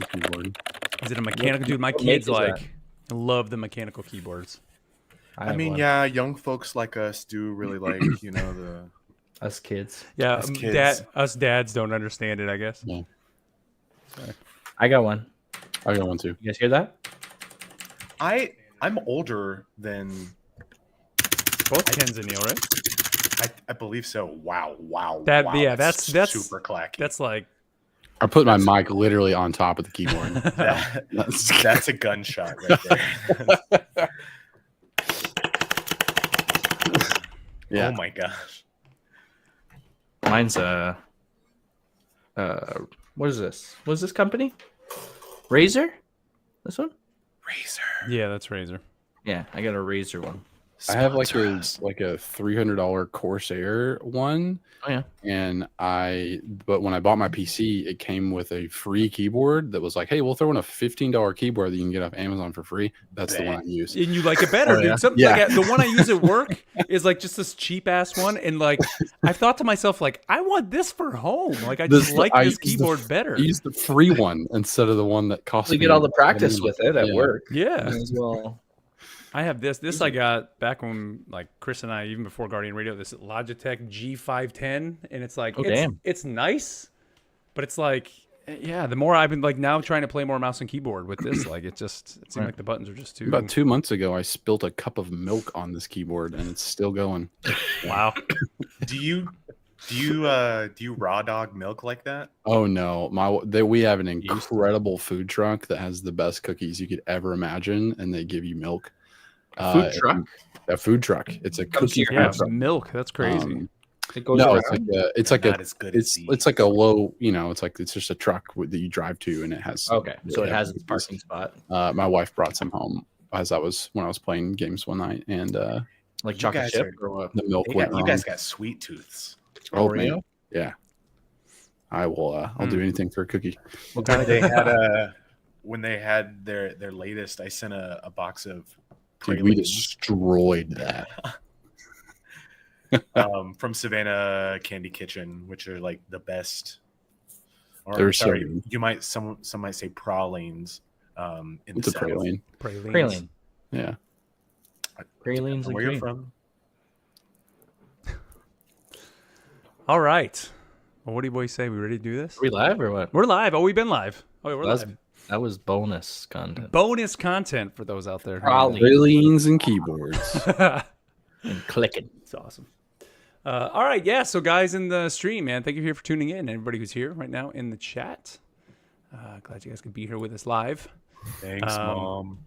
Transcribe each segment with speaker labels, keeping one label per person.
Speaker 1: keyboard.
Speaker 2: Is it a mechanical? Dude, my
Speaker 3: what
Speaker 2: kids
Speaker 3: make is
Speaker 2: love the mechanical keyboards.
Speaker 3: I
Speaker 4: mean,
Speaker 3: one.
Speaker 4: yeah, young folks like us do really like, the
Speaker 3: Us kids.
Speaker 2: Yeah,
Speaker 4: Us kids.
Speaker 2: us dads don't understand it, I guess.
Speaker 1: Yeah.
Speaker 2: Sorry.
Speaker 3: I got one.
Speaker 1: I got one too.
Speaker 3: You guys hear that?
Speaker 4: I'm older than
Speaker 2: Both Ken's and Neil, right?
Speaker 4: I believe so. Wow.
Speaker 2: That
Speaker 4: wow,
Speaker 2: yeah, that's
Speaker 4: super clacky.
Speaker 2: That's like
Speaker 1: I put my mic literally on top of the keyboard.
Speaker 4: That's a gunshot right there.
Speaker 1: Yeah.
Speaker 4: Oh my gosh.
Speaker 3: Mine's what is this? What is this company? Razer? This one?
Speaker 4: Razer.
Speaker 2: yeah, that's Razer.
Speaker 3: Yeah, I got a Razer one.
Speaker 1: I have like
Speaker 4: Sponsor
Speaker 1: a
Speaker 4: us.
Speaker 1: $300 Corsair one,
Speaker 3: Oh yeah.
Speaker 1: and but when I bought my PC, it came with a free keyboard that was like, hey, we'll throw in a $15 keyboard that you can get off Amazon for free. That's the one I use.
Speaker 2: And you like it better,
Speaker 3: Oh, yeah.
Speaker 2: dude. Something
Speaker 1: Yeah.
Speaker 2: like the one I use at work is like just this cheap ass one, and like I've thought to myself, like I want this for home. Like I just like
Speaker 1: I
Speaker 2: this
Speaker 1: use
Speaker 2: keyboard better.
Speaker 1: I use the free one instead of the one that costs
Speaker 3: You
Speaker 1: me
Speaker 3: get all the practice with it at
Speaker 1: Yeah.
Speaker 3: work.
Speaker 2: Yeah,
Speaker 3: As well.
Speaker 2: I have this. This I got back when like Chris and I, even before Guardian Radio, this Logitech G510, and it's like,
Speaker 3: damn.
Speaker 2: it's nice, but it's like, yeah. The more I've been like now trying to play more mouse and keyboard with this, like it seems like the buttons are just too.
Speaker 1: About 2 months ago, I spilled a cup of milk on this keyboard, and it's still going.
Speaker 2: Wow.
Speaker 4: Do you raw dog milk like that?
Speaker 1: Oh no, we have an incredible food truck that has the best cookies you could ever imagine, and they give you milk.
Speaker 3: Food truck?
Speaker 1: A food truck. It's a
Speaker 3: Comes to
Speaker 1: cookie
Speaker 3: your
Speaker 2: Yeah,
Speaker 3: house.
Speaker 2: milk. That's crazy.
Speaker 3: It goes
Speaker 1: No,
Speaker 3: around.
Speaker 1: it's like
Speaker 4: Not as good as
Speaker 1: it's
Speaker 4: these.
Speaker 1: like a low, it's just a truck that you drive to, and it has.
Speaker 3: Okay, so it
Speaker 1: yeah,
Speaker 3: has its
Speaker 1: cookies.
Speaker 3: parking spot.
Speaker 1: My wife brought some home when I was playing games one night, and
Speaker 3: Like
Speaker 4: You
Speaker 3: chocolate
Speaker 4: guys
Speaker 3: chip
Speaker 4: are-
Speaker 3: or what?
Speaker 1: the milk went
Speaker 4: You
Speaker 1: wrong.
Speaker 4: guys got sweet tooths.
Speaker 1: Oh,
Speaker 3: Oreo?
Speaker 1: man. Yeah, I will. I'll do anything for a cookie.
Speaker 3: What kind of
Speaker 4: They had when they had their latest. I sent a box of
Speaker 1: Dude, we
Speaker 4: pralines,
Speaker 1: destroyed that.
Speaker 4: from Savannah Candy Kitchen, which are like the best. Or
Speaker 1: They're so
Speaker 4: sorry,
Speaker 1: good.
Speaker 4: you might some might say pralines. In
Speaker 1: It's
Speaker 4: the
Speaker 1: a
Speaker 4: South.
Speaker 1: praline.
Speaker 2: Pralines.
Speaker 3: praline?
Speaker 1: Yeah.
Speaker 3: Pralines and
Speaker 4: Where you're
Speaker 3: cream.
Speaker 4: from?
Speaker 2: All right. Well, what do you boys say? We ready to do this?
Speaker 3: Are we live or what?
Speaker 2: We're live. Oh, we've been live. Oh, yeah, we're live.
Speaker 3: That was bonus content.
Speaker 2: Bonus content for those out there.
Speaker 3: Probably.
Speaker 1: Pralines and keyboards.
Speaker 3: And clicking.
Speaker 2: It's awesome. All right, yeah. So, guys in the stream, man, thank you here for tuning in. Everybody who's here right now in the chat, glad you guys could be here with us live.
Speaker 4: Thanks, Mom.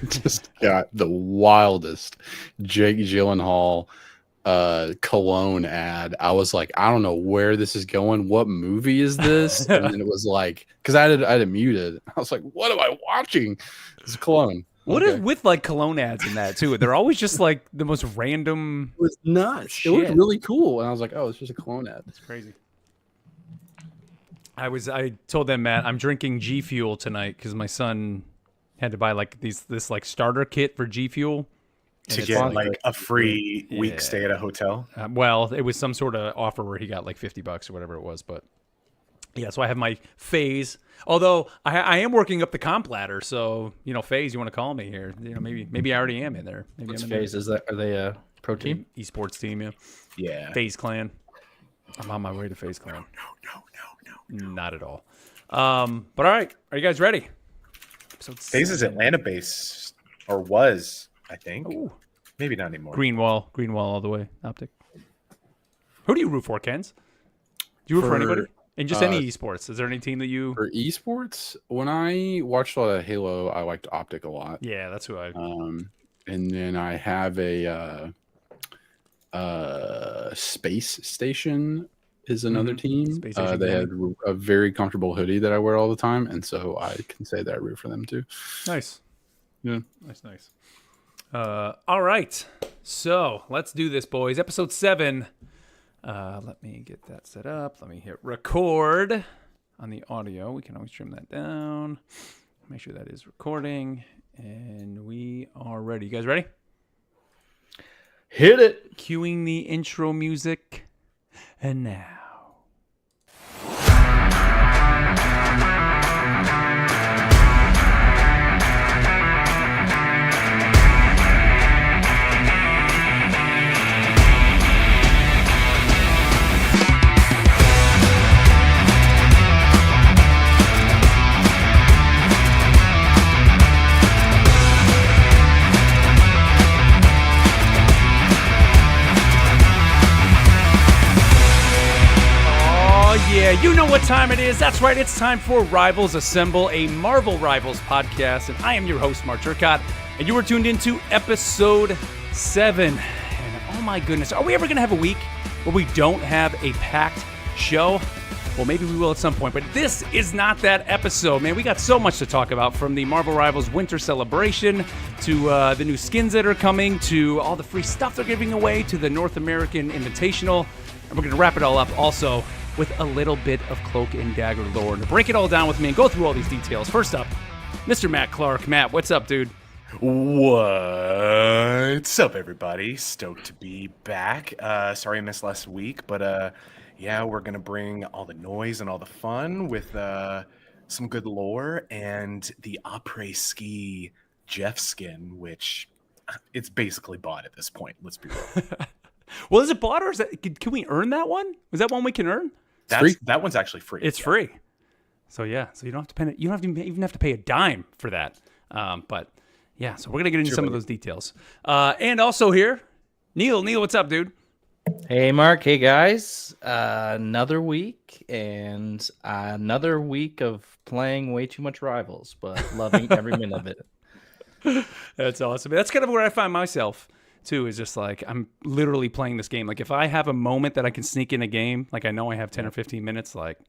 Speaker 1: Just got the wildest Jake Gyllenhaal cologne ad. I was like, I don't know where this is going. What movie is this? And then it was like, because I had it muted. I was like, what am I watching? It's cologne.
Speaker 2: What is
Speaker 1: Okay.
Speaker 2: with like cologne ads in that too? They're always just like the most random.
Speaker 1: It was nuts. It was
Speaker 2: Shit.
Speaker 1: really cool. And I was like, oh, it's just a cologne ad.
Speaker 2: It's crazy. I told them, Matt, I'm drinking G Fuel tonight because my son had to buy like this like starter kit for G Fuel.
Speaker 4: To
Speaker 2: it's
Speaker 4: get
Speaker 2: like-
Speaker 4: like a free
Speaker 2: Yeah.
Speaker 4: week stay at a hotel.
Speaker 2: Well, it was some sort of offer where he got like $50 or whatever it was, but yeah. So I have my phase. Although I am working up the comp ladder, so phase, you want to call me here? Maybe I already am in there. Maybe
Speaker 3: What's
Speaker 2: I'm in
Speaker 3: phase? Are they a pro
Speaker 2: the
Speaker 3: team?
Speaker 2: esports team. Yeah,
Speaker 4: Yeah.
Speaker 2: Phase Clan. I'm on my way to Phase Clan.
Speaker 4: No.
Speaker 2: Not at all. But all right, are you guys ready? Episode
Speaker 4: FaZe is
Speaker 2: 7.
Speaker 4: Atlanta based, or was, I think.
Speaker 2: Ooh.
Speaker 4: Maybe not anymore.
Speaker 2: Green wall all the way. Optic. Who do you root for, Kens? Do you root for anybody? And just any esports. Is there any team that you?
Speaker 1: For esports, when I watched a lot of Halo, I liked Optic a lot.
Speaker 2: Yeah, that's who I.
Speaker 1: And then I have a Space Station is another team.
Speaker 2: Space Station
Speaker 1: They had a very comfortable hoodie that I wear all the time, and so I can say that I root for them too.
Speaker 2: Nice.
Speaker 1: Yeah.
Speaker 2: Nice. All right. So let's do this, boys. Episode 7. Let me get that set up. Let me hit record on the audio. We can always trim that down. Make sure that is recording. And we are ready. You guys ready?
Speaker 3: Hit it.
Speaker 2: Cueing the intro music. And now. you know what time it is. That's right, it's time for Rivals Assemble, a Marvel Rivals podcast. And I am your host, Mark Turcott, and you are tuned into episode 7. And oh my goodness, are we ever going to have a week where we don't have a packed show? Well, maybe we will at some point, but this is not that episode, man. We got so much to talk about, from the Marvel Rivals Winter Celebration to the new skins that are coming, to all the free stuff they're giving away, to the North American Invitational. And we're going to wrap it all up also with a little bit of Cloak and Dagger lore. And to break it all down with me and go through all these details, first up, Mr. Matt Clark. Matt, what's up, dude?
Speaker 4: What's up, everybody? Stoked to be back. Sorry I missed last week, but yeah, we're gonna bring all the noise and all the fun with some good lore and the après-ski Jeff skin, which it's basically bought at this point. Let's be real.
Speaker 2: Well, is it bought, or is that, can we earn that one? Is that one we can earn?
Speaker 4: That one's actually free.
Speaker 2: It's free. So yeah, so you don't have to pay. You don't have to even have to pay a dime for that. But yeah, so we're gonna get into some of those details. And also here, Neil. Neil, what's up, dude?
Speaker 3: Hey, Mark. Hey, guys. Another week and another week of playing way too much Rivals, but loving every minute of it.
Speaker 2: That's awesome. That's kind of where I find myself too, is just like I'm literally playing this game. Like if I have a moment that I can sneak in a game, like I know I have 10 or 15 minutes, like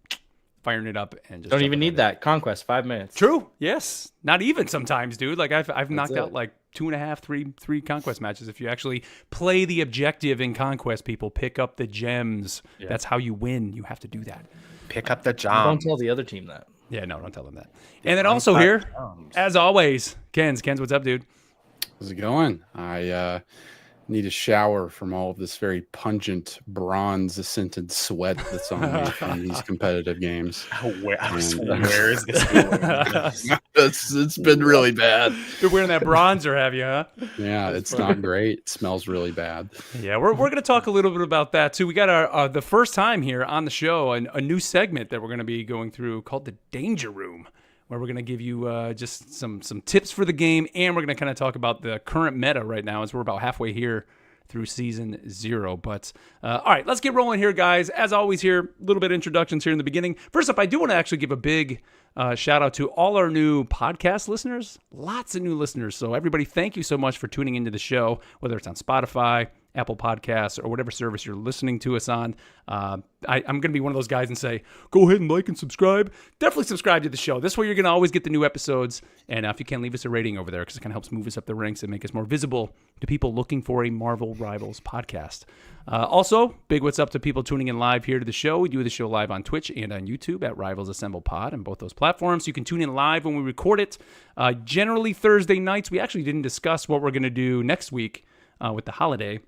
Speaker 2: firing it up and just
Speaker 3: don't even need that. Conquest, 5 minutes.
Speaker 2: True. Yes. Not even sometimes, dude. Like I've knocked out like 2.5, three Conquest matches. If you actually play the objective in Conquest, people pick up the gems. Yeah. That's how you win. You have to do that.
Speaker 4: Pick up the gems.
Speaker 3: Don't tell the other team that.
Speaker 2: Yeah, no, don't tell them that. And then also here, as always, Ken's, what's up, dude?
Speaker 1: How's it going? I need a shower from all of this very pungent bronze-scented sweat that's on me from these competitive games.
Speaker 4: Where is this going?
Speaker 1: It's been really bad.
Speaker 2: You're wearing that bronzer, have you, huh?
Speaker 1: Yeah, it's not great. It smells really bad.
Speaker 2: Yeah, we're going to talk a little bit about that, too. We got our the first time here on the show, a new segment that we're going to be going through called the Danger Room, where we're going to give you just some tips for the game, and we're going to kind of talk about the current meta right now, as we're about halfway here through Season 0. But, all right, let's get rolling here, guys. As always here, a little bit of introductions here in the beginning. First up, I do want to actually give a big shout-out to all our new podcast listeners. Lots of new listeners. So, everybody, thank you so much for tuning into the show, whether it's on Spotify, Apple Podcasts, or whatever service you're listening to us on. I'm going to be one of those guys and say, go ahead and like and subscribe. Definitely subscribe to the show. This way you're going to always get the new episodes. And if you can, leave us a rating over there, because it kind of helps move us up the ranks and make us more visible to people looking for a Marvel Rivals podcast. Also, big what's up to people tuning in live here to the show. We do the show live on Twitch and on YouTube at Rivals Assemble Pod on both those platforms. You can tune in live when we record it. Generally Thursday nights. We actually didn't discuss what we're going to do next week with the holiday.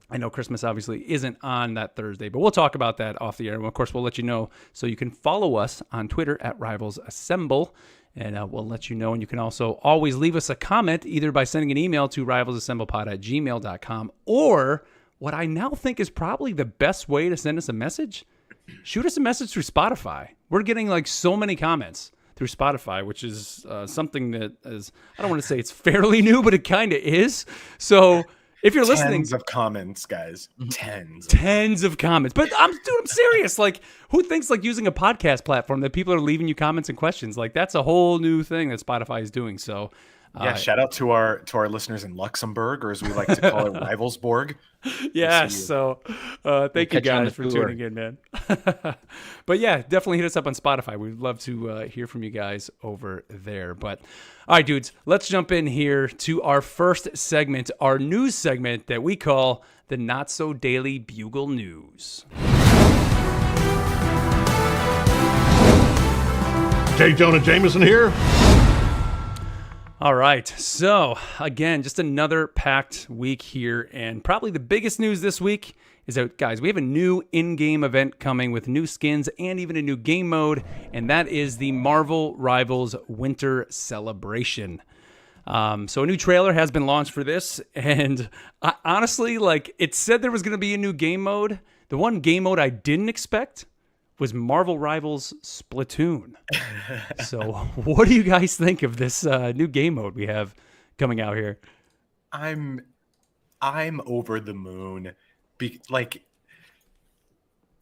Speaker 2: I know Christmas obviously isn't on that Thursday, but we'll talk about that off the air. And of course, we'll let you know. So you can follow us on Twitter at Rivals Assemble, and we'll let you know. And you can also always leave us a comment, either by sending an email to rivalsassemblepod@gmail.com, or what I now think is probably the best way to send us a message, shoot us a message through Spotify. We're getting like so many comments through Spotify, which is something that is, I don't want to say it's fairly new, but it kind of is. So if you're listening,
Speaker 4: tens of comments, guys,
Speaker 2: tens of comments. But I'm serious. Like, who thinks like using a podcast platform that people are leaving you comments and questions? Like, that's a whole new thing that Spotify is doing. So,
Speaker 4: yeah, shout out to our listeners in Luxembourg, or as we like to call it, Rivalsborg.
Speaker 2: Yes. So, thank you guys for tuning in, man. But yeah, definitely hit us up on Spotify. We'd love to hear from you guys over there. But all right, dudes, let's jump in here to our first segment, our news segment that we call the Not So Daily Bugle News.
Speaker 5: J. Jonah Jameson here.
Speaker 2: All right, so again, just another packed week here, and probably the biggest news this week is that, guys, we have a new in-game event coming with new skins and even a new game mode, and that is the Marvel Rivals Winter Celebration. So a new trailer has been launched for this, and honestly, like, it said there was going to be a new game mode. The one game mode I didn't expect was Marvel Rivals Splatoon. So what do you guys think of this new game mode we have coming out here?
Speaker 4: I'm over the moon.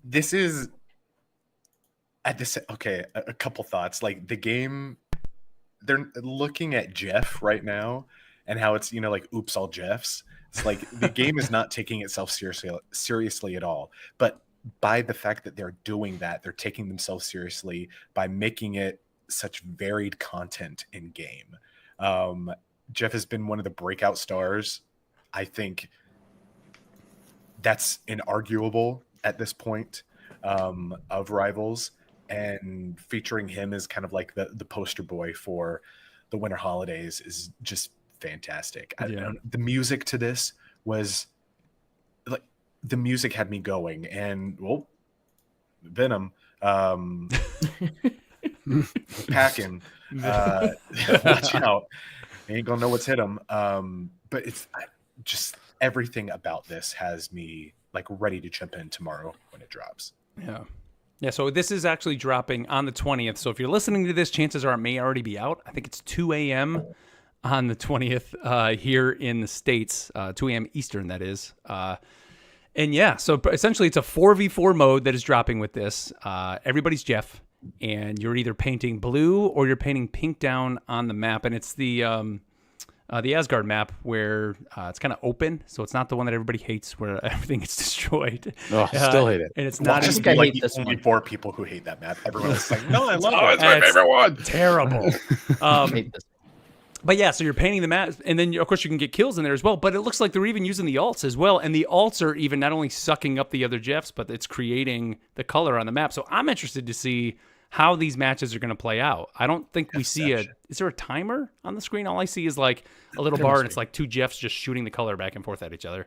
Speaker 4: This is at this, okay, a couple thoughts. Like the game, they're looking at Jeff right now, and how it's like oops all Jeffs. It's like the game is not taking itself seriously at all. But by the fact that they're doing that, they're taking themselves seriously by making it such varied content in game. Jeff has been one of the breakout stars. I think that's inarguable at this point, of Rivals, and featuring him as kind of like the poster boy for the winter holidays is just fantastic. The music to this was like, the music had me going, and well, Venom, packing, watch out, you ain't gonna know what's hit him. But it's just everything about this has me like ready to jump in tomorrow when it drops.
Speaker 2: Yeah, so this is actually dropping on the 20th. So if you're listening to this, chances are it may already be out. I think it's 2 a.m. on the 20th here in the States, 2 a.m. Eastern, that is. And yeah, so essentially it's a 4v4 mode that is dropping with this. Everybody's Jeff, and you're either painting blue or you're painting pink down on the map. And it's the Asgard map where it's kind of open, so it's not the one that everybody hates where everything gets destroyed.
Speaker 1: Oh, still hate it.
Speaker 2: And it's not
Speaker 4: Just
Speaker 3: I
Speaker 4: like
Speaker 3: hate
Speaker 4: the
Speaker 3: this
Speaker 4: only
Speaker 3: one.
Speaker 4: 4 people who hate that map. Everyone else is like, no, I love it.
Speaker 1: It's my favorite one.
Speaker 2: terrible.
Speaker 3: I hate this.
Speaker 2: But yeah, so you're painting the map, and then of course you can get kills in there as well. But it looks like they're even using the alts as well, and the alts are even not only sucking up the other Jeffs, but it's creating the color on the map. So I'm interested to see how these matches are going to play out. I don't think we see is there a timer on the screen? All I see is like a little bar, and it's like 2 Jeffs just shooting the color back and forth at each other.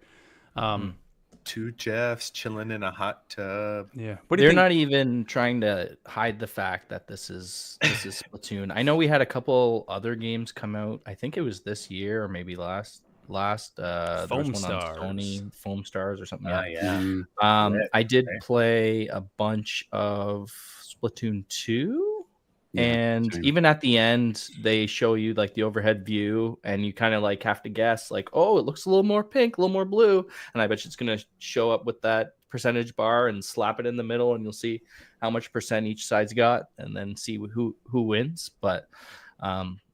Speaker 4: 2 Jeffs chilling in a hot tub.
Speaker 2: Yeah. What do you
Speaker 3: They're
Speaker 2: think?
Speaker 3: not even trying to hide the fact that this is Splatoon. I know we had a couple other games come out. I think it was this year or maybe last there was one
Speaker 2: Stars.
Speaker 3: on Sony, Foam Stars or something.
Speaker 4: Yeah.
Speaker 3: I did
Speaker 4: Okay.
Speaker 3: play a bunch of Splatoon 2.
Speaker 1: Yeah,
Speaker 3: And
Speaker 1: same.
Speaker 3: even at the end, they show you like the overhead view, and you kind of like have to guess, like, oh, it looks a little more pink, a little more blue. And I bet you it's going to show up with that percentage bar and slap it in the middle, and you'll see how much percent each side's got, and then see who wins. But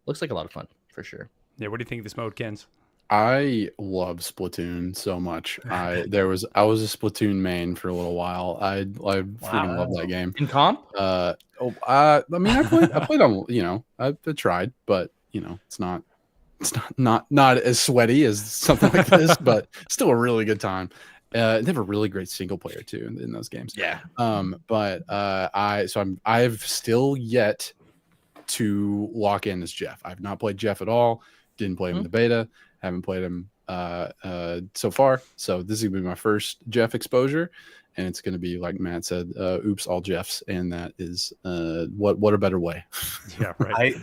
Speaker 3: looks like a lot of fun for sure.
Speaker 2: Yeah, what do you think of this mode, Kens?
Speaker 1: I love Splatoon so much. I was a Splatoon main for a little while. I freaking love that game.
Speaker 3: In comp?
Speaker 1: I mean, I played on, I tried, but it's not as sweaty as something like this, but still a really good time. They have a really great single player too in those games.
Speaker 3: Yeah.
Speaker 1: But I've still yet to lock in as Jeff. I've not played Jeff at all. Didn't play him in the beta. Haven't played him so far. So this is gonna be my first Jeff exposure, and it's gonna be like Matt said, oops, all Jeffs, and that is what a better way.
Speaker 2: Yeah, right.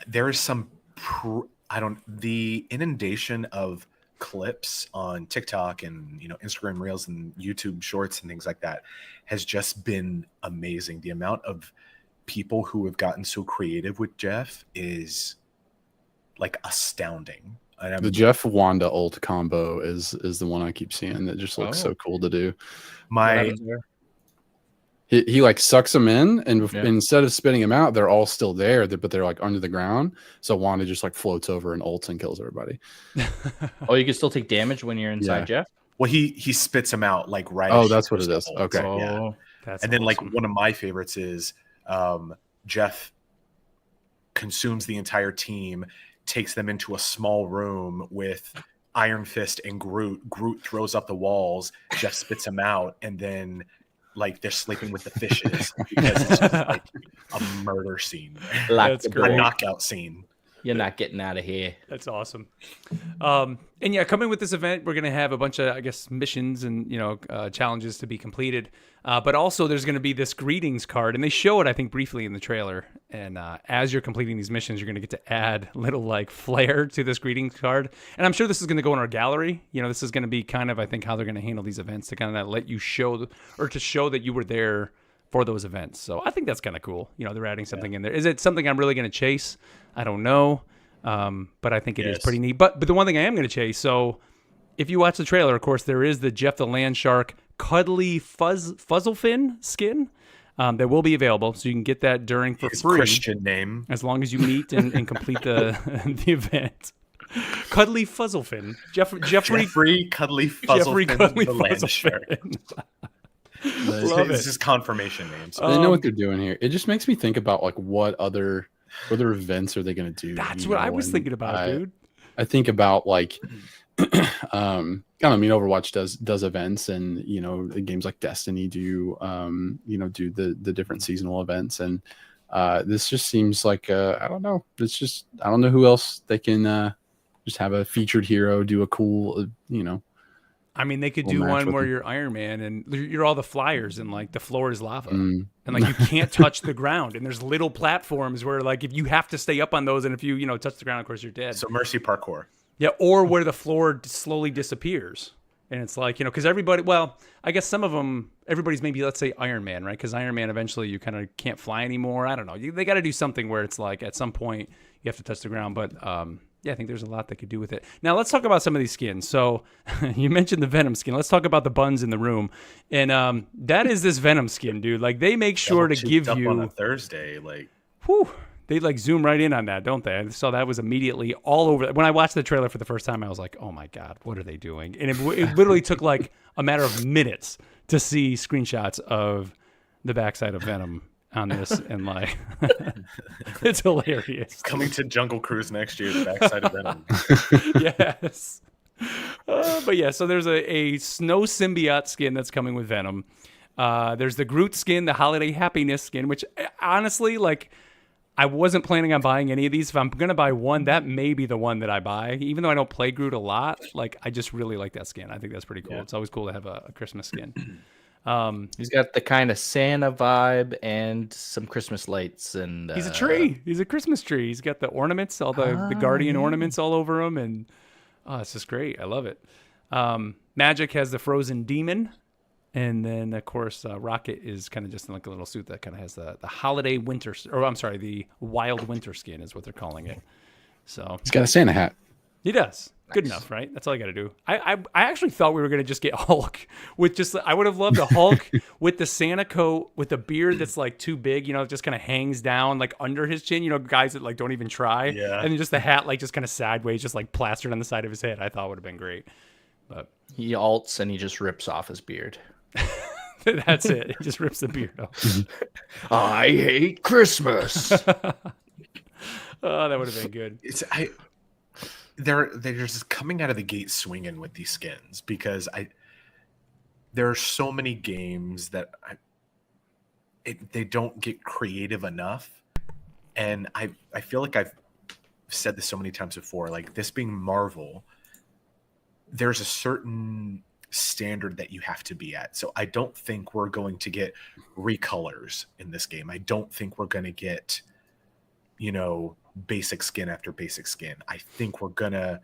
Speaker 4: There is some the inundation of clips on TikTok and Instagram Reels and YouTube Shorts and things like that has just been amazing. The amount of people who have gotten so creative with Jeff is like astounding. And
Speaker 1: The Jeff Wanda ult combo is the one I keep seeing that just looks so cool to do. He like sucks them in, and instead of spitting them out, they're all still there, but they're like under the ground. So Wanda just like floats over and ults and kills everybody.
Speaker 3: Oh, you can still take damage when you're inside Jeff?
Speaker 4: Well, he spits them out like right.
Speaker 1: Oh,
Speaker 4: as
Speaker 1: that's
Speaker 4: she
Speaker 1: what it
Speaker 4: goes
Speaker 1: is.
Speaker 4: to ult.
Speaker 1: Okay.
Speaker 3: Oh,
Speaker 2: That's
Speaker 4: And then like
Speaker 2: awesome.
Speaker 4: one of my favorites is Jeff consumes the entire team, takes them into a small room with Iron Fist and Groot. Groot throws up the walls, Jeff spits them out, and then like they're sleeping with the fishes because it's just like a murder scene.
Speaker 3: Like
Speaker 2: That's
Speaker 3: the
Speaker 4: A
Speaker 2: great.
Speaker 4: knockout scene.
Speaker 3: You're not getting out of here.
Speaker 2: That's awesome. And yeah, coming with this event, we're going to have a bunch of, I guess, missions and, challenges to be completed. But also there's going to be this greetings card, and they show it, I think, briefly in the trailer. And as you're completing these missions, you're going to get to add little like flair to this greetings card. And I'm sure this is going to go in our gallery. This is going to be kind of, I think, how they're going to handle these events to kind of let you show, or to show that you were there for those events. So I think that's kind of cool. They're adding something in there. Is it something I'm really going to chase? I don't know. But I think it is pretty neat. But the one thing I am going to chase, so if you watch the trailer, of course, there is the Jeff the Land Shark cuddly Fuzzlefin skin. They will be available, so you can get that during for
Speaker 4: His
Speaker 2: free.
Speaker 4: Christian name.
Speaker 2: As long as you meet and complete the the event. Cuddly Fuzzlefin. Jeffrey
Speaker 4: Cuddly
Speaker 2: Jeffrey
Speaker 4: Fuzzlefin
Speaker 2: Cuddly
Speaker 4: the Land Shark.
Speaker 2: Fuzzlefin. Love
Speaker 4: This
Speaker 2: it.
Speaker 4: is confirmation name. So.
Speaker 1: They know what they're doing here. It just makes me think about like what other events are they going to do?
Speaker 2: That's what I was
Speaker 1: And
Speaker 2: thinking about, dude.
Speaker 1: I think about like, I mean, Overwatch does events, and the games like Destiny do, do the different seasonal events, and this just seems like I don't know. It's just I don't know who else they can just have a featured hero do a cool,
Speaker 2: I mean, they could
Speaker 1: We'll
Speaker 2: do
Speaker 1: match
Speaker 2: one
Speaker 1: with
Speaker 2: where
Speaker 1: them.
Speaker 2: you're Iron Man and you're all the flyers and like the floor is lava.
Speaker 1: Mm.
Speaker 2: And like you can't touch the ground. And there's little platforms where like if you have to stay up on those and if you touch the ground, of course you're dead.
Speaker 4: So Mercy Parkour.
Speaker 2: Yeah, or where the floor slowly disappears. And it's like, because everybody, well, I guess some of them, everybody's maybe, let's say Iron Man, right? Because Iron Man, eventually you kind of can't fly anymore. I don't know. They got to do something where it's like at some point you have to touch the ground. But yeah, I think there's a lot they could do with it. Now, let's talk about some of these skins. So you mentioned the Venom skin. Let's talk about the buns in the room. And that is this Venom skin, dude. Like they make sure to give
Speaker 4: up
Speaker 2: you.
Speaker 4: on a Thursday, like.
Speaker 2: Whew, they like zoom right in on that, don't they? I saw that was immediately all over. When I watched the trailer for the first time, I was like, "Oh my god, what are they doing?" And it literally took like a matter of minutes to see screenshots of the backside of Venom on this, and like, it's hilarious.
Speaker 4: Coming to Jungle Cruise next year, the backside of Venom.
Speaker 2: Yes. But yeah, so there's a snow symbiote skin that's coming with Venom. There's the Groot skin, the Holiday Happiness skin, which honestly, like, I wasn't planning on buying any of these. If I'm going to buy one, that may be the one that I buy. Even though I don't play Groot a lot, like, I just really like that skin. I think that's pretty cool. Yeah. It's always cool to have a Christmas skin.
Speaker 3: He's got the kind of Santa vibe and some Christmas lights. And
Speaker 2: he's a tree. He's a Christmas tree. He's got the ornaments, all the Guardian ornaments all over him. And it's just great. I love it. Magic has the Frozen Demon. And then, of course, Rocket is kind of just in like a little suit that kind of has the holiday winter, or I'm sorry, the wild winter skin is what they're calling it. So
Speaker 1: he's got a Santa hat.
Speaker 2: He does. Nice. Good enough, right? That's all I got to do. I actually thought we were going to just get Hulk with just, I would have loved a Hulk with the Santa coat with a beard that's like too big, it just kind of hangs down like under his chin, guys that like don't even try.
Speaker 4: Yeah.
Speaker 2: And then just the hat like just kind of sideways, just like plastered on the side of his head. I thought would have been great. But
Speaker 3: he alts and he just rips off his beard.
Speaker 2: That's it. He just rips the beard off.
Speaker 3: I hate Christmas.
Speaker 2: Oh, that would have been good.
Speaker 4: They're just coming out of the gate swinging with these skins because there are so many games that they don't get creative enough, and I feel like I've said this so many times before. Like this being Marvel, there's a certain standard that you have to be at. So I don't think we're going to get recolors in this game. I don't think we're going to get, basic skin after basic skin. I think we're going to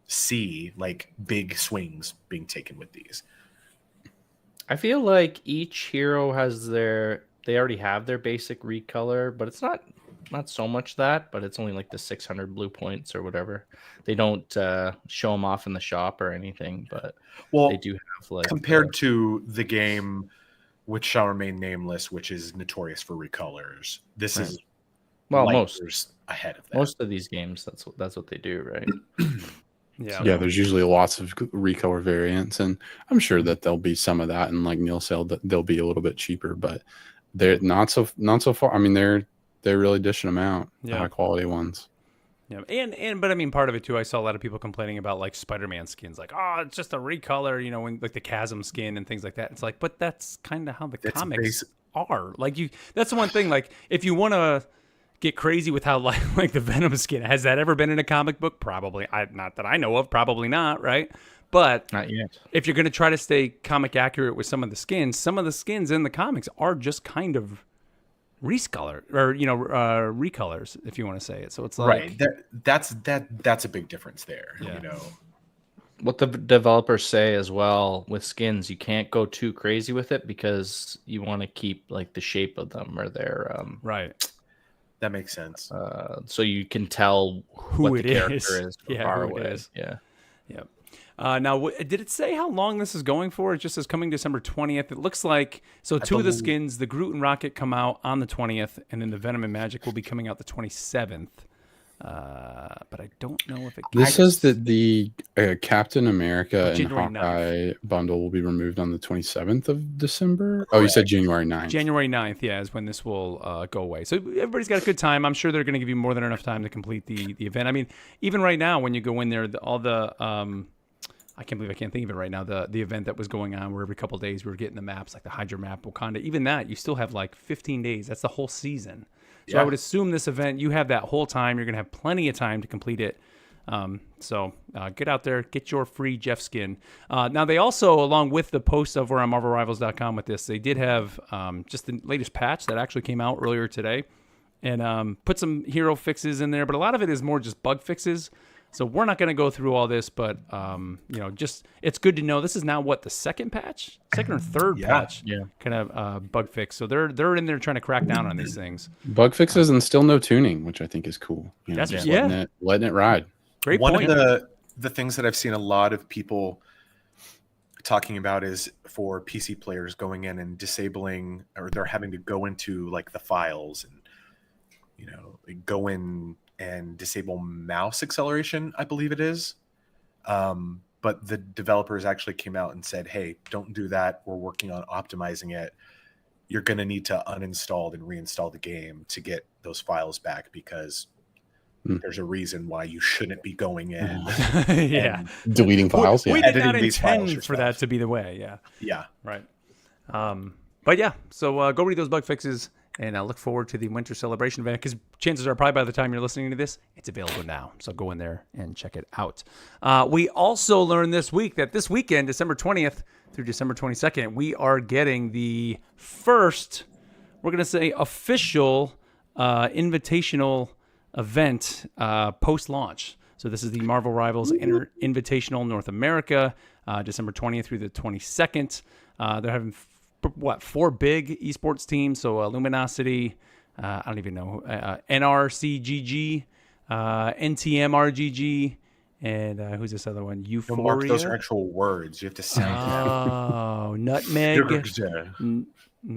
Speaker 4: see like big swings being taken with these.
Speaker 3: I feel like each hero has they already have their basic recolor, but it's not so much that, but it's only like the 600 blue points or whatever. They don't show them off in the shop or anything, but they do have like
Speaker 4: compared to the game which shall remain nameless, which is notorious for recolors. This is most ahead of that.
Speaker 3: Most of these games, that's what they do, right?
Speaker 2: Yeah.
Speaker 1: There's usually lots of recolor variants, and I'm sure that there'll be some of that. And like Neil said, they'll be a little bit cheaper, but they're not so far. I mean, they're really dishing them out, the high quality ones.
Speaker 2: Yeah, but I mean, part of it too, I saw a lot of people complaining about like Spider-Man skins, like, oh, it's just a recolor, when like the Chasm skin and things like that. It's like, but that's kind of how the comics are. Like that's the one thing. Like, if you want to get crazy with how like the Venom skin, has that ever been in a comic book? Probably, not that I know of. Probably not, right? But
Speaker 3: not yet.
Speaker 2: If you're going to try to stay comic accurate with some of the skins in the comics are just kind of recolor or recolors, if you want to say it. So it's like
Speaker 4: that's a big difference there.
Speaker 3: What the developers say as well with skins, you can't go too crazy with it because you want to keep like the shape of them or their
Speaker 2: right.
Speaker 4: That makes sense.
Speaker 3: So you can tell
Speaker 2: who
Speaker 3: what
Speaker 2: it
Speaker 3: the character is from far away.
Speaker 2: Yeah. Now, did it say how long this is going for? It just says coming December 20th. It looks like, so two of the skins, the Groot and Rocket, come out on the 20th, and then the Venom and Magic will be coming out the 27th. But I don't know if it.
Speaker 1: This says that the Captain America and
Speaker 2: January
Speaker 1: Hawkeye bundle will be removed on the 27th of December. Oh, you said January 9th.
Speaker 2: January 9th, yeah, is when this will go away. So everybody's got a good time. I'm sure they're going to give you more than enough time to complete the event. I mean, even right now, when you go in there, all the I can't believe I can't think of it right now. The event that was going on where every couple of days we were getting the maps, like the Hydra map, Wakanda. Even that, you still have like 15 days. That's the whole season. So I would assume this event, you have that whole time. You're going to have plenty of time to complete it. So get out there, get your free Jeff skin. Now, they also, along with the post over on MarvelRivals.com with this, they did have just the latest patch that actually came out earlier today and put some hero fixes in there. But a lot of it is more just bug fixes. So we're not going to go through all this, but just it's good to know this is now the second or third patch, kind of bug fix. So they're in there trying to crack down on these things.
Speaker 1: Bug fixes and still no tuning, which I think is cool.
Speaker 2: That's
Speaker 1: just letting it ride.
Speaker 2: Great
Speaker 4: One
Speaker 2: point.
Speaker 4: of the things that I've seen a lot of people talking about is for PC players going in and disabling, or they're having to go into like the files and go in and disable mouse acceleration, I believe it is. But the developers actually came out and said, hey, don't do that. We're working on optimizing it. You're going to need to uninstall and reinstall the game to get those files back because there's a reason why you shouldn't be going in.
Speaker 1: Deleting files.
Speaker 2: We did not
Speaker 4: Editing these files
Speaker 2: intend for that to be the way. Yeah.
Speaker 4: Yeah.
Speaker 2: Right. But yeah, so go read those bug fixes. And I look forward to the Winter Celebration event because chances are probably by the time you're listening to this, it's available now. So go in there and check it out. We also learned this week that this weekend, December 20th through December 22nd, we are getting the first, we're going to say, official invitational event post-launch. So this is the Marvel Rivals Invitational North America, December 20th through the 22nd. They're having 4 big esports teams. So Luminosity, I don't even know, NRCGG, NTMRGG, and who's this other one? Euphoria.
Speaker 4: Mark, those are actual words. You have to sound them.
Speaker 2: Oh, Nutmeg. No,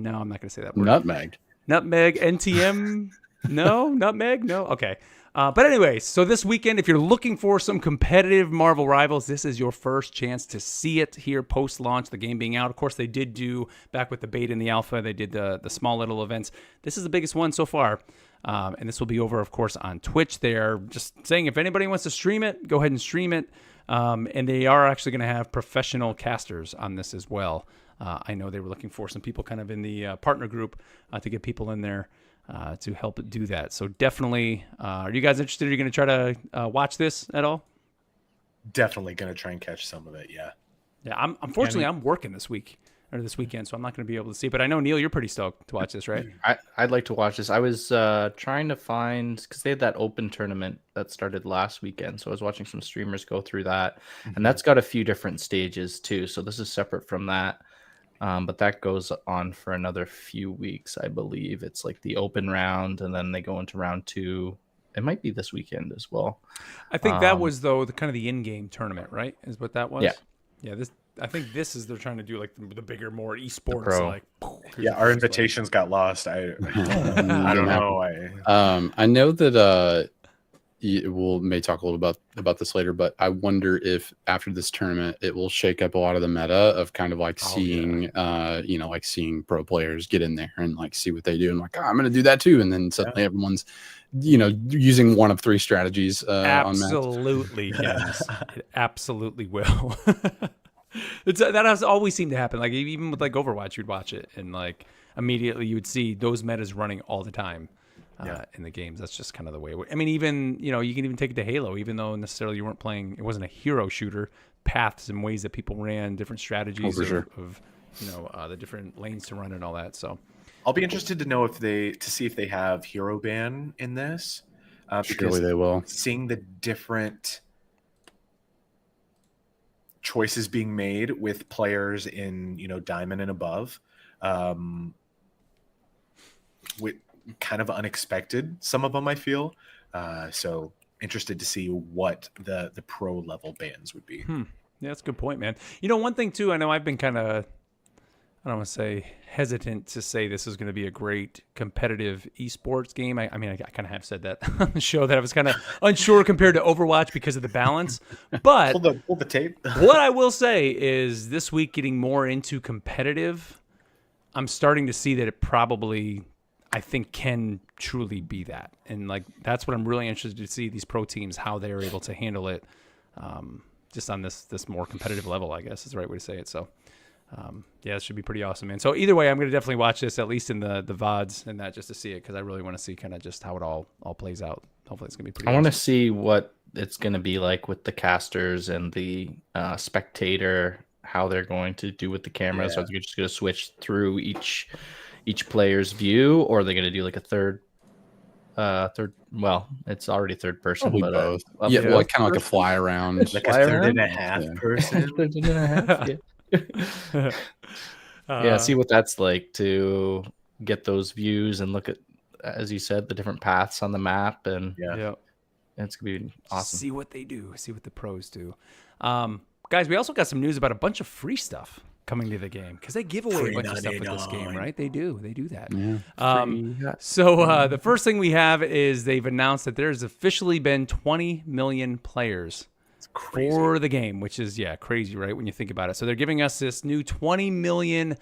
Speaker 2: I'm not going to say that word. Nutmeg, NTM. No, Nutmeg. No. Okay. But anyways, so this weekend, if you're looking for some competitive Marvel Rivals, this is your first chance to see it here post-launch, the game being out. Of course, they did do, back with the beta and the alpha, they did the small little events. This is the biggest one so far. And this will be over, of course, on Twitch. They're just saying if anybody wants to stream it, go ahead and stream it. And they are actually going to have professional casters on this as well. I know they were looking for some people kind of in the partner group to get people in there. To help do that. So definitely, are you guys interested? Are you going to try to watch this at all?
Speaker 4: Definitely going to try and catch some of it. Yeah.
Speaker 2: Yeah. Unfortunately, I'm working this weekend, so I'm not going to be able to see. But I know, Neil, you're pretty stoked to watch this, right?
Speaker 3: I'd like to watch this. I was trying to find, because they had that open tournament that started last weekend. So I was watching some streamers go through that. And that's got a few different stages too. So this is separate from that. But that goes on for another few weeks, I believe. It's like the open round, and then they go into round 2. It might be this weekend as well.
Speaker 2: I think that was, though, the kind of the in-game tournament, right? Is what that was?
Speaker 3: Yeah.
Speaker 2: Yeah, I think this is, they're trying to do like the bigger, more esports. Like,
Speaker 4: yeah, our invitations got lost. I don't know.
Speaker 1: I know that we'll may talk a little about this later, but I wonder if after this tournament it will shake up a lot of the meta of kind of like seeing pro players get in there and like see what they do and like, I'm going to do that too, and then suddenly everyone's using one of 3 strategies.
Speaker 2: Absolutely, yes, it absolutely will. That has always seemed to happen. Like even with like Overwatch, you'd watch it and like immediately you would see those metas running all the time. In the games, that's just kind of the way. I mean, even you can even take it to Halo, even though necessarily you weren't playing. It wasn't a hero shooter. Paths and ways that people ran, different strategies of the different lanes to run and all that. So,
Speaker 4: I'll be interested to know to see if they have hero ban in this.
Speaker 1: Surely they will.
Speaker 4: Seeing the different choices being made with players in diamond and above, with kind of unexpected, some of them I feel. So interested to see what the pro level bans would be.
Speaker 2: Yeah, that's a good point, man. You know, one thing too, I know I've been kind of, I don't want to say hesitant to say this is going to be a great competitive esports game. I mean, I kind of have said that on the show that I was kind of unsure compared to Overwatch because of the balance. But
Speaker 4: Pull the tape.
Speaker 2: what I will say is this week getting more into competitive, I'm starting to see that it probably, I think, can truly be that. And like, that's what I'm really interested to see, these pro teams, how they're able to handle it just on this more competitive level, I guess is the right way to say it. So yeah, it should be pretty awesome, man. So either way, I'm going to definitely watch this, at least in the VODs and that, just to see it, because I really want to see kind of just how it all plays out. Hopefully it's going to be pretty
Speaker 3: I
Speaker 2: awesome.
Speaker 3: want to see what it's going to be like with the casters and the spectator, how they're going to do with the cameras.
Speaker 4: Yeah.
Speaker 3: Are they just going to switch through each player's view, or are they going to do like a third? Well, it's already third person,
Speaker 1: Probably
Speaker 3: but
Speaker 1: both.
Speaker 3: a
Speaker 1: Yeah,
Speaker 3: fourth
Speaker 1: like kind of like a
Speaker 3: person?
Speaker 1: fly around.
Speaker 4: Like a
Speaker 3: Fly
Speaker 4: third
Speaker 3: around?
Speaker 4: and a half
Speaker 1: Yeah.
Speaker 4: person.
Speaker 3: Third and a half, yeah. Yeah, see what that's like to get those views and look at, as you said, the different paths on the map, and
Speaker 4: Yeah.
Speaker 3: it's gonna be awesome.
Speaker 2: See what they do. See what the pros do. Guys, we also got some news about a bunch of free stuff coming to the game, because they give away a bunch of stuff with this game, right? They do that.
Speaker 1: Yeah.
Speaker 2: So the first thing we have is they've announced that there's officially been 20 million players for the game, which is, crazy, right, when you think about it. So they're giving us this new 20 million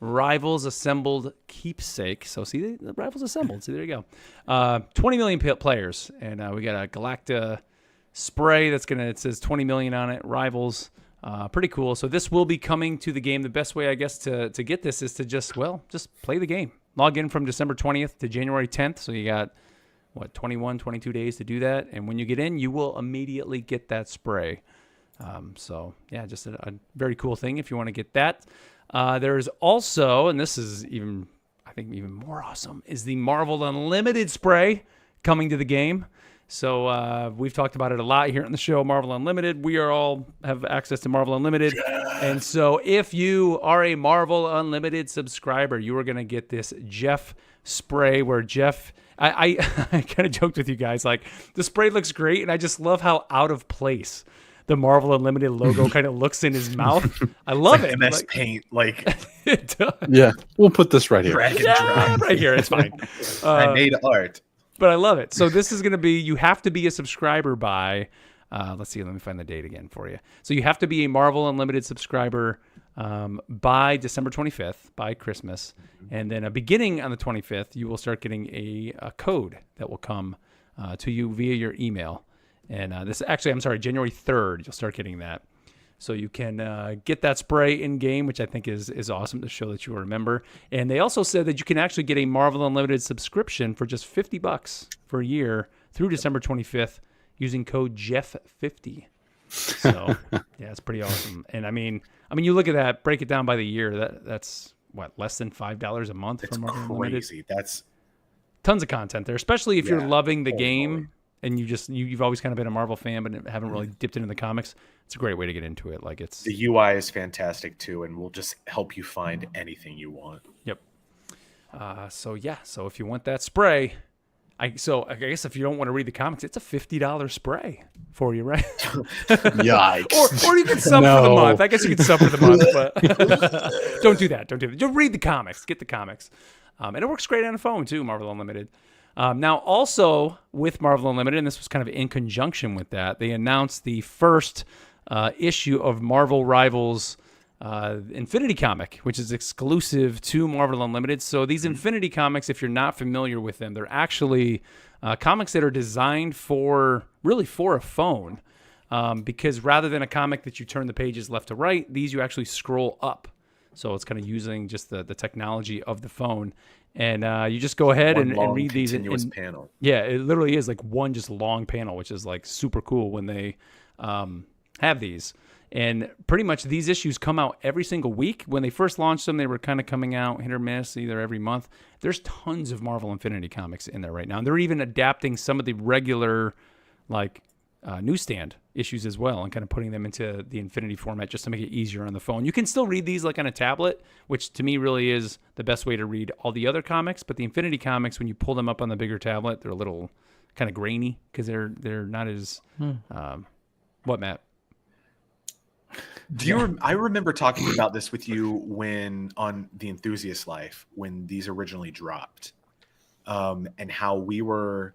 Speaker 2: Rivals Assembled keepsake. So see, the Rivals Assembled. See, there you go. 20 million players. And we got a Galacta spray it says 20 million on it. Rivals. Pretty cool. So this will be coming to the game. The best way, I guess, to get this is to just play the game. Log in from December 20th to January 10th. So you got, 22 days to do that. And when you get in, you will immediately get that spray. So, yeah, just a very cool thing if you want to get that. There's also, and this is even more awesome, is the Marvel Unlimited spray coming to the game. So we've talked about it a lot here on the show, Marvel Unlimited. We all have access to Marvel Unlimited. And so if you are a Marvel Unlimited subscriber, you are going to get this Jeff spray where Jeff... I kind of joked with you guys, like, the spray looks great, and I just love how out of place the Marvel Unlimited logo kind of looks in his mouth. I love it.
Speaker 4: MS Paint, like
Speaker 2: It does.
Speaker 1: Yeah, we'll put this right here.
Speaker 4: drag and
Speaker 2: Yeah,
Speaker 4: drop.
Speaker 2: right here. It's fine.
Speaker 4: I made art.
Speaker 2: But I love it. So this is going to be, you have to be a subscriber by, let's see, let me find the date again for you. So you have to be a Marvel Unlimited subscriber by December 25th, by Christmas. And then beginning on the 25th, you will start getting a code that will come to you via your email. And January 3rd, you'll start getting that. So you can get that spray in game, which I think is awesome to show that you are a member. And they also said that you can actually get a Marvel Unlimited subscription for just $50 for a year through December 25th using code Jeff50. So yeah, it's pretty awesome. And I mean, you look at that, break it down by the year. That's what, less than $5 a month
Speaker 4: It's
Speaker 2: for Marvel Unlimited.
Speaker 4: crazy. That's
Speaker 2: Tons of content there, especially if you're
Speaker 4: Yeah,
Speaker 2: loving the
Speaker 4: totally.
Speaker 2: game and you've always kind of been a Marvel fan, but haven't really dipped into the comics. It's a great way to get into it. Like, it's
Speaker 4: the UI is fantastic too, and will just help you find anything you want.
Speaker 2: Yep. So if you want that spray, I guess if you don't want to read the comics, it's a $50 spray for you, right?
Speaker 1: Yikes.
Speaker 2: or you can sub for the
Speaker 1: No.
Speaker 2: month. I guess you can sub for the month, but don't do that. Don't do that. Just read the comics. Get the comics. And it works great on a phone too, Marvel Unlimited. Now, also with Marvel Unlimited, and this was kind of in conjunction with that, they announced the first issue of Marvel Rivals Infinity comic, which is exclusive to Marvel Unlimited. So these Infinity comics, if you're not familiar with them, they're actually comics that are designed for a phone. Because rather than a comic that you turn the pages left to right, these you actually scroll up. So it's kind of using just the technology of the phone. And you just go ahead and read these.
Speaker 4: Continuous panel.
Speaker 2: Yeah, it literally is like one just long panel, which is like super cool when they have these. And pretty much these issues come out every single week. When they first launched them, they were kind of coming out hit or miss, either every month. There's tons of Marvel Infinity comics in there right now. And they're even adapting some of the regular newsstand issues as well and kind of putting them into the Infinity format just to make it easier on the phone. You can still read these like on a tablet, which to me really is the best way to read all the other comics. But the Infinity comics, when you pull them up on the bigger tablet, they're a little kind of grainy because they're not as what, Matt?
Speaker 4: I remember talking about this with you when on the Enthusiast Life when these originally dropped, and how we were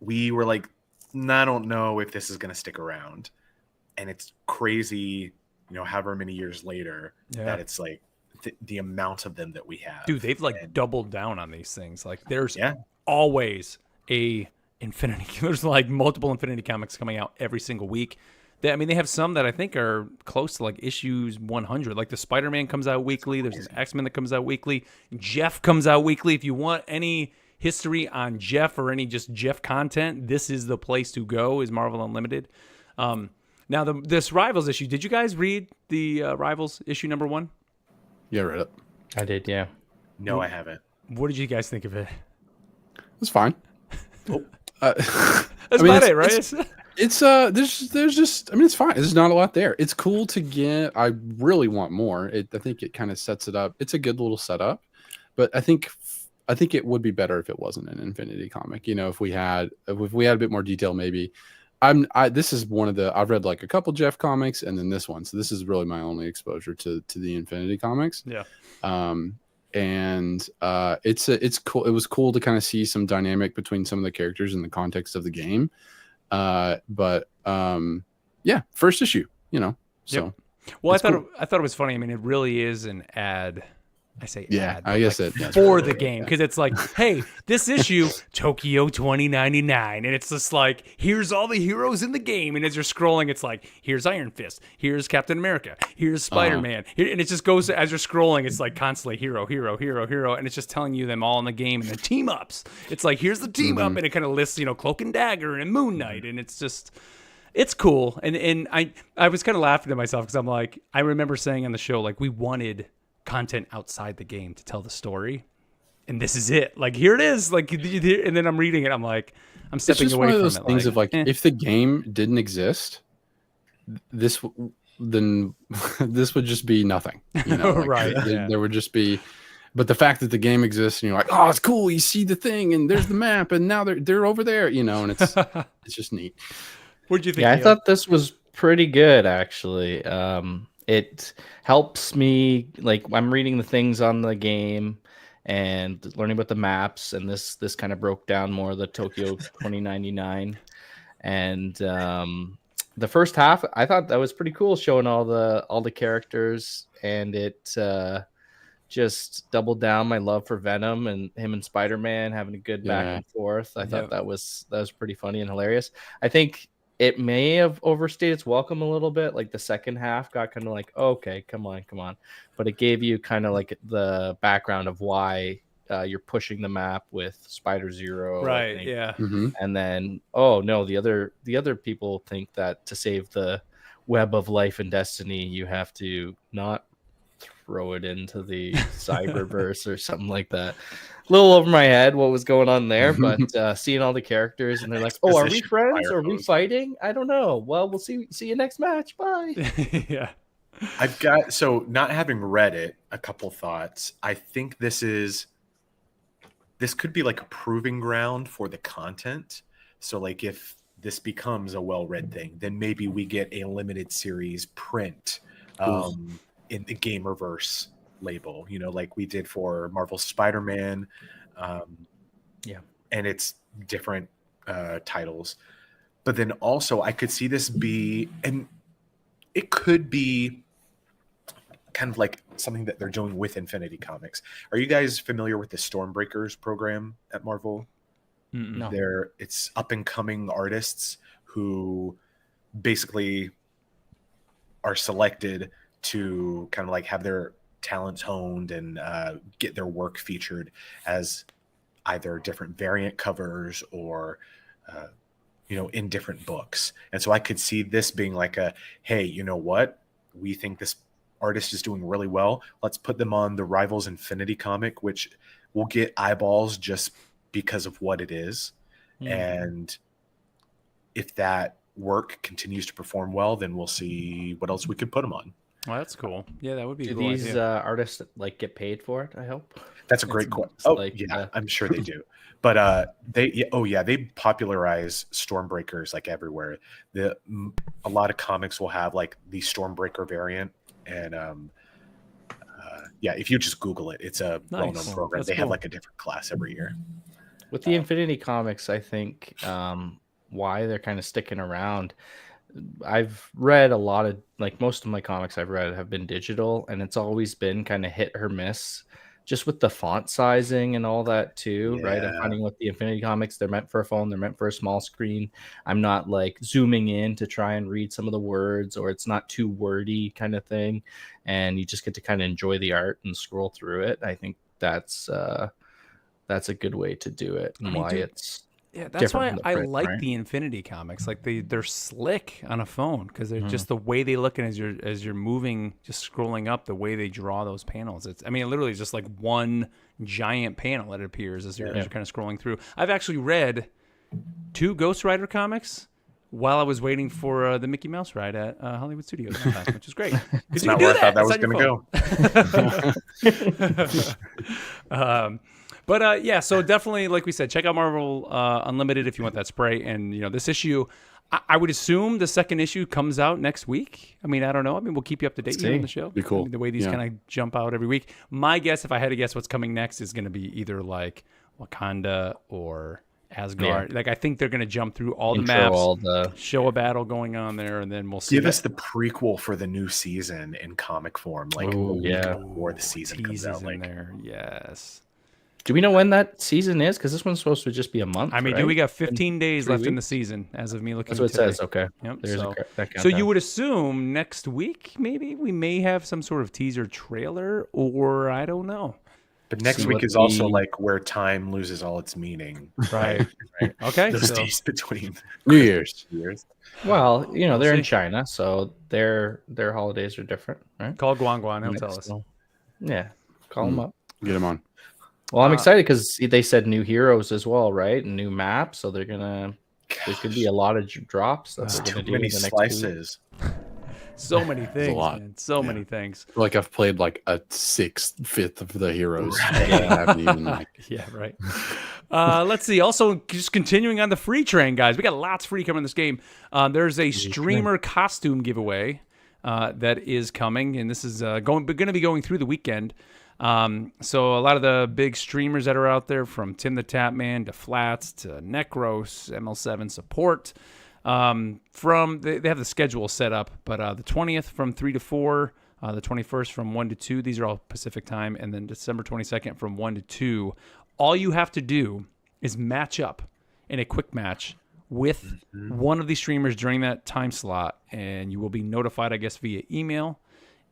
Speaker 4: like, I don't know if this is going to stick around, and it's crazy, however many years later that it's like the amount of them that we have.
Speaker 2: Dude, they've like doubled down on these things. Like there's
Speaker 4: Yeah.
Speaker 2: always a Infinity. There's like multiple Infinity comics coming out every single week. I mean, they have some that I think are close to like issues 100. Like the Spider-Man comes out weekly. There's an X-Men that comes out weekly. Jeff comes out weekly. If you want any history on Jeff or any just Jeff content, this is the place to go. Is Marvel Unlimited. Now this Rivals issue. Did you guys read the Rivals issue number 1?
Speaker 1: Yeah, I read it.
Speaker 3: I did, yeah.
Speaker 4: No, I haven't.
Speaker 2: What did you guys think of it?
Speaker 1: It's fine.
Speaker 2: That's about it, right?
Speaker 1: It's there's just, I mean, it's fine. There's not a lot there. It's cool to get. I really want more. I think it kind of sets it up. It's a good little setup, but I think it would be better if it wasn't an Infinity comic. If we had a bit more detail, maybe. This is one of the, I've read like a couple Jeff comics and then this one. So this is really my only exposure to the Infinity comics.
Speaker 2: Yeah.
Speaker 1: It's cool. It was cool to kind of see some dynamic between some of the characters in the context of the game. Yeah, first issue, so.
Speaker 2: Yep. Well, I thought
Speaker 1: cool.
Speaker 2: it was funny. I mean, it really is an ad. I say ad.
Speaker 1: I guess
Speaker 2: like
Speaker 1: it
Speaker 2: for the game, because it's like, hey, this issue Tokyo 2099, and it's just like, here's all the heroes in the game, and as you're scrolling, it's like, here's Iron Fist, here's Captain America, here's Spider-Man, and it just goes as you're scrolling. It's like constantly hero, and it's just telling you them all in the game and the team ups. It's like, here's the team up, and it kind of lists Cloak and Dagger and Moon Knight, and it's just. It's cool, and I was kind of laughing to myself because I'm like, I remember saying on the show, like, we wanted content outside the game to tell the story, and this is it. Like, here it is. Like, and then I'm reading it, I'm like, I'm stepping away from it. It's just one of those
Speaker 1: things of like, if the game didn't exist, then this would just be nothing.
Speaker 2: Right?
Speaker 1: There would just be. But the fact that the game exists, and you're like, oh, it's cool. You see the thing, and there's the map, and now they're over there. And it's just neat.
Speaker 2: What'd you think?
Speaker 3: Yeah, I thought this was pretty good, actually. It helps me, like, I'm reading the things on the game and learning about the maps, and this kind of broke down more of the Tokyo 2099. And the first half, I thought that was pretty cool, showing all the characters, and it just doubled down my love for Venom and him and Spider-Man having a good back and forth. I thought that was pretty funny and hilarious. I think it may have overstayed its welcome a little bit. Like the second half got kind of like, okay, come on. But it gave you kind of like the background of why you're pushing the map with Spider-Zero.
Speaker 2: Right, yeah.
Speaker 1: Mm-hmm.
Speaker 3: And then, oh no, the other people think that to save the web of life and destiny, you have to not throw it into the cyberverse or something like that. A little over my head what was going on there, but seeing all the characters and they're like, oh, are we friends? Are we fighting? I don't know. Well, we'll see you next match. Bye.
Speaker 2: Yeah.
Speaker 4: I've got, so not having read it, a couple thoughts. I think this could be like a proving ground for the content. So like if this becomes a well-read thing, then maybe we get a limited series print in the Gamerverse label, like we did for Marvel's Spider-Man. And it's different titles. But then also I could see this be, and it could be kind of like something that they're doing with Infinity Comics. Are you guys familiar with the Stormbreakers program at Marvel?
Speaker 3: No.
Speaker 4: It's up and coming artists who basically are selected to kind of like have their talents honed and get their work featured as either different variant covers or in different books. And so I could see this being like hey, you know what, we think this artist is doing really well, let's put them on the Rivals Infinity comic, which will get eyeballs just because of what it is. And if that work continues to perform well, then we'll see what else we could put them on.
Speaker 2: Well, that's cool. Yeah, that would be
Speaker 3: Do
Speaker 2: a cool
Speaker 3: these
Speaker 2: idea.
Speaker 3: artists like get paid for it? I hope.
Speaker 4: That's a great question.
Speaker 3: It's
Speaker 4: Oh,
Speaker 3: like,
Speaker 4: yeah, I'm sure they do. But they popularize Stormbreakers like everywhere. A lot of comics will have like the Stormbreaker variant, and if you just Google it, it's a
Speaker 2: Nice.
Speaker 4: well-known program.
Speaker 2: That's
Speaker 4: They have
Speaker 2: cool.
Speaker 4: like a different class every year.
Speaker 3: With the Infinity Comics, I think why they're kind of sticking around. I've read a lot of, like, most of my comics I've read have been digital, and it's always been kind of hit or miss, just with the font sizing and all that too, right? I'm
Speaker 4: Yeah.
Speaker 3: finding with the Infinity Comics, they're meant for a phone, they're meant for a small screen. I'm not like zooming in to try and read some of the words, or it's not too wordy kind of thing, and you just get to kind of enjoy the art and scroll through it. I think that's a good way to do it, and why
Speaker 2: dude,
Speaker 3: it's
Speaker 2: that's
Speaker 3: different
Speaker 2: why
Speaker 3: from the
Speaker 2: I
Speaker 3: print,
Speaker 2: like
Speaker 3: right?
Speaker 2: the Infinity Comics. Like they're slick on a phone because they're just the way they look, and as you're moving, just scrolling up, the way they draw those panels. It literally is just like one giant panel that appears as you're kind of scrolling through. I've actually read 2 Ghost Rider comics while I was waiting for the Mickey Mouse ride at Hollywood Studios, which is great.
Speaker 4: It's not where I thought that was going to go.
Speaker 2: But so definitely, like we said, check out Marvel Unlimited if you want that spray. And this issue, I would assume the second issue comes out next week. I mean, I don't know. I mean, we'll keep you up to date on the show.
Speaker 1: Be cool.
Speaker 2: I mean, the way these kind of jump out every week. My guess, if I had to guess, what's coming next is going to be either like Wakanda or Asgard. Like I think they're going to jump through all the maps,
Speaker 3: all the
Speaker 2: show a battle going on there, and then we'll see.
Speaker 4: Give us the prequel for the new season in comic form, like a week before the season comes out.
Speaker 2: in there, yes.
Speaker 3: Do we know when that season is? Because this one's supposed to just be a month.
Speaker 2: I mean,
Speaker 3: right?
Speaker 2: we got 15 days left in the
Speaker 3: weeks?
Speaker 2: season as of me looking.
Speaker 3: That's what it
Speaker 2: today.
Speaker 3: says. Okay.
Speaker 2: Yep.
Speaker 3: There's that
Speaker 2: So you would assume next week maybe we may have some sort of teaser trailer, or I don't know.
Speaker 4: But next week is also like where time loses all its meaning.
Speaker 2: Right. Okay.
Speaker 4: Those days between
Speaker 1: New Year's.
Speaker 3: Well, they're in
Speaker 2: see.
Speaker 3: China, so their holidays are different, right?
Speaker 2: Call Guan Guan. He'll tell us.
Speaker 3: So, yeah, call them up.
Speaker 1: Get him on.
Speaker 3: Well, I'm excited because they said new heroes as well, right? And new maps, so there's gonna be a lot of drops. That's
Speaker 4: too many slices.
Speaker 2: So many things,
Speaker 1: lot.
Speaker 2: man. So many things.
Speaker 1: I feel like I've played like a 6/5 of the heroes. I haven't even
Speaker 2: Yeah, right. Let's see. Also, just continuing on the free train, guys. We got lots free coming in this game. There's a streamer costume giveaway that is coming, and this is going to be going through the weekend. So a lot of the big streamers that are out there, from Tim the Tapman to Flats to Necros, ML7 support. They have the schedule set up, but the 20th from 3 to 4, the 21st from 1 to 2. These are all Pacific time, and then December 22nd from 1 to 2. All you have to do is match up in a quick match with one of these streamers during that time slot, and you will be notified, I guess, via email.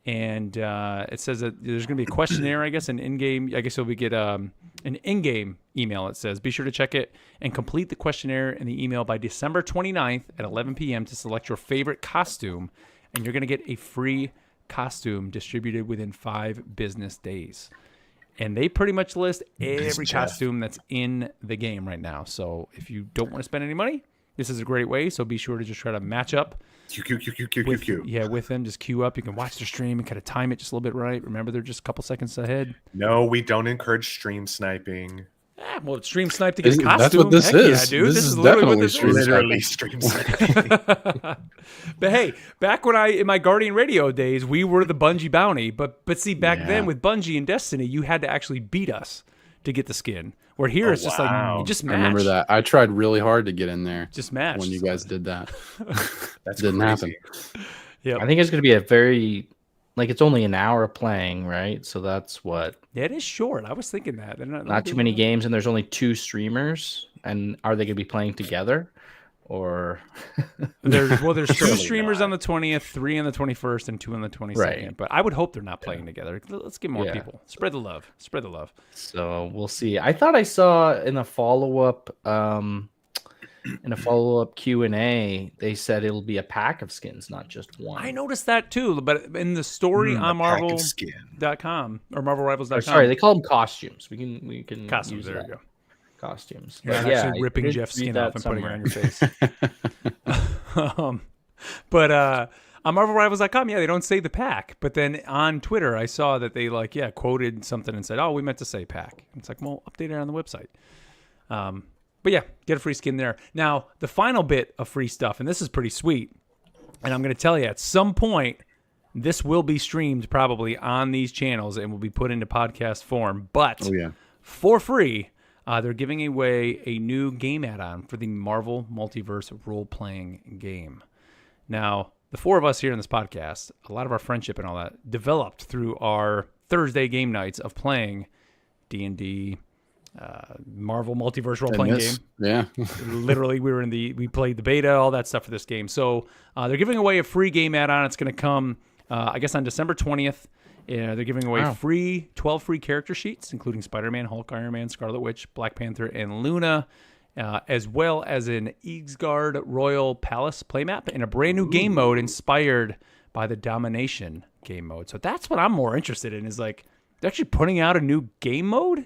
Speaker 2: And it says that there's going to be a questionnaire, I guess, an in-game. I guess you'll get an in-game email. It says, be sure to check it and complete the questionnaire in the email by December 29th at 11 p.m. to select your favorite costume. And you're going to get a free costume distributed within 5 business days. And they pretty much list every costume that's in the game right now. So if you don't want to spend any money, this is a great way. So be sure to just try to match up. With them, just queue up. You can watch their stream and kind of time it just a little bit right. Remember, they're just a couple seconds ahead.
Speaker 4: No, we don't encourage stream sniping.
Speaker 2: Well, stream snipe to get a costume.
Speaker 1: That's what this is.
Speaker 2: Yeah, dude.
Speaker 1: This is
Speaker 2: literally
Speaker 1: definitely
Speaker 4: stream sniping.
Speaker 2: But hey, back when in my Guardian Radio days, we were the Bungie bounty. But see, back then with Bungie and Destiny, you had to actually beat us to get the skin. Where here it's just like you just match.
Speaker 1: I remember that. I tried really hard to get in there.
Speaker 2: Just match
Speaker 1: when you guys did that.
Speaker 4: That
Speaker 1: didn't happen.
Speaker 2: Yeah,
Speaker 3: I think it's going to be a very it's only an hour playing, right? So that's what.
Speaker 2: Yeah, it is short. I was thinking that.
Speaker 3: Not too many games, and there's only 2 streamers. And are they going to be playing together, or?
Speaker 2: there's 2 streamers on the 20th, 3 on the 21st, and 2 on the 22nd.
Speaker 3: Right.
Speaker 2: But I would hope they're not playing together. Let's get more people. Spread the love. Spread the love.
Speaker 3: So we'll see. I thought I saw in a follow-up Q&A, they said it'll be a pack of skins, not just one.
Speaker 2: I noticed that too, but in the story on Marvel.com or MarvelRivals.com.
Speaker 3: Sorry, they call them costumes. We can
Speaker 2: costumes.
Speaker 3: use
Speaker 2: There
Speaker 3: that.
Speaker 2: you go.
Speaker 3: Costumes.
Speaker 2: You're not actually ripping Jeff's skin off and putting it on your face. But on MarvelRivals.com, they don't say the pack. But then on Twitter, I saw that they quoted something and said, "Oh, we meant to say pack." And it's like, well, update it on the website. But yeah, get a free skin there. Now, the final bit of free stuff, and this is pretty sweet. And I'm going to tell you, at some point, this will be streamed probably on these channels and will be put into podcast form. But for free, they're giving away a new game add-on for the Marvel Multiverse role-playing game. Now, the four of us here in this podcast, a lot of our friendship and all that developed through our Thursday game nights of playing D&D, Marvel Multiverse role-playing game.
Speaker 1: Yeah.
Speaker 2: Literally, we played the beta, all that stuff for this game. So they're giving away a free game add-on. It's going to come, I guess, on December 20th. They're giving away 12 free character sheets, including Spider-Man, Hulk, Iron Man, Scarlet Witch, Black Panther, and Luna, as well as an Eagsguard Royal Palace playmap and a brand new game mode inspired by the Domination game mode. So that's what I'm more interested in, is like, they're actually putting out a new game mode?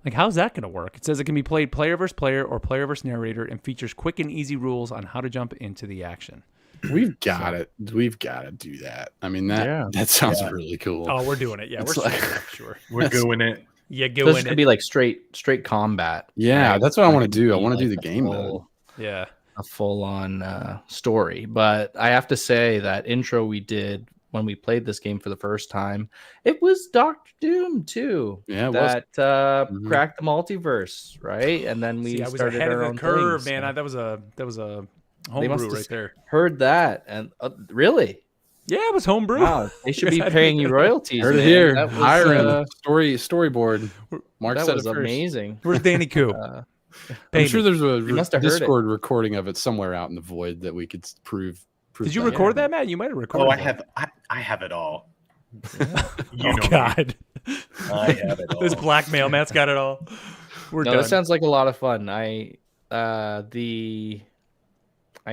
Speaker 2: Like, how's that going to work? It says it can be played player versus player or player versus narrator and features quick and easy rules on how to jump into the action.
Speaker 1: We've got it. We've got to do that. I mean, that sounds really cool.
Speaker 2: Oh, we're doing it. Yeah, we're
Speaker 1: like,
Speaker 2: sure.
Speaker 4: We're doing it.
Speaker 2: Yeah,
Speaker 3: So this could be like straight combat.
Speaker 1: Yeah,
Speaker 3: right?
Speaker 1: that's what I want to do. I want to do the game
Speaker 3: full,
Speaker 1: mode.
Speaker 2: Yeah.
Speaker 3: A full-on story. But I have to say that intro we did when we played this game for the first time, it was Dr. Doom too.
Speaker 1: Yeah,
Speaker 3: that cracked the multiverse, right? And then we
Speaker 2: I was
Speaker 3: started
Speaker 2: ahead
Speaker 3: our
Speaker 2: of
Speaker 3: own
Speaker 2: the curve,
Speaker 3: thing,
Speaker 2: man.
Speaker 3: so.
Speaker 2: That was a
Speaker 3: They must
Speaker 2: homebrew
Speaker 3: have
Speaker 2: right there.
Speaker 3: Heard that, and really,
Speaker 2: Yeah, it was homebrew.
Speaker 3: wow, they should be paying you royalties.
Speaker 1: Heard it
Speaker 3: man.
Speaker 1: here.
Speaker 3: That was,
Speaker 1: Hiring storyboard. Mark
Speaker 3: that
Speaker 1: said
Speaker 3: was
Speaker 1: it first.
Speaker 3: amazing.
Speaker 2: Where's Danny Koo?
Speaker 1: I'm sure there's a
Speaker 3: must have heard it.
Speaker 1: Discord recording of it somewhere out in the void that we could prove.
Speaker 2: Did you
Speaker 1: that.
Speaker 2: record that, Matt? You might have recorded.
Speaker 4: Oh, I
Speaker 2: that.
Speaker 4: have it all. You
Speaker 2: Oh
Speaker 4: know me.
Speaker 2: God,
Speaker 4: I have it all.
Speaker 2: this blackmail. Matt's got it all. We're done.
Speaker 3: That sounds like a lot of fun. I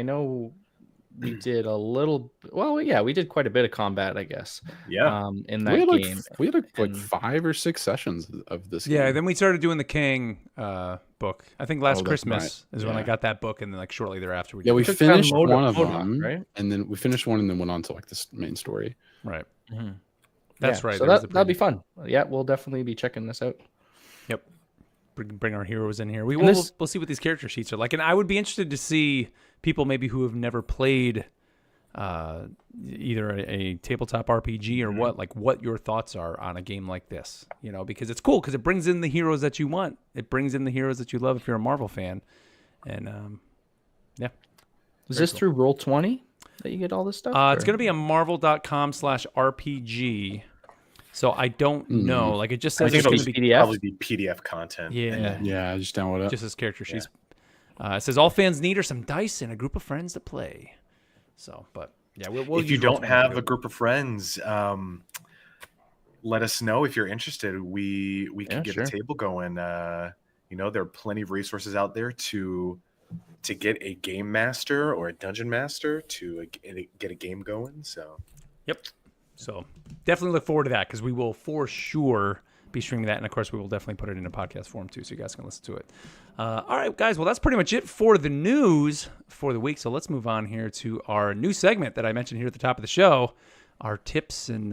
Speaker 3: know we did a little. Well, yeah, we did quite a bit of combat, I guess.
Speaker 4: Yeah.
Speaker 3: In
Speaker 1: We
Speaker 3: that
Speaker 1: had
Speaker 3: game.
Speaker 1: we had like
Speaker 3: And-
Speaker 1: 5 or 6 sessions of this.
Speaker 2: Yeah,
Speaker 1: game.
Speaker 2: then we started doing the King book. I think last
Speaker 1: that's
Speaker 2: Christmas
Speaker 1: right.
Speaker 2: is when I
Speaker 1: Yeah.
Speaker 2: got that book, and then like shortly thereafter we
Speaker 1: Yeah, we
Speaker 3: took down
Speaker 1: finished
Speaker 3: Modoc,
Speaker 1: one of them,
Speaker 3: right?
Speaker 1: and then we finished one, and then went on to like this main story.
Speaker 2: right.
Speaker 3: Mhm.
Speaker 2: That's
Speaker 3: Yeah,
Speaker 2: right.
Speaker 3: So
Speaker 2: there was the
Speaker 3: that'd be
Speaker 2: preview.
Speaker 3: fun. Yeah, we'll definitely be checking this out.
Speaker 2: Yep. Bring our heroes in here.
Speaker 3: And
Speaker 2: We'll
Speaker 3: this-
Speaker 2: see what these character sheets are like, and I would be interested to see people maybe who have never played either a tabletop RPG or what your thoughts are on a game like this. You know, because it's cool because it brings in the heroes that you want. It brings in the heroes that you love if you're a Marvel fan, and yeah.
Speaker 3: Is
Speaker 2: Very
Speaker 3: this
Speaker 2: cool.
Speaker 3: through Roll20 that you get all this stuff?
Speaker 2: It's going to be on marvel.com/RPG. So I don't know. Like, it just
Speaker 4: I
Speaker 2: says
Speaker 4: think
Speaker 2: it's
Speaker 4: it'll
Speaker 2: going to be
Speaker 3: PDF?
Speaker 4: probably be PDF content.
Speaker 2: Yeah.
Speaker 1: Yeah, I just download it.
Speaker 2: just as character sheets. It says all fans need are some dice and a group of friends to play. So, but yeah, we'll
Speaker 4: If you
Speaker 2: use
Speaker 4: don't
Speaker 2: Roll20
Speaker 4: have
Speaker 2: to
Speaker 4: a group of friends, let us know if you're interested. We can get
Speaker 3: sure.
Speaker 4: a table going. There are plenty of resources out there to get a game master or a dungeon master to get a game going. So
Speaker 2: Yep. So definitely look forward to that because we will for sure be streaming that. And of course, we will definitely put it in a podcast form too, so you guys can listen to it. All right, guys. Well, that's pretty much it for the news for the week. So let's move on here to our new segment that I mentioned here at the top of the show, our tips and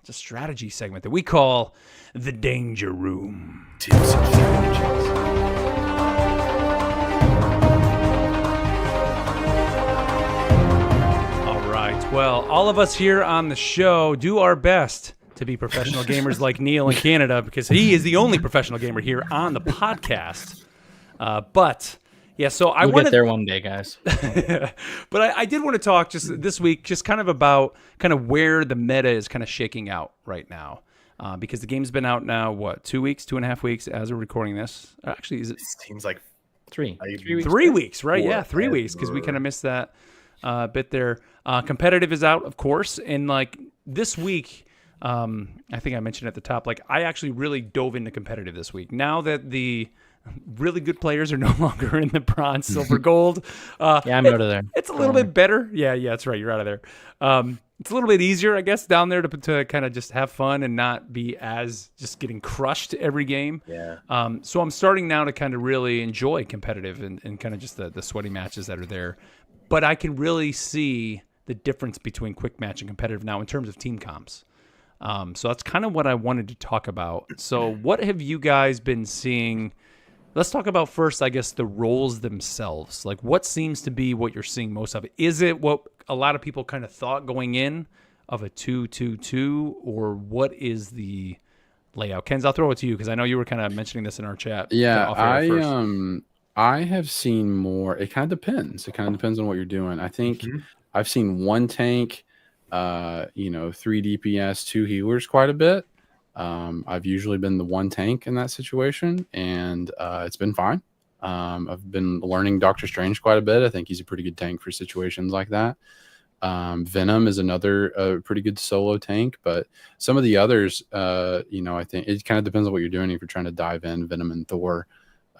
Speaker 2: just strategy segment that we call the Danger Room.
Speaker 4: tips and strategies.
Speaker 2: All right. Well, all of us here on the show do our best to be professional gamers like Neil in Canada because he is the only professional gamer here on the podcast. But yeah, so I
Speaker 3: We'll
Speaker 2: wanted
Speaker 3: get there one day, guys.
Speaker 2: but I did want to talk just this week, just kind of about kind of where the meta is kind of shaking out right now. Because the game's been out now, 2 weeks, 2.5 weeks as we're recording this. Actually, is it
Speaker 4: Seems like
Speaker 3: 3
Speaker 4: I-
Speaker 3: 3 weeks.
Speaker 2: 3 weeks, right? Yeah, 3
Speaker 4: Forever.
Speaker 2: weeks because we kind of missed that bit there. Competitive is out, of course. And like this week, I think I mentioned at the top, like I actually really dove into competitive this week. Now that the really good players are no longer in the bronze, silver, gold.
Speaker 3: Yeah, I'm out of there.
Speaker 2: It's a little bit better. Yeah, that's right. You're out of there. It's a little bit easier, I guess, down there to kind of just have fun and not be as just getting crushed every game.
Speaker 4: Yeah.
Speaker 2: So I'm starting now to kind of really enjoy competitive and kind of just the sweaty matches that are there. But I can really see the difference between quick match and competitive now in terms of team comps. So that's kind of what I wanted to talk about. So what have you guys been seeing? Let's talk about first, I guess, the roles themselves. Like, what seems to be what you're seeing most of? Is it what a lot of people kind of thought going in of a 2-2-2, or what is the layout? Kenz, I'll throw it to you because I know you were kind of mentioning this in our chat.
Speaker 1: Yeah,
Speaker 2: off air first.
Speaker 1: I have seen more. It kind of depends. It kind of depends on what you're doing. I think I've seen one tank, 3 DPS, 2 healers quite a bit. I've usually been the one tank in that situation, and it's been fine. I've been learning Doctor Strange quite a bit. I think he's a pretty good tank for situations like that. Venom is another pretty good solo tank, but some of the others, I think it kind of depends on what you're doing. If you're trying to dive in, Venom and Thor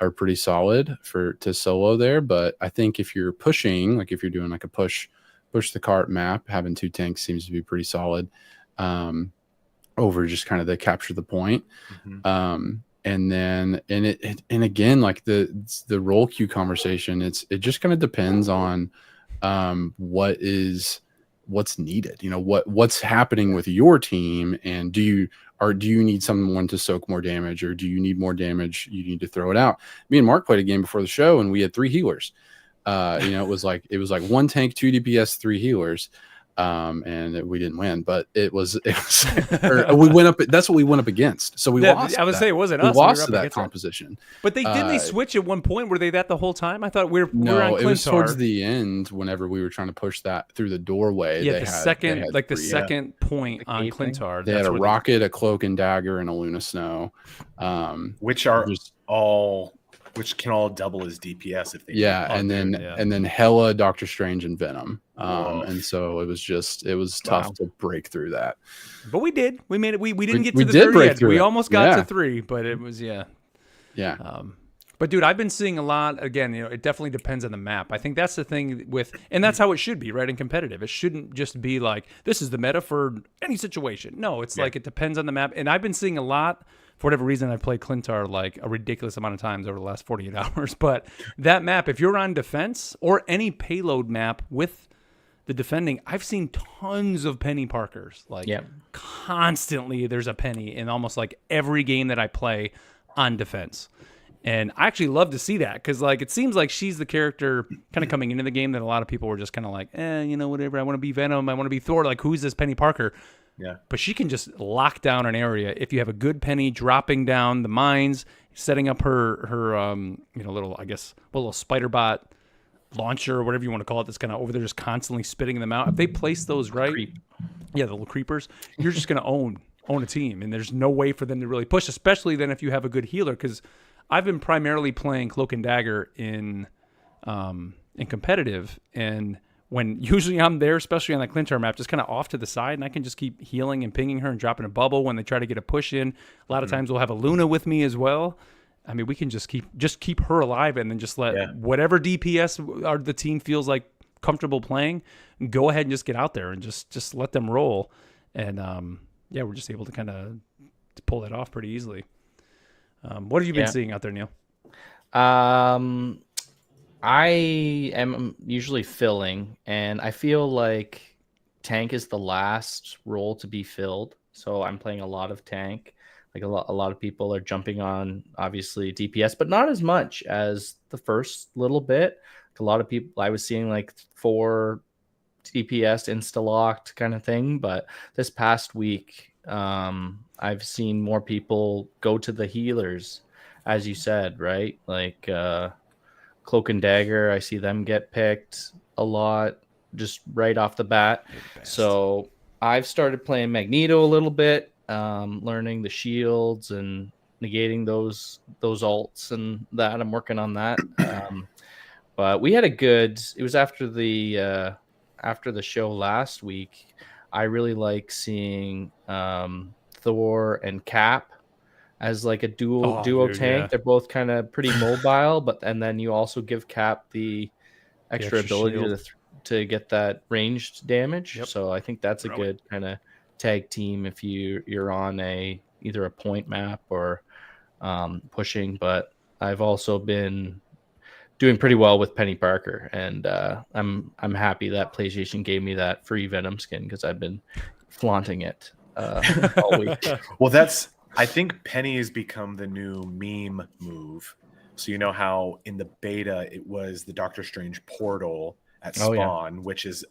Speaker 1: are pretty solid to solo there. But I think if you're pushing, like if you're doing like a push the cart map, having 2 tanks seems to be pretty solid. Over just kind of the capture the point. And again, like the role queue conversation, it just kind of depends on what's needed, what's happening with your team, and do you need someone to soak more damage, or do you need more damage, you need to throw it out. Me and Mark played a game before the show and we had 3 healers. It was like 1 tank, 2 DPS, 3 healers. And we didn't win, but it was we went up. That's what we went up against. So we lost.
Speaker 2: I would say it wasn't
Speaker 1: we
Speaker 2: us.
Speaker 1: Lost to that composition.
Speaker 2: But didn't they switch at one point? Were they that the whole time? I thought we're on
Speaker 1: Clintar. It was towards
Speaker 2: Clintar.
Speaker 1: the end. Whenever we were trying to push that through the doorway,
Speaker 2: Yeah, the second point on Clintar.
Speaker 1: They had a rocket, a cloak and dagger, and a Luna Snow,
Speaker 4: which are which can all double as DPS if they
Speaker 1: and then Hela, Doctor Strange, and Venom. And so it was tough to break through that.
Speaker 2: But we did. We made it. We didn't get to the third yet. We almost got to 3, but it was
Speaker 1: Yeah.
Speaker 2: But dude, I've been seeing a lot. Again, it definitely depends on the map. I think that's the thing and that's how it should be, right? In competitive, it shouldn't just be like this is the meta for any situation. No, it's like it depends on the map. And I've been seeing a lot. For whatever reason, I've played Clintar like a ridiculous amount of times over the last 48 hours. But that map, if you're on defense or any payload map with the defending, I've seen tons of Penny Parkers. Like constantly there's a Penny in almost like every game that I play on defense. And I actually love to see that because like it seems like she's the character kind of coming into the game that a lot of people were just kind of like, whatever. I want to be Venom. I want to be Thor. Like, who's this Penny Parker?
Speaker 4: Yeah.
Speaker 2: But she can just lock down an area if you have a good Penny dropping down the mines, setting up her little spider bot launcher or whatever you want to call it that's kind of over there just constantly spitting them out. If they place those right, the little creepers, you're just going to own a team, and there's no way for them to really push, especially then if you have a good healer, because I've been primarily playing Cloak and Dagger in competitive, and when usually I'm there, especially on that Clintar map, just kind of off to the side, and I can just keep healing and pinging her and dropping a bubble when they try to get a push in. A lot of times we'll have a Luna with me as well. I mean, we can just keep her alive and then just let whatever DPS the team feels like comfortable playing, go ahead and just get out there and just let them roll. And we're just able to kind of pull that off pretty easily. What have you been seeing out there, Neil?
Speaker 3: I am usually filling, and I feel like tank is the last role to be filled. So I'm playing a lot of tank. Like a lot of people are jumping on, obviously, DPS, but not as much as the first little bit. A lot of people, I was seeing like 4 DPS insta-locked kind of thing. But this past week, I've seen more people go to the healers, as you said, right? Like Cloak and Dagger, I see them get picked a lot just right off the bat. So I've started playing Magneto a little bit, learning the shields and negating those ults and that. I'm working on that. But we had it was after the show last week. I really like seeing Thor and Cap as like a duo tank. Yeah. They're both kind of pretty mobile, and then you also give Cap the extra ability to get that ranged damage. Yep. So I think that's a good kind of tag team if you're on either a point map or pushing. But I've also been doing pretty well with Penny Parker, and I'm happy that PlayStation gave me that free Venom skin because I've been flaunting it all week.
Speaker 4: Well, I think Penny has become the new meme move. So you know how in the beta it was the Doctor Strange portal at Spawn, which is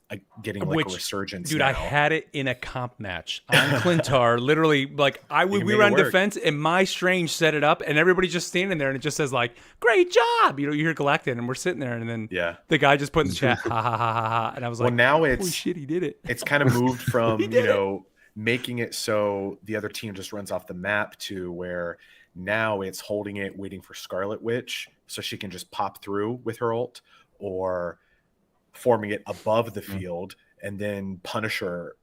Speaker 4: getting like a resurgence.
Speaker 2: Dude,
Speaker 4: now.
Speaker 2: I had it in a comp match on Clintar. Literally, like we were on defense, and my Strange set it up, and everybody's just standing there, and it just says like, "Great job!" You know, you hear Galactic, and we're sitting there, and then the guy just put in the chat, "Ha ha ha ha ha," and I was like,
Speaker 4: "Well, now it's
Speaker 2: holy shit, he did it."
Speaker 4: It's kind of moved from making it so the other team just runs off the map to where now it's holding it, waiting for Scarlet Witch so she can just pop through with her ult, or forming it above the field, and then Punisher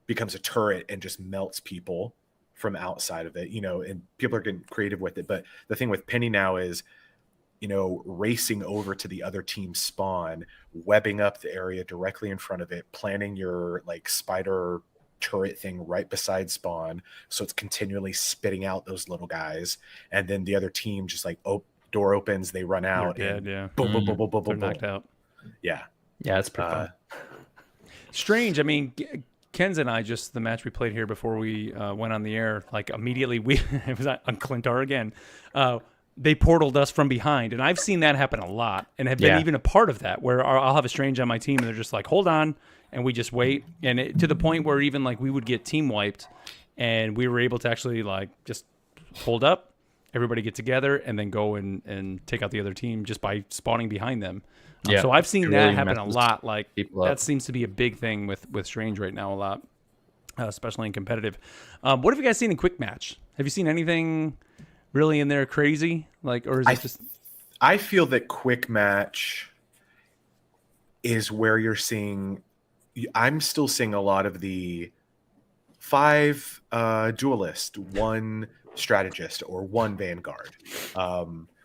Speaker 4: becomes a turret and just melts people from outside of it, and people are getting creative with it. But the thing with Penny now is, racing over to the other team's spawn, webbing up the area directly in front of it, planting your like spider turret thing right beside spawn, so it's continually spitting out those little guys, and then the other team just like door opens, they run out,
Speaker 2: They're dead,
Speaker 4: boom, boom, boom, boom, boom,
Speaker 2: they're
Speaker 4: boom,
Speaker 2: knocked out.
Speaker 3: Yeah, it's pretty fun.
Speaker 2: Strange. I mean, Ken's and I, just the match we played here before we went on the air, like immediately it was on Clintar again. They portaled us from behind, and I've seen that happen a lot, and have been even a part of that, where I'll have a Strange on my team, and they're just like, hold on, and we just wait, and to the point where even like we would get team wiped, and we were able to actually like just hold up, everybody get together, and then go and take out the other team just by spawning behind them. So I've seen that happen a lot. Like that seems to be a big thing with Strange right now a lot, especially in competitive. What have you guys seen in quick match? Have you seen anything really in there crazy? Like, or is it just?
Speaker 4: I feel that quick match is where you're seeing. I'm still seeing a lot of the 5 duelist, 1 strategist, or 1 vanguard,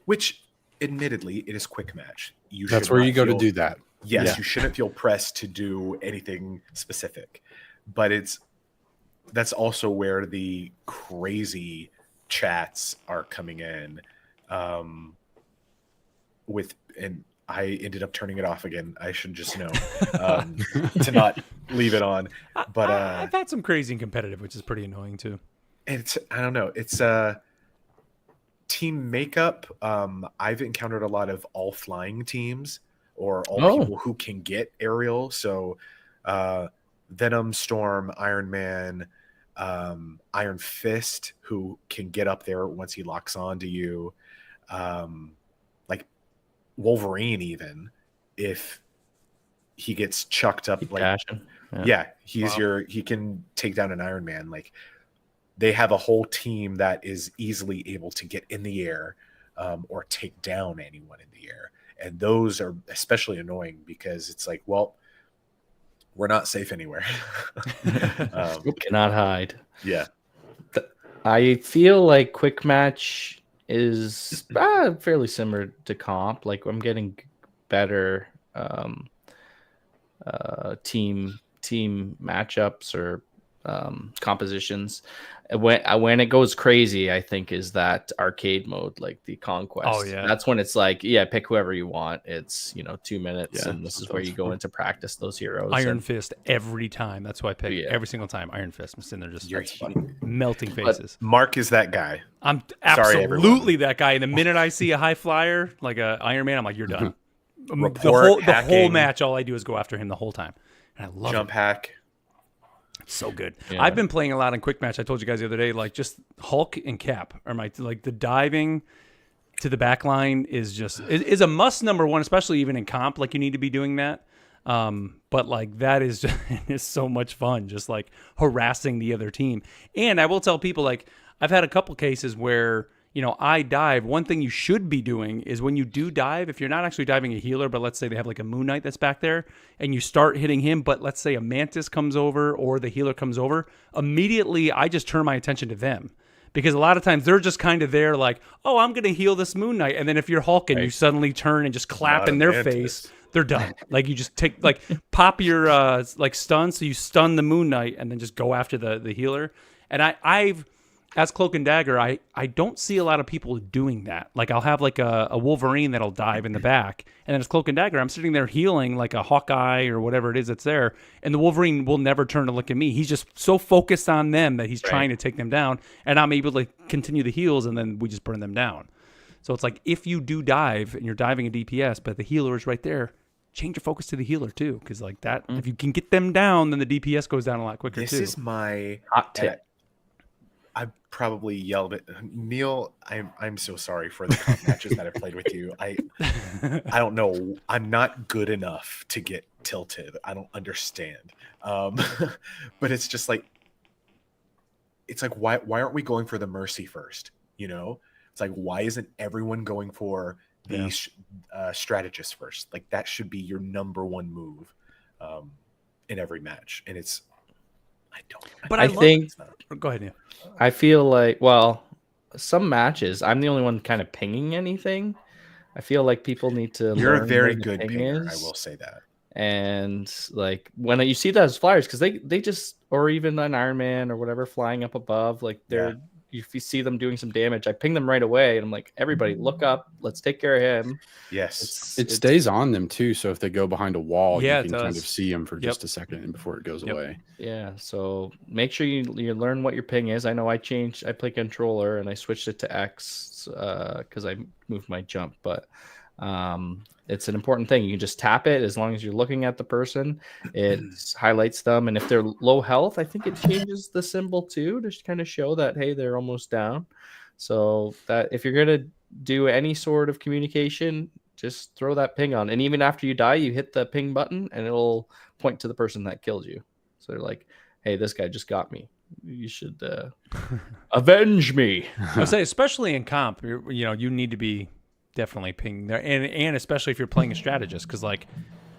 Speaker 4: which admittedly it is quick match.
Speaker 1: That's where you go to do that.
Speaker 4: Yes, you shouldn't feel pressed to do anything specific, but that's also where the crazy chats are coming in. And I ended up turning it off again. I should just know to not leave it on. But
Speaker 2: I've had some crazy and competitive, which is pretty annoying too.
Speaker 4: I don't know. It's team makeup. I've encountered a lot of all flying teams, or all people who can get aerial. So Venom, Storm, Iron Man, Iron Fist, who can get up there once he locks onto you. Like Wolverine, even if he gets chucked up, he can take down an Iron Man. Like, they have a whole team that is easily able to get in the air, or take down anyone in the air. And those are especially annoying because it's like, well, we're not safe anywhere.
Speaker 3: Cannot hide.
Speaker 4: Yeah.
Speaker 3: I feel like quick match is fairly similar to comp. Like, I'm getting better team matchups or compositions. When it goes crazy, I think is that arcade mode, like the Conquest.
Speaker 2: Oh yeah,
Speaker 3: that's when it's like, pick whoever you want. It's 2 minutes, and this is where you go into practice those heroes.
Speaker 2: Iron Fist every time. That's why I pick every single time Iron Fist. I'm sitting there just melting faces.
Speaker 4: But Mark is that guy.
Speaker 2: I'm absolutely that guy. And the minute I see a high flyer like a Iron Man, I'm like, you're done. The whole match, all I do is go after him the whole time, and I love
Speaker 4: jump hack.
Speaker 2: So good. Yeah. I've been playing a lot in quick match. I told you guys the other day, like just Hulk and Cap are the diving to the back line is a must number 1, especially even in comp. Like, you need to be doing that. But like that is so much fun, just like harassing the other team. And I will tell people, like, I've had a couple cases where, I dive. One thing you should be doing is when you do dive, if you're not actually diving a healer, but let's say they have like a Moon Knight that's back there and you start hitting him, but let's say a Mantis comes over or the healer comes over, immediately I just turn my attention to them. Because a lot of times they're just kind of there like, oh, I'm going to heal this Moon Knight. And then if you're Hulk and you suddenly turn and just clap in their face, they're done. Like, you just take, like, pop your stun. So you stun the Moon Knight and then just go after the healer. And as Cloak and Dagger, I don't see a lot of people doing that. Like I'll have like a Wolverine that'll dive in the back, and then as Cloak and Dagger, I'm sitting there healing like a Hawkeye or whatever it is that's there, and the Wolverine will never turn to look at me. He's just so focused on them that he's trying to take them down, and I'm able to continue the heals, and then we just burn them down. So it's like if you do dive and you're diving a DPS, but the healer is right there, change your focus to the healer too, because like that, if you can get them down, then the DPS goes down a lot quicker
Speaker 4: This
Speaker 2: too.
Speaker 4: is my
Speaker 3: hot tip.
Speaker 4: I probably yelled at Neil. I'm so sorry for the comp matches that I played with you. I don't know. I'm not good enough to get tilted. I don't understand. But it's just like why aren't we going for the mercy first? You know, it's like why isn't everyone going for the strategist first? Like that should be your number one move in every match, and it's.
Speaker 3: I think.
Speaker 2: Go ahead, Neil.
Speaker 3: I feel like, well, some matches, I'm the only one kind of pinging anything. I feel like people need to.
Speaker 4: You're
Speaker 3: learn
Speaker 4: a very
Speaker 3: where the
Speaker 4: good
Speaker 3: ping
Speaker 4: pinger.
Speaker 3: is.
Speaker 4: I will say that.
Speaker 3: And like when you see those flyers, because they just, or even an Iron Man or whatever flying up above, like they're if you see them doing some damage, I ping them right away, and I'm like, everybody, look up, let's take care of him.
Speaker 4: Yes,
Speaker 1: it stays on them too. So if they go behind a wall,
Speaker 2: Yeah,
Speaker 1: you
Speaker 2: it
Speaker 1: can
Speaker 2: does.
Speaker 1: kind of see them for just a second before it goes away.
Speaker 3: Yeah, so make sure you learn what your ping is. I know I play controller and I switched it to X because I moved my jump, but it's an important thing. You can just tap it as long as you're looking at the person. It highlights them, and if they're low health, I think it changes the symbol too to kind of show that hey, they're almost down. So that if you're gonna do any sort of communication, just throw that ping on, and even after you die, you hit the ping button, and it'll point to the person that killed you. So they're like, "Hey, this guy just got me. You should avenge me."
Speaker 2: I would say, especially in comp, you need to be definitely ping there, and especially if you're playing a strategist, because like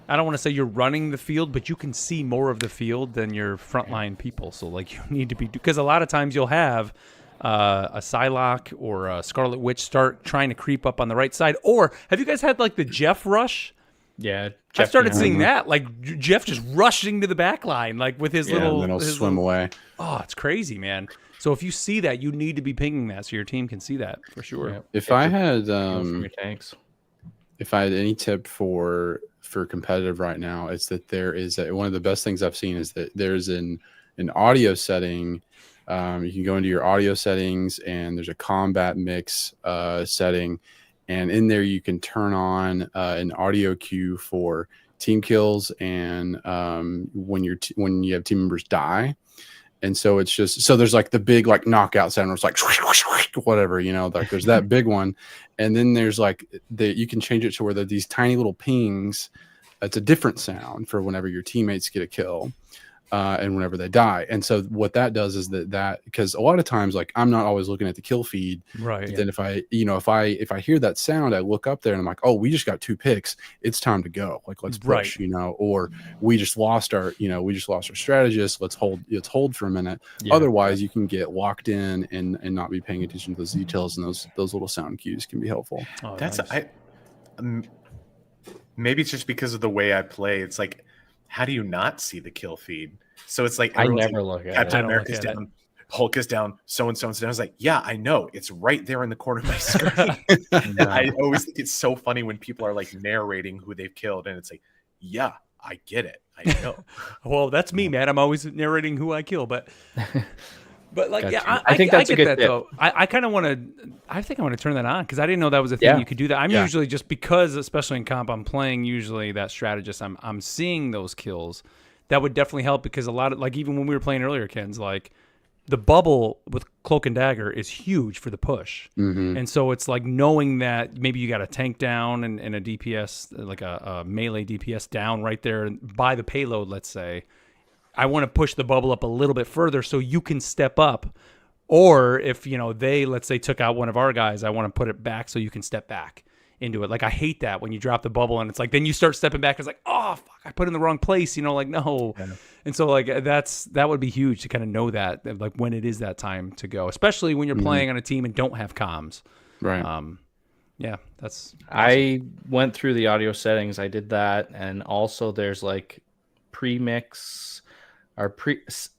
Speaker 2: I don't want to say you're running the field, but you can see more of the field than your frontline people. So like you need to be, because a lot of times you'll have a Psylocke or a Scarlet Witch start trying to creep up on the right side. Or have you guys had like the Jeff rush?
Speaker 3: Yeah,
Speaker 2: I started seeing that, like Jeff just rushing to the back line, like with his little.
Speaker 1: And then he'll swim away.
Speaker 2: Oh, it's crazy, man. So if you see that, you need to be pinging that so your team can see that for sure.
Speaker 3: Yep.
Speaker 1: If I had
Speaker 3: your tanks.
Speaker 1: if I had any tip for competitive right now, it's that there is one of the best things I've seen is that there's an audio setting. You can go into your audio settings and there's a combat mix setting, and in there you can turn on an audio cue for team kills and when you have team members die. And so it's just, so there's like the big like knockout sound where it's like whatever, like there's that big one. And then there's like you can change it to where there are these tiny little pings. It's a different sound for whenever your teammates get a kill and whenever they die. And so what that does is that because a lot of times, like I'm not always looking at the kill feed.
Speaker 2: Right.
Speaker 1: Then if I hear that sound, I look up there and I'm like, oh, we just got 2 picks. It's time to go. Like, let's push, or we just lost our strategist. Let's hold for a minute. Yeah. Otherwise you can get locked in and not be paying attention to those details, and those little sound cues can be helpful.
Speaker 4: Oh, that's nice. Maybe it's just because of the way I play. It's like, how do you not see the kill feed? So it's like
Speaker 3: I never look at
Speaker 4: Captain America's down, Hulk is down, so and so's down. I was like, yeah, I know, it's right there in the corner of my screen. I always think it's so funny when people are like narrating who they've killed, and it's like, yeah, I get it, I know.
Speaker 2: Well, that's me, man. I'm always narrating who I kill, but like,
Speaker 3: Gotcha.
Speaker 2: yeah,
Speaker 3: I think that's
Speaker 2: I
Speaker 3: a
Speaker 2: get
Speaker 3: good
Speaker 2: that
Speaker 3: tip.
Speaker 2: though. I kind of want to. I think I want to turn that on because I didn't know that was a thing you could do that. I'm usually just because, especially in comp, I'm playing usually that strategist. I'm seeing those kills. That would definitely help because a lot of, like, even when we were playing earlier, Ken's like the bubble with Cloak and Dagger is huge for the push.
Speaker 1: Mm-hmm.
Speaker 2: And so it's like knowing that maybe you got a tank down and a DPS, like a melee DPS down right there by the payload, let's say. I want to push the bubble up a little bit further so you can step up. Or if, they, let's say, took out one of our guys, I want to put it back so you can step back into it. Like, I hate that when you drop the bubble and it's like, then you start stepping back. It's like, oh, fuck, I put it in the wrong place, like, no. Yeah. And so, like, that would be huge to kind of know that, like, when it is that time to go, especially when you're playing on a team and don't have comms.
Speaker 1: Right.
Speaker 2: Yeah, that's awesome.
Speaker 3: I went through the audio settings. I did that. And also there's like pre-mix or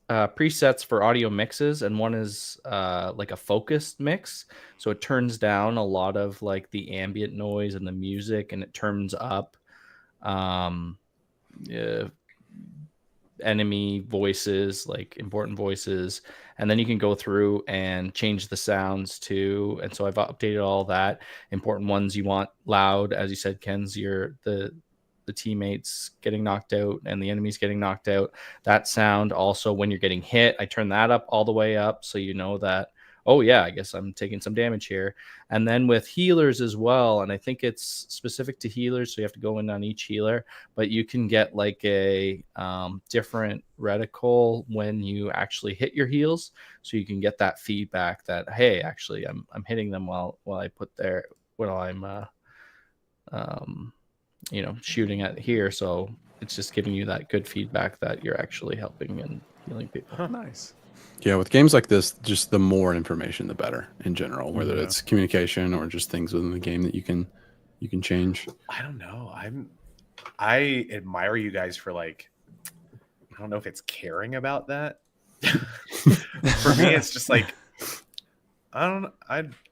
Speaker 3: presets for audio mixes, and one is like a focused mix. So it turns down a lot of like the ambient noise and the music, and it turns up um, uh, enemy voices, like important voices, and then you can go through and change the sounds too. And so I've updated all that. Important ones you want loud, as you said, Ken's the teammates getting knocked out and the enemies getting knocked out. That sound also when you're getting hit, I turn that up all the way up so you know that, oh yeah, I guess I'm taking some damage here. And then with healers as well, and I think it's specific to healers, so you have to go in on each healer, but you can get like a different reticle when you actually hit your heals, so you can get that feedback that, hey, actually I'm hitting them while I put there while I'm shooting at here. So it's just giving you that good feedback that you're actually helping and healing people.
Speaker 2: Nice.
Speaker 1: Yeah, with games like this, just the more information, the better in general. Whether
Speaker 2: Yeah.
Speaker 1: it's communication or just things within the game that you can change.
Speaker 4: I don't know. I admire you guys for like, I don't know if it's caring about that. For me, it's just like, I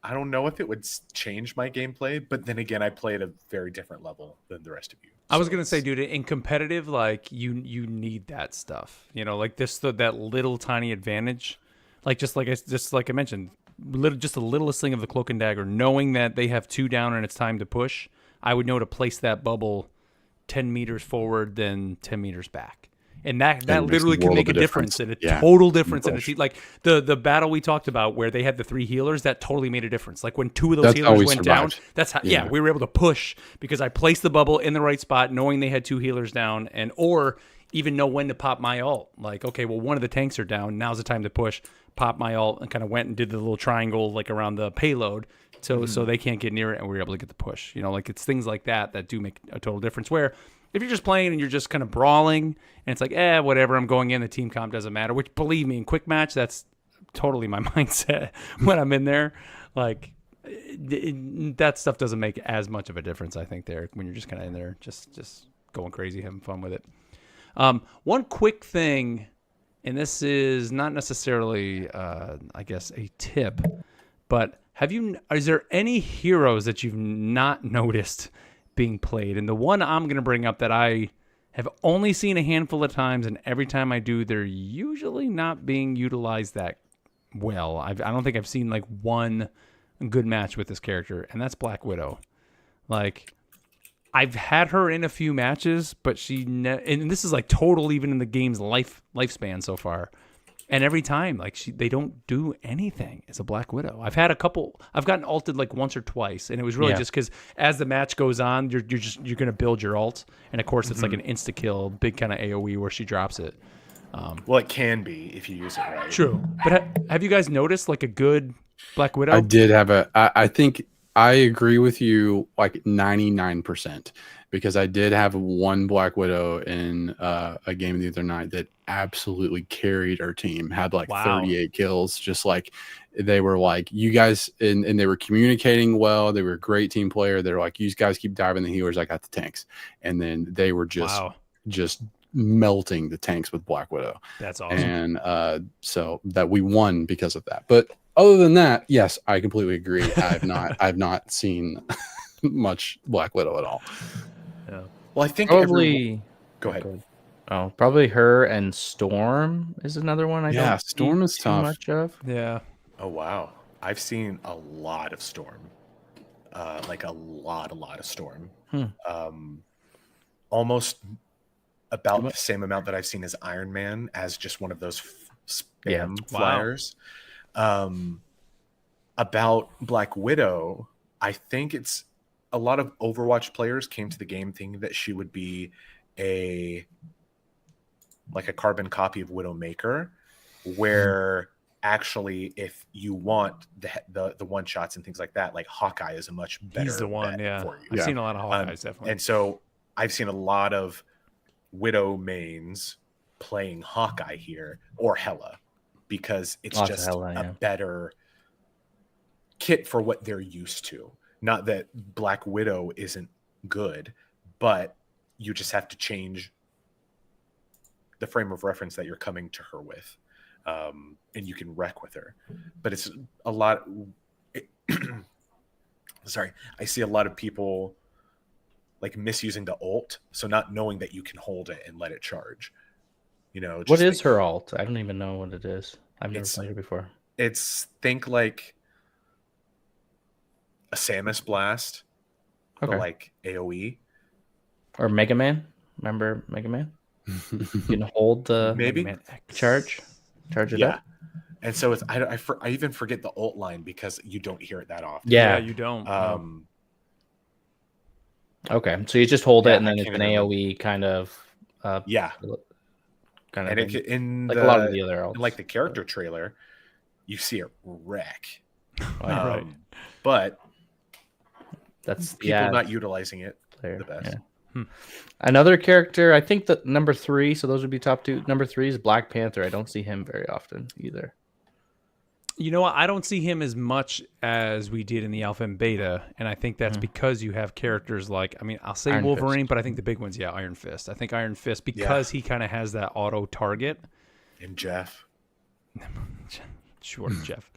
Speaker 4: don't know if it would change my gameplay, but then again, I play at a very different level than the rest of you.
Speaker 2: I was
Speaker 4: So
Speaker 2: gonna say,
Speaker 4: it's-
Speaker 2: dude, in competitive, like you need that stuff. You know, like that little tiny advantage, like just like I mentioned, just the littlest thing of the cloak and dagger, knowing that they have 2 down and it's time to push. I would know to place that bubble 10 meters forward than 10 meters back. And that
Speaker 1: it makes a
Speaker 2: literally can
Speaker 1: world
Speaker 2: make a
Speaker 1: of a
Speaker 2: difference,
Speaker 1: difference.
Speaker 2: and a
Speaker 1: Yeah.
Speaker 2: total difference in a
Speaker 1: Push.
Speaker 2: team. Like the battle we talked about where they had the 3 healers, that totally made a difference. Like when 2 of those
Speaker 1: That's how
Speaker 2: healers
Speaker 1: we
Speaker 2: went down,
Speaker 1: survived.
Speaker 2: that's how
Speaker 1: Yeah.
Speaker 2: we were able to push because I placed the bubble in the right spot, knowing they had 2 healers down, and or even know when to pop my ult. Like, okay, well, one of the tanks are down. Now's the time to push. Pop my ult and kind of went and did the little triangle like around the payload, so they can't get near it, and we were able to get the push. You know, like it's things like that that do make a total difference. Where if you're just playing and you're just kind of brawling and it's like, whatever, I'm going in, the team comp doesn't matter. Which, believe me, in quick match, that's totally my mindset when I'm in there. Like that stuff doesn't make as much of a difference, I think, there when you're just kind of in there, just going crazy, having fun with it. One quick thing, and this is not necessarily, I guess, a tip, but is there any heroes that you've not noticed being played? And the one I'm going to bring up that I have only seen a handful of times, and every time I do, they're usually not being utilized that well. I don't think I've seen like one good match with this character, and that's Black Widow. Like, I've had her in a few matches, but and this is like total even in the game's lifespan so far. And every time, like they don't do anything as a Black Widow. I've gotten ulted like once or twice, and it was really just because as the match goes on, you're gonna build your ult, and of course it's like an insta kill, big kind of AOE where she drops it.
Speaker 4: well, it can be if you use it right.
Speaker 2: True, but have you guys noticed like a good Black Widow?
Speaker 1: I did have I think I agree with you like 99%, because I did have one Black Widow in a game the other night that absolutely carried our team, had like
Speaker 2: Wow.
Speaker 1: 38 kills. Just like they were like, you guys, and they were communicating well. They were a great team player. They're like, you guys keep diving the healers. I got the tanks. And then they were just melting the tanks with Black Widow.
Speaker 2: That's awesome.
Speaker 1: And so that we won because of that. But other than that, yes, I completely agree. I've not seen much Black Widow at all.
Speaker 2: Yeah.
Speaker 4: Well, I think
Speaker 3: Probably.
Speaker 4: Go ahead.
Speaker 3: Oh, probably her and Storm is another one.
Speaker 1: Yeah, Storm is
Speaker 3: too
Speaker 1: tough.
Speaker 3: much of.
Speaker 2: Yeah.
Speaker 4: Oh wow, I've seen a lot of Storm, like a lot of Storm. Almost about the same amount that I've seen as Iron Man, as just one of those spam flyers. About Black Widow, I think it's a lot of Overwatch players came to the game thinking that she would be a carbon copy of Widowmaker, where actually if you want the one shots and things like that, like Hawkeye is a much better
Speaker 2: He's the one,
Speaker 4: bet
Speaker 2: yeah.
Speaker 4: for you.
Speaker 2: I've seen a lot of Hawkeyes, definitely.
Speaker 4: And so I've seen a lot of Widow mains playing Hawkeye here, or Hela, because it's
Speaker 3: Lots of
Speaker 4: just
Speaker 3: Hela,
Speaker 4: a
Speaker 3: yeah.
Speaker 4: better kit for what they're used to. Not that Black Widow isn't good, but you just have to change the frame of reference that you're coming to her with. and you can wreck with her. But it's a lot. Sorry, I see a lot of people like misusing the ult, so not knowing that you can hold it and let it charge.
Speaker 3: What is her ult? I don't even know what it is. I've never played her before.
Speaker 4: Think like a Samus Blast, but like AoE.
Speaker 3: Or Mega Man. Remember Mega Man? You can hold the
Speaker 4: maybe
Speaker 3: charge it up.
Speaker 4: And so I even forget the ult line because you don't hear it that often.
Speaker 2: Yeah, you don't.
Speaker 3: Okay, so you just hold it, and then it's an AoE kind of. Kind of.
Speaker 4: And
Speaker 3: like a lot of the other ults.
Speaker 4: In like the character trailer, you see it wreck.
Speaker 2: Right.
Speaker 4: But
Speaker 3: that's
Speaker 4: people not utilizing it the best.
Speaker 3: Yeah. Another character, I think that number 3, so those would be top 2. Number 3 is Black Panther. I don't see him very often either.
Speaker 2: You know what? I don't see him as much as we did in the alpha and beta, and I think that's because you have characters like, I'll say
Speaker 3: Iron
Speaker 2: Wolverine,
Speaker 3: Fist.
Speaker 2: but I think the big one's, Iron Fist. I think Iron Fist, because he kind of has that auto target.
Speaker 4: And Jeff.
Speaker 2: Sure, Jeff.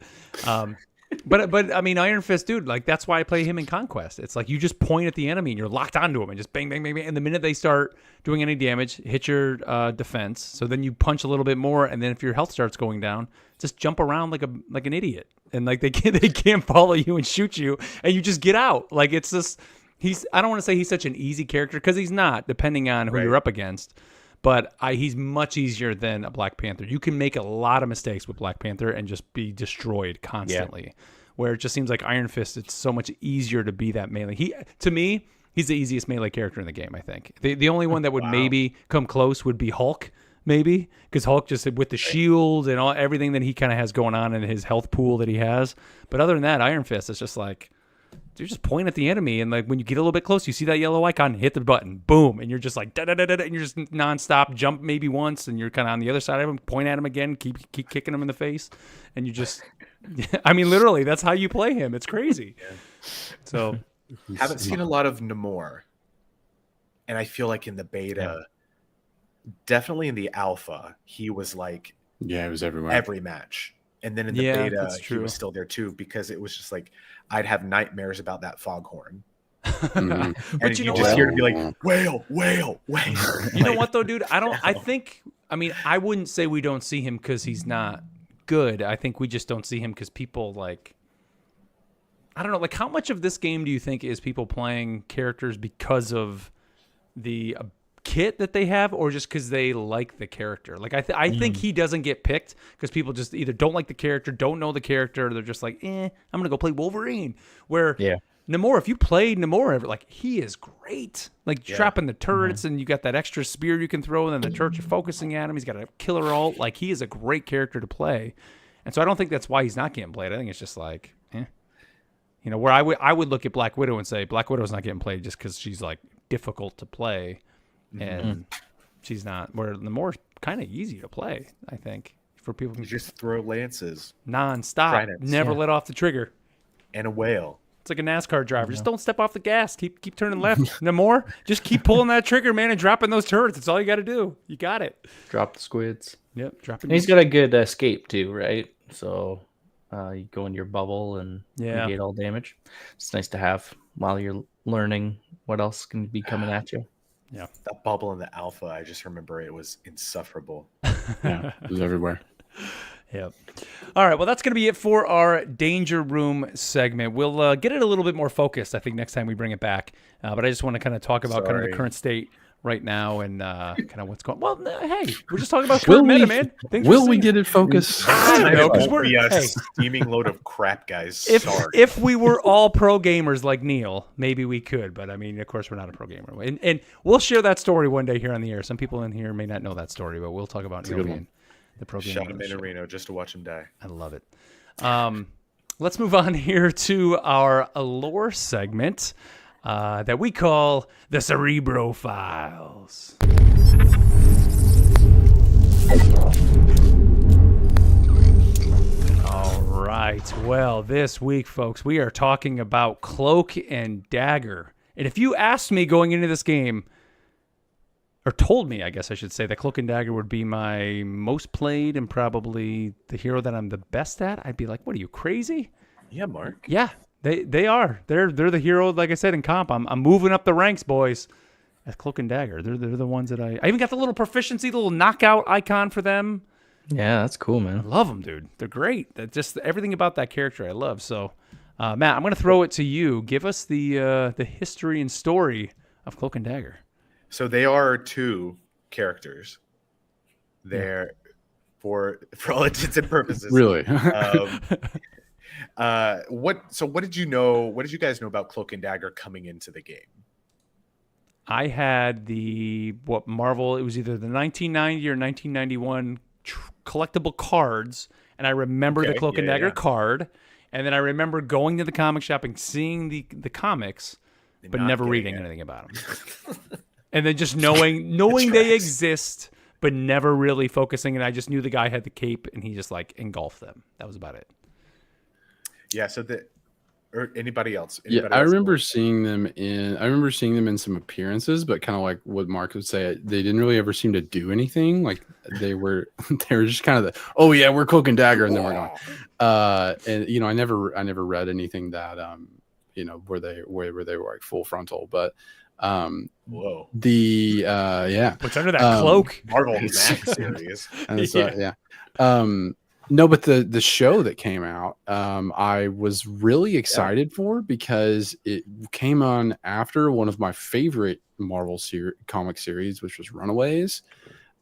Speaker 2: But Iron Fist, dude, like that's why I play him in Conquest. It's like you just point at the enemy and you're locked onto him and just bang, bang, bang, bang. And the minute they start doing any damage, hit your defense. So then you punch a little bit more, and then if your health starts going down, just jump around like an idiot. And like they can't follow you and shoot you, and you just get out. Like it's just I don't want to say he's such an easy character because he's not, depending on who you're up against. But he's much easier than a Black Panther. You can make a lot of mistakes with Black Panther and just be destroyed constantly. Yeah. Where it just seems like Iron Fist, it's so much easier to be that melee. To me, he's the easiest melee character in the game, I think. The only one that would maybe come close would be Hulk, maybe. Because Hulk just, with the shield and everything that he kind of has going on in his health pool that he has. But other than that, Iron Fist is just like, you just point at the enemy, and like when you get a little bit close, you see that yellow icon, hit the button, boom, and you're just like da da da da, and you're just nonstop. Jump maybe once, and you're kind of on the other side of him, point at him again, keep kicking him in the face, and you just, literally, that's how you play him. It's crazy. Yeah. So,
Speaker 4: haven't seen a lot of Namor, and I feel like in the beta, definitely in the alpha, he was like,
Speaker 1: he was everywhere,
Speaker 4: every match. And then in the beta, he was still there too, because it was just like I'd have nightmares about that foghorn. And
Speaker 2: but
Speaker 4: you just hear it be like, whale.
Speaker 2: You know what though, dude? I wouldn't say we don't see him because he's not good. I think we just don't see him because people like, I don't know, like how much of this game do you think is people playing characters because of the kit that they have, or just because they like the character? Like I think he doesn't get picked because people just either don't like the character, don't know the character, or they're just like, I'm gonna go play Wolverine. Where Namor, if you played Namor ever, like he is great. Like trapping the turrets, and you got that extra spear you can throw, and then the turrets are focusing at him. He's got a killer ult. Like he is a great character to play, and so I don't think that's why he's not getting played. I think it's just like, where I would look at Black Widow and say Black Widow's not getting played just because she's like difficult to play. And she's not. Where Namor's kind of easy to play, I think, for people who
Speaker 4: just throw lances
Speaker 2: nonstop, never let off the trigger,
Speaker 4: and a whale.
Speaker 2: It's like a NASCAR driver. Just don't step off the gas. Keep turning left. Namor, just keep pulling that trigger, man, and dropping those turrets. That's all you got to do. You got it.
Speaker 3: Drop the squids.
Speaker 2: Yep, dropping.
Speaker 3: He's got a good escape too, right? So you go in your bubble and negate all damage. It's nice to have while you're learning what else can be coming at you.
Speaker 2: Yeah,
Speaker 4: that bubble in the alpha, I just remember it was insufferable.
Speaker 1: It was everywhere.
Speaker 2: Yep. All right, well, that's going to be it for our Danger Room segment. We'll get it a little bit more focused, I think, next time we bring it back. But I just want to kind of talk about kind of the current state right now and kind of what's going on. Well, hey, we're just talking about current meta, man.
Speaker 1: Will we get it focused?
Speaker 2: I don't know, because we're
Speaker 4: a steaming load of crap, guys.
Speaker 2: If we were all pro gamers like Neil, maybe we could. But, of course, we're not a pro gamer. And we'll share that story one day here on the air. Some people in here may not know that story, but we'll talk about Neil being the pro gamer.
Speaker 4: Shot him in Reno just to watch him die.
Speaker 2: I love it. Let's move on here to our lore segment that we call the Cerebro Files. All right. Well, this week, folks, we are talking about Cloak and Dagger. And if you asked me going into this game, or told me, I guess I should say, that Cloak and Dagger would be my most played and probably the hero that I'm the best at, I'd be like, what are you, crazy?
Speaker 4: Yeah, Mark.
Speaker 2: Yeah, they are. They're the hero, like I said, in comp. I'm moving up the ranks, boys. As Cloak and Dagger, they're the ones that I even got the little proficiency, the little knockout icon for them.
Speaker 3: Yeah, that's cool,
Speaker 2: I
Speaker 3: man.
Speaker 2: love them, dude. They're great. That just everything about that character I love. So, Matt, I'm gonna throw it to you. Give us the history and story of Cloak and Dagger.
Speaker 4: So they are two characters. They're for all intents and purposes.
Speaker 1: Really?
Speaker 4: What did you know? What did you guys know about Cloak and Dagger coming into the game?
Speaker 2: I had what Marvel, it was either the 1990 or 1991 collectible cards, and I remember the Cloak and Dagger card, and then I remember going to the comic shop and seeing the comics, but never reading anything about them. And then just knowing they exist, but never really focusing, and I just knew the guy had the cape, and he just like engulfed them. That was about it.
Speaker 4: Yeah, or anybody else?
Speaker 1: Yeah, I remember seeing them in some appearances, but kind of like what Mark would say, they didn't really ever seem to do anything. Like they were just kind of oh yeah, we're Cloak and Dagger, and then we're gone. And I never read anything that where they were like full frontal, but
Speaker 4: whoa,
Speaker 2: what's under that cloak?
Speaker 4: Marvel Max series.
Speaker 1: And so, no, but the show that came out, I was really excited for because it came on after one of my favorite Marvel comic series, which was Runaways.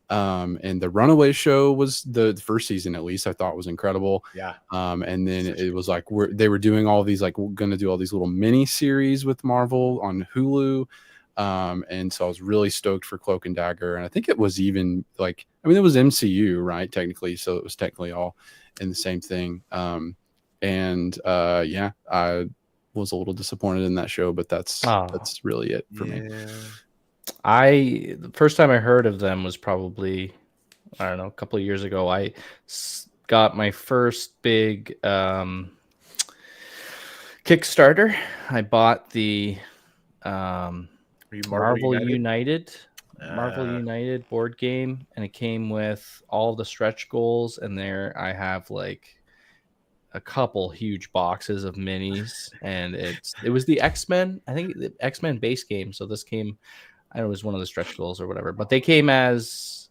Speaker 1: And the Runaways show was the first season, at least I thought was incredible.
Speaker 4: Yeah.
Speaker 1: And then it was like they were doing all these, like, we're going to do all these little mini series with Marvel on Hulu. And so I was really stoked for Cloak and Dagger. And I think it was even like, it was MCU, right? Technically. So it was technically all in the same thing. I was a little disappointed in that show, but that's really it for me.
Speaker 3: The first time I heard of them was probably, I don't know, a couple of years ago. I got my first big Kickstarter. I bought the Marvel United board game, and it came with all the stretch goals, and there I have like a couple huge boxes of minis, and it was the X-Men, I think the X-Men base game. So this came, I don't know, it was one of the stretch goals or whatever, but they came as,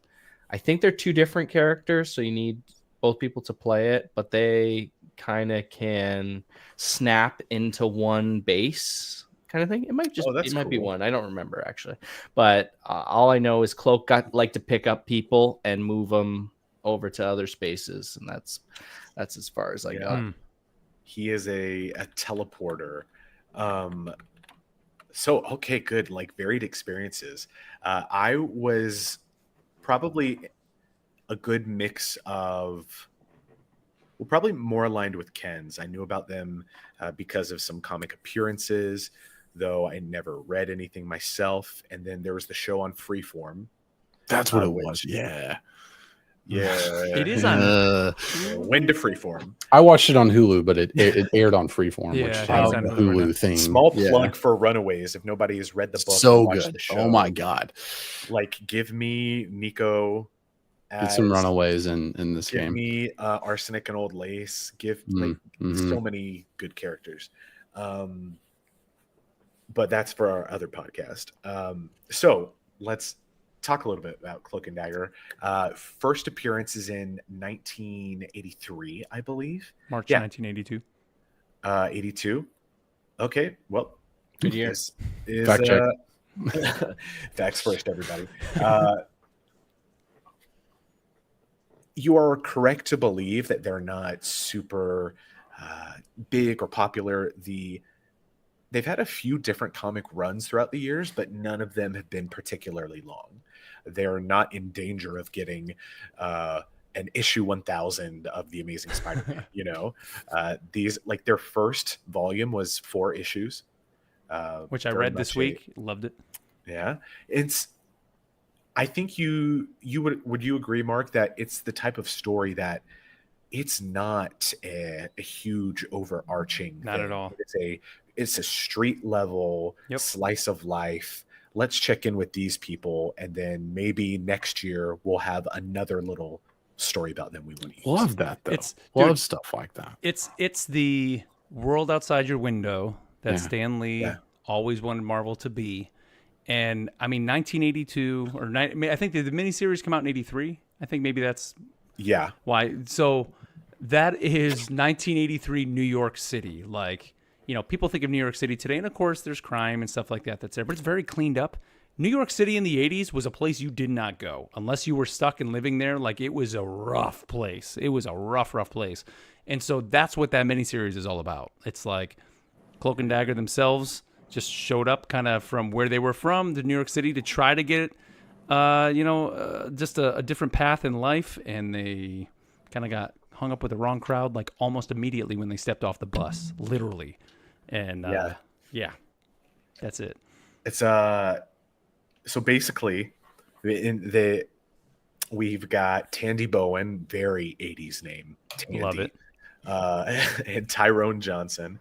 Speaker 3: I think they're two different characters, so you need both people to play it, but they kind of can snap into one base kind of thing. It might just might be one. I don't remember actually, but all I know is Cloak like to pick up people and move them over to other spaces, and that's as far as I got.
Speaker 4: He is a teleporter. So okay, good, like varied experiences. I was probably a good mix of, well, probably more aligned with Ken's. I knew about them because of some comic appearances, though I never read anything myself. And then there was the show on Freeform.
Speaker 1: That's what it was. Yeah.
Speaker 2: It is on
Speaker 4: when to Freeform.
Speaker 1: I watched it on Hulu, but it aired on Freeform, which is
Speaker 2: on
Speaker 1: the Hulu thing.
Speaker 4: Small plug for Runaways. If nobody has read the book,
Speaker 1: so good.
Speaker 4: The show,
Speaker 1: oh my god!
Speaker 4: Like, give me Nico.
Speaker 1: Get some Runaways in this game.
Speaker 4: Give me Arsenic and Old Lace. Give so many good characters. But that's for our other podcast. So let's talk a little bit about Cloak and Dagger. First appearance is in 1983, I believe.
Speaker 2: March 1982.
Speaker 4: 82. Okay, well,
Speaker 3: good year.
Speaker 1: Fact check.
Speaker 4: Facts first, everybody. You are correct to believe that they're not super big or popular. They've had a few different comic runs throughout the years, but none of them have been particularly long. They're not in danger of getting an issue 1000 of the Amazing Spider-Man. These, like, their first volume was 4 issues,
Speaker 2: which I read this week. Loved it.
Speaker 4: Yeah, I think you would you agree, Mark, that it's the type of story that it's not a huge overarching
Speaker 2: not
Speaker 4: thing.
Speaker 2: At all.
Speaker 4: It's a street level slice of life, let's check in with these people, and then maybe next year we'll have another little story about them we want to use.
Speaker 1: Love that though.
Speaker 2: It's-
Speaker 1: Love
Speaker 2: dude,
Speaker 1: stuff like that.
Speaker 2: It's the world outside your window that
Speaker 1: Yeah.
Speaker 2: Stan Lee always wanted Marvel to be. And I mean, 1982 I think the miniseries come out in 83. I think maybe that's
Speaker 4: Yeah.
Speaker 2: why. So that is 1983 New York City. Like, you know, people think of New York City today, and of course there's crime and stuff like that that's there, but it's very cleaned up. New York City in the 80s was a place you did not go unless you were stuck and living there. Like, it was a rough place. It was a rough place. And so that's what that miniseries is all about. It's like Cloak and Dagger themselves just showed up kind of from where they were from, to New York City, to try to get, just a different path in life. And they kind of got hung up with the wrong crowd, like almost immediately when they stepped off the bus, literally. And yeah, that's it.
Speaker 4: It's so basically we've got Tandy Bowen, very 80s name, Tandy.
Speaker 2: Love it.
Speaker 4: And Tyrone Johnson.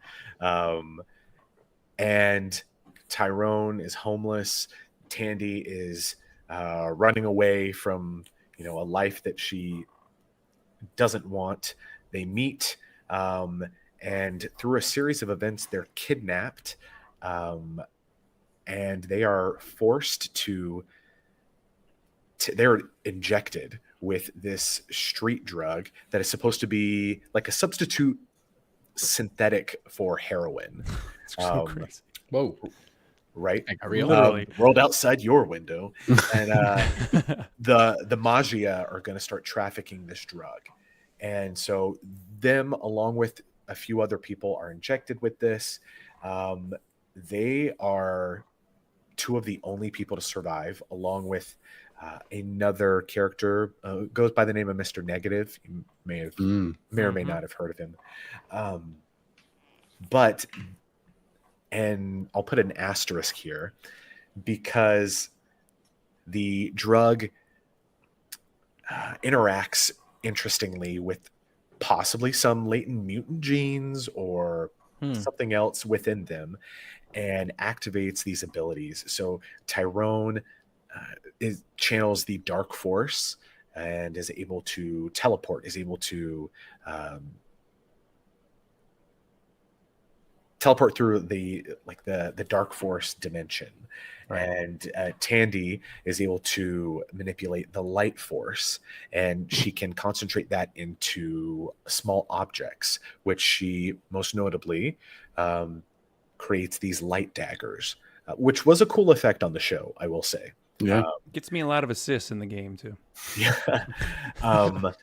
Speaker 4: And Tyrone is homeless. Tandy is running away from, a life that she doesn't want. They meet, and through a series of events, they're kidnapped, and they are forced to they're injected with this street drug that is supposed to be like a substitute synthetic for heroin.
Speaker 2: It's so crazy.
Speaker 1: Whoa.
Speaker 4: Right?
Speaker 1: Like a real
Speaker 2: Literally.
Speaker 4: Rolled outside your window. And the Magia are going to start trafficking this drug. And so them, along with a few other people, are injected with this. They are two of the only people to survive, along with another character, goes by the name of Mr. Negative. You may or may not have heard of him. And I'll put an asterisk here, because the drug interacts interestingly with possibly some latent mutant genes or something else within them, and activates these abilities. So Tyrone channels the dark force and is able to teleport, is able to teleport through the dark force dimension. Right. And Tandy is able to manipulate the light force, and she can concentrate that into small objects, which she most notably creates these light daggers, which was a cool effect on the show, I will say.
Speaker 1: Yeah.
Speaker 2: Gets me a lot of assists in the game too.
Speaker 4: Yeah. But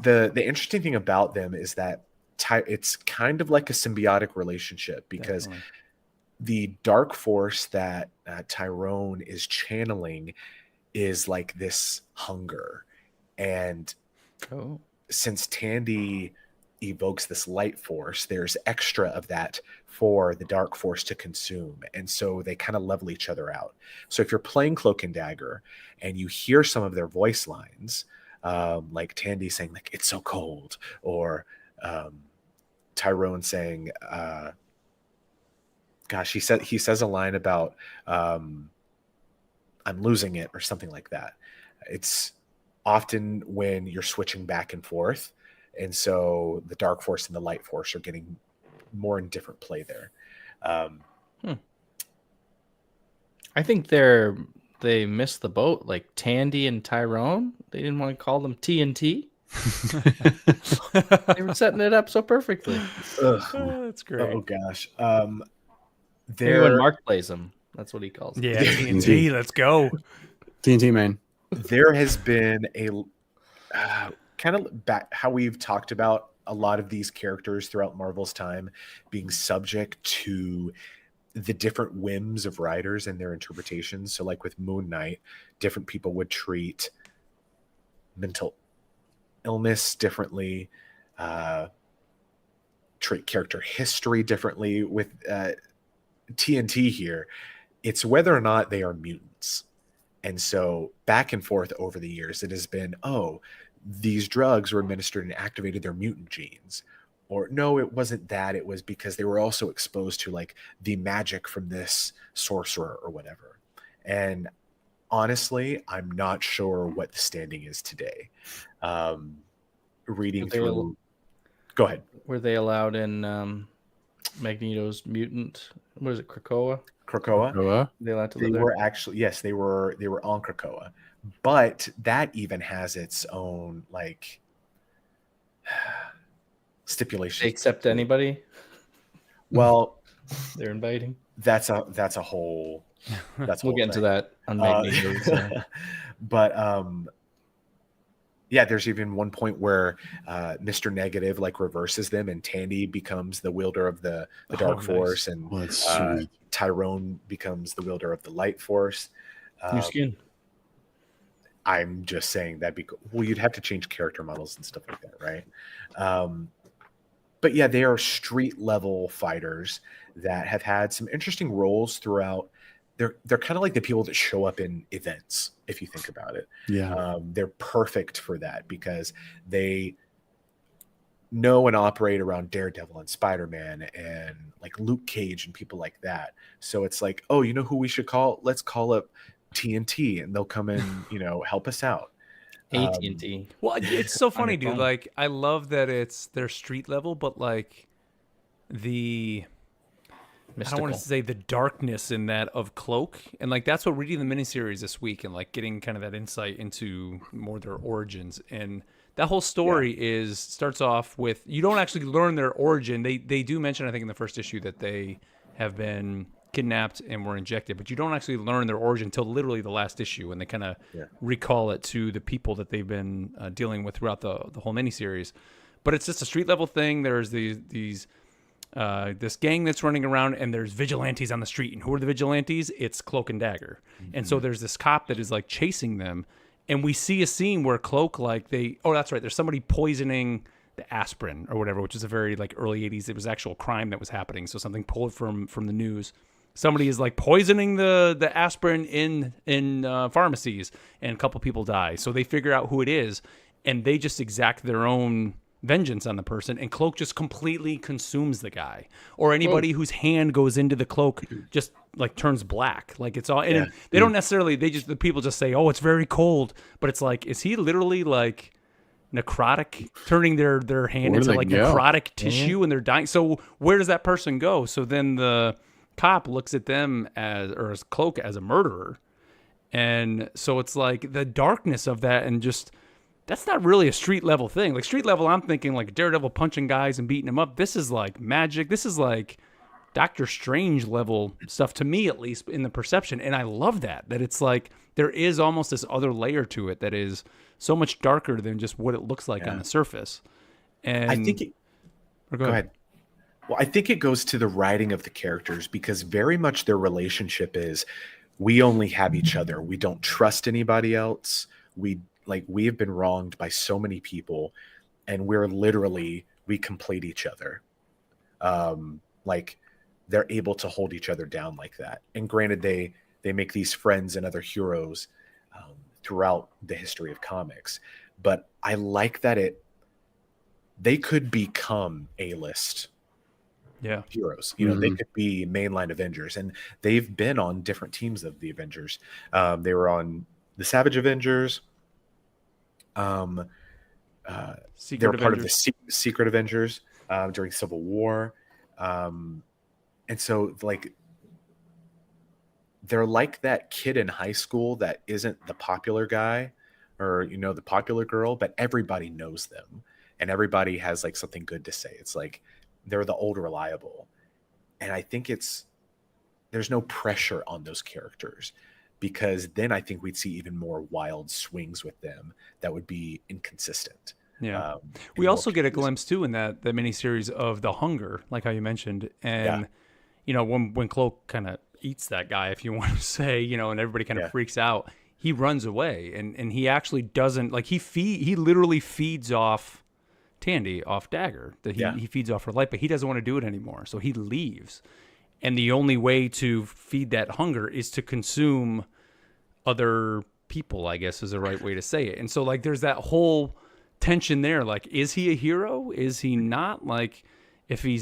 Speaker 4: the interesting thing about them is that it's kind of like a symbiotic relationship, because
Speaker 2: Definitely.
Speaker 4: the dark force that Tyrone is channeling is like this hunger. And since Tandy evokes this light force, there's extra of that for the dark force to consume. And so they kind of level each other out. So if you're playing Cloak and Dagger and you hear some of their voice lines, like Tandy saying like, "It's so cold," or Tyrone saying, he says a line about "I'm losing it" or something like that. It's often when you're switching back and forth, and so the dark force and the light force are getting more in different play there.
Speaker 3: I think they missed the boat, like Tandy and Tyrone. They didn't want to call them TNT. They were setting it up so perfectly.
Speaker 2: That's great.
Speaker 4: Oh gosh.
Speaker 3: Maybe when Mark plays them, that's what he calls them.
Speaker 2: Yeah, TNT, let's go.
Speaker 1: TNT man.
Speaker 4: There has been a kind of back how we've talked about a lot of these characters throughout Marvel's time being subject to the different whims of writers and their interpretations. So like with Moon Knight, different people would treat mental illness differently, treat character history differently. With TNT here, it's whether or not they are mutants. And so back and forth over the years, it has been, these drugs were administered and activated their mutant genes. Or no, it wasn't that. It was because they were also exposed to like the magic from this sorcerer or whatever. And honestly, I'm not sure what the standing is today. Reading through. Go ahead.
Speaker 3: Were they allowed in Magneto's mutant? What is it, Krakoa?
Speaker 4: Krakoa.
Speaker 3: They allowed to
Speaker 4: They
Speaker 3: live there?
Speaker 4: were actually, yes, they were on Krakoa, but that even has its own like stipulations.
Speaker 3: They accept anybody?
Speaker 4: Well,
Speaker 3: They're inviting.
Speaker 4: that's a whole.
Speaker 3: We'll get into that on Magneto's.
Speaker 4: But yeah, there's even one point where Mr. Negative like reverses them, and Tandy becomes the wielder of the Dark Force, and
Speaker 1: that's sweet.
Speaker 4: Tyrone becomes the wielder of the Light Force.
Speaker 3: New skin.
Speaker 4: I'm just saying that'd be cool. Well, you'd have to change character models and stuff like that, right? But yeah, they are street level fighters that have had some interesting roles throughout. They're kind of like the people that show up in events, if you think about it.
Speaker 1: Yeah.
Speaker 4: They're perfect for that because they know and operate around Daredevil and Spider-Man and like Luke Cage and people like that. So it's like, oh, you know who we should call? Let's call up TNT, and they'll come and help us out.
Speaker 3: AT&T.
Speaker 2: Well, it's so funny, dude.
Speaker 3: phone.
Speaker 2: Like, I love that it's their street level, but like the I don't want to say the darkness in that of Cloak, and like that's what reading the miniseries this week and like getting kind of that insight into more their origins. And that whole story starts off with, you don't actually learn their origin. They do mention, I think, in the first issue that they have been kidnapped and were injected, but you don't actually learn their origin until literally the last issue, and they kind of recall it to the people that they've been dealing with throughout the whole miniseries. But it's just a street level thing. There's these this gang that's running around, and there's vigilantes on the street. And who are the vigilantes? It's Cloak and Dagger. And so there's this cop that is like chasing them, and we see a scene where Cloak, like that's right, there's somebody poisoning the aspirin or whatever, which is a very like early 80s. It was actual crime that was happening. So something pulled from the news. Somebody is like poisoning the aspirin in pharmacies, and a couple people die. So they figure out who it is, and they just exact their own vengeance on the person, and Cloak just completely consumes the guy. Or anybody whose hand goes into the Cloak just like turns black. Like it's all, and they don't necessarily, the people just say, oh, it's very cold. But it's like, is he literally like necrotic, turning their hand into like necrotic tissue and they're dying? So where does that person go? So then the cop looks at them as Cloak as a murderer. And so it's like the darkness of that, and just, that's not really a street level thing. Like street level, I'm thinking like Daredevil punching guys and beating them up. This is like magic. This is like Doctor Strange level stuff, to me at least, in the perception. And I love that it's like there is almost this other layer to it that is so much darker than just what it looks like on the surface. And
Speaker 4: I think go ahead. Well, I think it goes to the writing of the characters, because very much their relationship is, we only have each other. We don't trust anybody else. We have been wronged by so many people, and we complete each other. Like they're able to hold each other down like that. And granted, they make these friends and other heroes throughout the history of comics, but I like that they could become A-list heroes. They could be mainline Avengers, and they've been on different teams of the Avengers. They were on the Savage Avengers. They were part of the Secret Avengers during Civil War, and so like they're like that kid in high school that isn't the popular guy or the popular girl, but everybody knows them and everybody has like something good to say. It's like they're the old reliable, and I think there's no pressure on those characters, because then I think we'd see even more wild swings with them that would be inconsistent.
Speaker 2: Yeah. We also get a glimpse too in the miniseries of the hunger, like how you mentioned. And, when Cloak kind of eats that guy, if you want to say, and everybody kind of freaks out, he runs away, and he actually doesn't, like he literally feeds off Tandy, off Dagger, that he feeds off her light, but he doesn't want to do it anymore. So he leaves. And the only way to feed that hunger is to consume other people, I guess is the right way to say it. And so like there's that whole tension there. Like, is he a hero? Is he not? Like, if he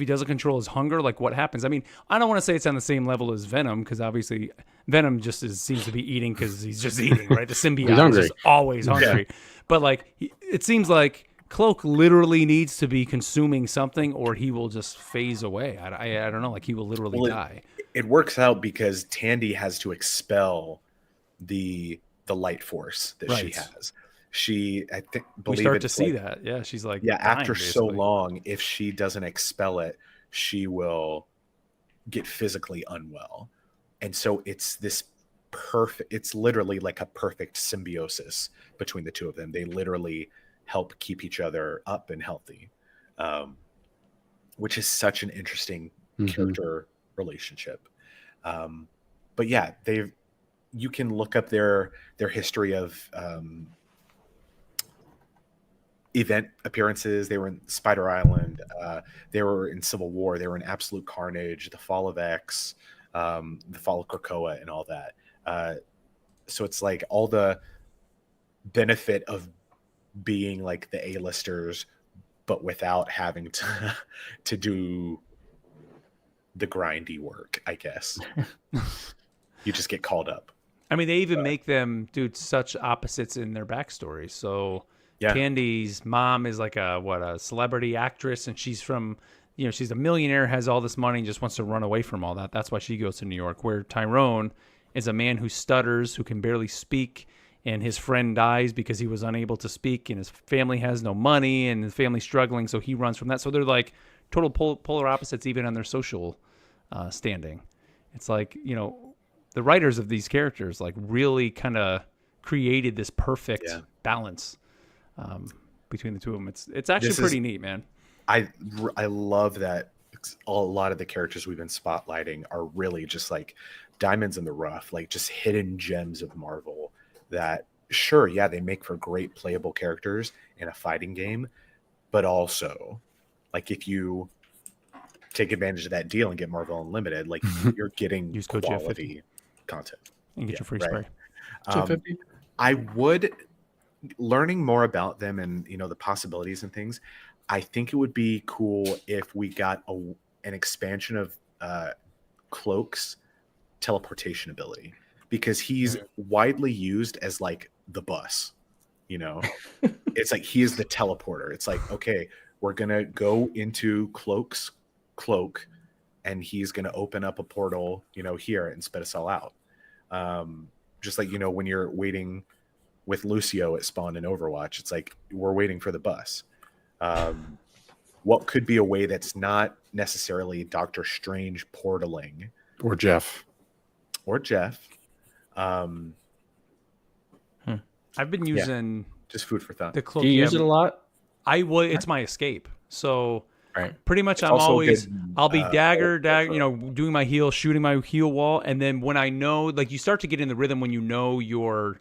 Speaker 2: doesn't control his hunger, like what happens? I mean, I don't want to say it's on the same level as Venom, because obviously Venom just seems to be eating because he's just eating, right? The symbiote is
Speaker 1: hungry.
Speaker 2: just always hungry. But like, it seems like Cloak literally needs to be consuming something, or he will just phase away. I don't know. Like he will literally die.
Speaker 4: It works out because Tandy has to expel the light force that she
Speaker 2: Right.
Speaker 4: has. I think
Speaker 2: We start to see that. Yeah, she's like,
Speaker 4: yeah,
Speaker 2: dying,
Speaker 4: after so
Speaker 2: basically.
Speaker 4: long, if she doesn't expel it, she will get physically unwell. And so it's this it's literally like a perfect symbiosis between the two of them. They literally help keep each other up and healthy, which is such an interesting character relationship. But yeah, you can look up their history of event appearances. They were in Spider Island. They were in Civil War. They were in Absolute Carnage, The Fall of X, The Fall of Krakoa, and all that. So it's like all the benefit of being like the A-listers, but without having to do the grindy work, I guess. You just get called up.
Speaker 2: I mean, they even make them do such opposites in their backstory. So
Speaker 4: Yeah.
Speaker 2: Tandy's mom is like a celebrity actress, and she's from, she's a millionaire, has all this money, and just wants to run away from all that. That's why she goes to New York. Where Tyrone is a man who stutters, who can barely speak, and his friend dies because he was unable to speak, and his family has no money, and his family's struggling, so he runs from that. So they're like total polar opposites, even on their social standing. It's like, the writers of these characters like really kind of created this perfect balance between the two of them. It's actually pretty neat, man.
Speaker 4: I love that a lot of the characters we've been spotlighting are really just like diamonds in the rough, like just hidden gems of Marvel that, sure, yeah, they make for great playable characters in a fighting game, but also like if you take advantage of that deal and get Marvel Unlimited, like you're getting quality content
Speaker 2: and get your free spray.
Speaker 4: I would, learning more about them and the possibilities and things, I think it would be cool if we got an expansion of Cloak's teleportation ability, because he's widely used as like the bus. It's like he is the teleporter. It's like, okay, we're gonna go into Cloak's cloak, and he's gonna open up a portal, here and spit us all out. Just like when you're waiting with Lucio at spawn in Overwatch, it's like we're waiting for the bus. What could be a way that's not necessarily Doctor Strange portaling
Speaker 1: or Jeff?
Speaker 2: I've been using
Speaker 4: just food for thought.
Speaker 2: the cloak.
Speaker 3: Do you use it a lot?
Speaker 2: It's my escape. So pretty much
Speaker 4: It's
Speaker 2: I'm
Speaker 4: also
Speaker 2: always
Speaker 4: good,
Speaker 2: I'll be dagger, doing my heal, shooting my heal wall, and then when I know, like, you start to get in the rhythm when your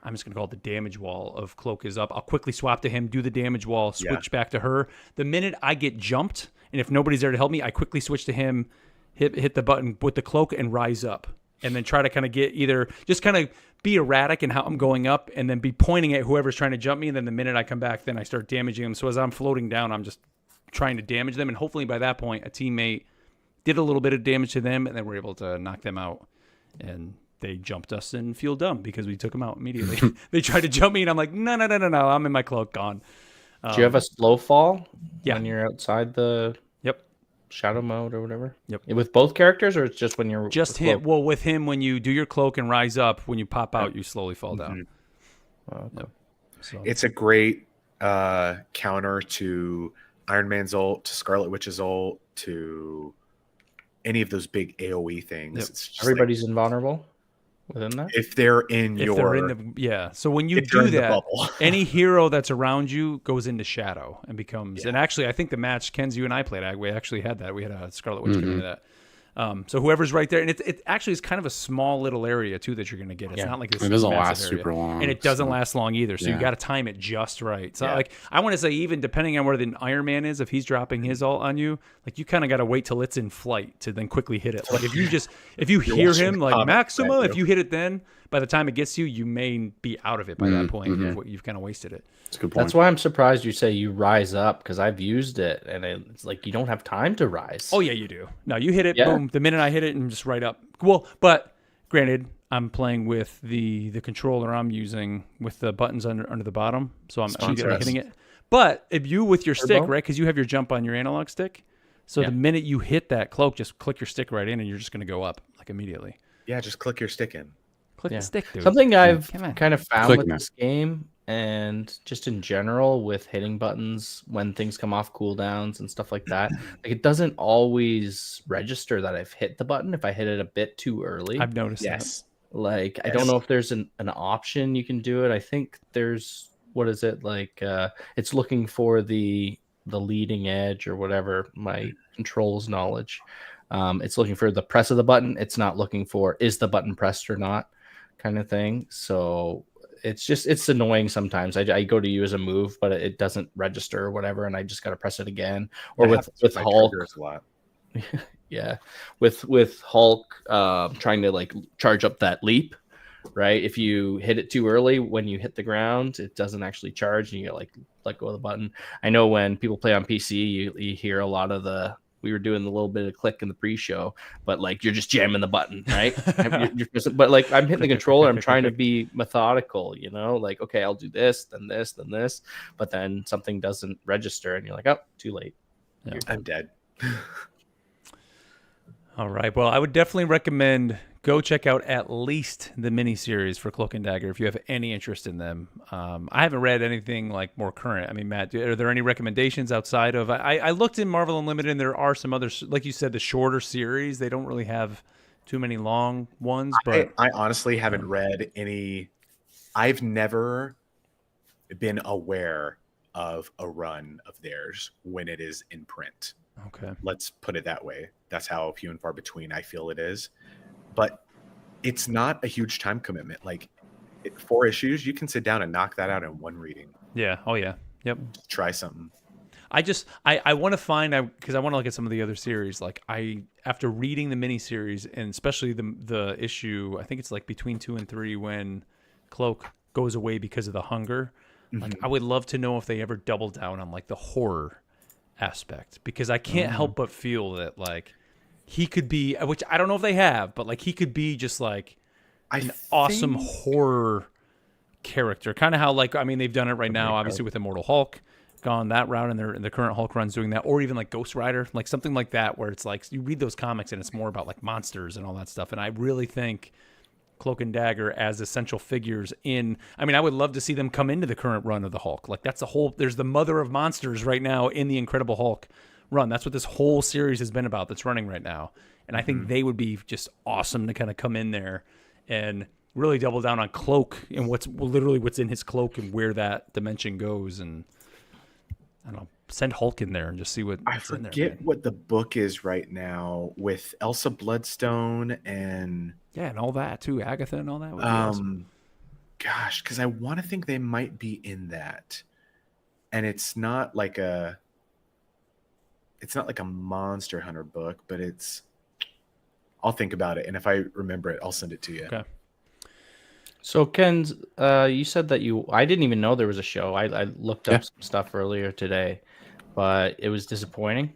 Speaker 2: I'm just going to call it the damage wall of Cloak is up. I'll quickly swap to him, do the damage wall, switch back to her. The minute I get jumped, and if nobody's there to help me, I quickly switch to him, hit the button with the cloak and rise up. And then try to kind of get just kind of be erratic in how I'm going up, and then be pointing at whoever's trying to jump me. And then the minute I come back, then I start damaging them. So as I'm floating down, I'm just trying to damage them. And hopefully by that point, a teammate did a little bit of damage to them, and then we're able to knock them out. And they jumped us and feel dumb because we took them out immediately. They tried to jump me, and I'm like, no, I'm in my cloak, gone.
Speaker 3: Do you have a slow fall
Speaker 2: yeah.
Speaker 3: when you're outside the shadow mode or whatever?
Speaker 2: Yep.
Speaker 3: With both characters, or it's just when you're
Speaker 2: just him? Well, with him, when you do your cloak and rise up, when you pop out, you slowly fall down.
Speaker 3: Okay.
Speaker 2: So.
Speaker 4: It's a great counter to Iron Man's ult, to Scarlet Witch's ult, to any of those big AoE things.
Speaker 2: Yep.
Speaker 4: It's just
Speaker 3: everybody's invulnerable within that.
Speaker 4: If they're in
Speaker 2: So when you do that, any hero that's around you goes into shadow and becomes. And actually, I think the match Ken's you and I played, we actually had that. We had a Scarlet Witch come into that. So whoever's right there, and it actually is kind of a small little area too that you're going to get. It's not like this.
Speaker 1: It doesn't last
Speaker 2: area.
Speaker 1: super long,
Speaker 2: and it doesn't last long either. So you got to time it just right. So like I want to say, even depending on where the Iron Man is, if he's dropping his ult on you, like you kind of got to wait till it's in flight to then quickly hit it. Like if you hear him like Maxima, if you hit it then, by the time it gets you may be out of it by that point. You've kind of wasted it.
Speaker 1: That's a good point.
Speaker 3: That's why I'm surprised you say you rise up, because I've used it and it's like you don't have time to rise.
Speaker 2: Oh yeah, you do. No, you hit it, boom. The minute I hit it, and just right up. Well, but Granted, I'm playing with the controller I'm using with the buttons under the bottom, so I'm
Speaker 1: Sponsor us.
Speaker 2: hitting it. But if you with your stick,
Speaker 3: Turbo?
Speaker 2: right, because you have your jump on your analog stick, so
Speaker 3: Yeah.
Speaker 2: the minute you hit that cloak, just click your stick right in, and you're just going to go up like immediately.
Speaker 4: Yeah, just click your stick in.
Speaker 2: Click
Speaker 3: Yeah.
Speaker 2: the stick, dude.
Speaker 3: Something I've
Speaker 2: Come on.
Speaker 3: kind of found
Speaker 1: Click
Speaker 3: with
Speaker 1: me.
Speaker 3: this game, and just in general with hitting buttons when things come off cooldowns and stuff like that, like it doesn't always register that I've hit the button if I hit it a bit too early.
Speaker 2: I've noticed
Speaker 4: Yes.
Speaker 3: Like I
Speaker 4: Yes.
Speaker 3: don't know if there's an option you can do it. I think there's what is it like? It's looking for the leading edge or whatever my controls knowledge. It's looking for the press of the button. It's not looking for is the button pressed or not, kind of thing. So it's annoying sometimes. I go to use a move, but it doesn't register or whatever, and I just got to press it again. Or
Speaker 4: That happens
Speaker 3: with
Speaker 4: my
Speaker 3: Hulk,
Speaker 4: triggers a lot.
Speaker 3: yeah, with Hulk trying to like charge up that leap, right? If you hit it too early when you hit the ground, it doesn't actually charge, and you get like let go of the button. I know when people play on PC, you hear a lot of the. We were doing a little bit of click in the pre-show, but like you're just jamming the button, right? But like I'm hitting the controller, I'm trying to be methodical, you know, like okay, I'll do this, then this, then this, but then something doesn't register, and you're like, oh, too late.
Speaker 4: I'm dead.
Speaker 2: All right. Well, I would definitely recommend go check out at least the miniseries for Cloak and Dagger if you have any interest in them. I haven't read anything like more current. I mean, Matt, are there any recommendations outside of? I looked in Marvel Unlimited, and there are some others, like you said, the shorter series. They don't really have too many long ones, but
Speaker 4: I honestly haven't read any. I've never been aware of a run of theirs when it is in print.
Speaker 2: okay.
Speaker 4: Let's put it that way. That's how few and far between I feel it is. But it's not a huge time commitment. Like 4 issues, you can sit down and knock that out in one reading.
Speaker 2: Yeah. Oh yeah. Yep.
Speaker 4: Try something.
Speaker 2: I want to find because I want to look at some of the other series. Like after reading the miniseries and especially the issue, I think it's like between 2 and 3 when Cloak goes away because of the hunger. Like I would love to know if they ever double down on like the horror aspect, because I can't help but feel that like he could be, which I don't know if they have, but like he could be just like an awesome horror character, kind of how like I mean they've done it right now, obviously with Immortal Hulk, gone that route, and in the current Hulk runs doing that, or even like Ghost Rider, like something like that, where it's like you read those comics and it's more about like monsters and all that stuff. And I really think Cloak and Dagger as essential figures in, I mean, I would love to see them come into the current run of the Hulk. Like that's there's the mother of monsters right now in the Incredible Hulk run. That's what this whole series has been about that's running right now. And I think they would be just awesome to kind of come in there and really double down on Cloak and what's in his cloak and where that dimension goes. And I don't know, send Hulk in there and just see what's
Speaker 4: I
Speaker 2: in there.
Speaker 4: forget what the book is right now with Elsa Bloodstone and
Speaker 2: Yeah, and all that too, Agatha and all that would be awesome.
Speaker 4: gosh, because I want to think they might be in that, and it's not like a Monster Hunter book, but I'll think about it, and if I remember it, I'll send it to you.
Speaker 2: Okay.
Speaker 3: So Ken, you said that I didn't even know there was a show. I looked up some stuff earlier today, but it was disappointing.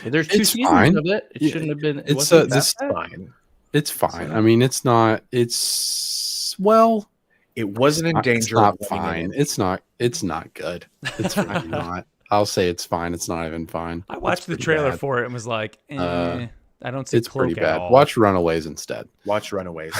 Speaker 3: There's 2 seasons
Speaker 1: fine.
Speaker 3: of it. It shouldn't have been. It
Speaker 1: It's
Speaker 3: wasn't
Speaker 1: this
Speaker 3: that bad?
Speaker 4: Fine.
Speaker 1: It's fine. I mean, it's not. It's well.
Speaker 4: It wasn't in danger.
Speaker 1: It's not
Speaker 4: of winning
Speaker 1: fine.
Speaker 4: an
Speaker 1: It's not. It's not good. It's really not. I'll say it's fine. It's not even fine.
Speaker 2: I watched the
Speaker 1: pretty
Speaker 2: trailer
Speaker 1: bad.
Speaker 2: for it and was like, I don't see
Speaker 1: It's
Speaker 2: Cloak
Speaker 1: pretty
Speaker 2: at
Speaker 1: bad.
Speaker 2: all.
Speaker 1: Watch Runaways instead.
Speaker 4: Watch Runaways.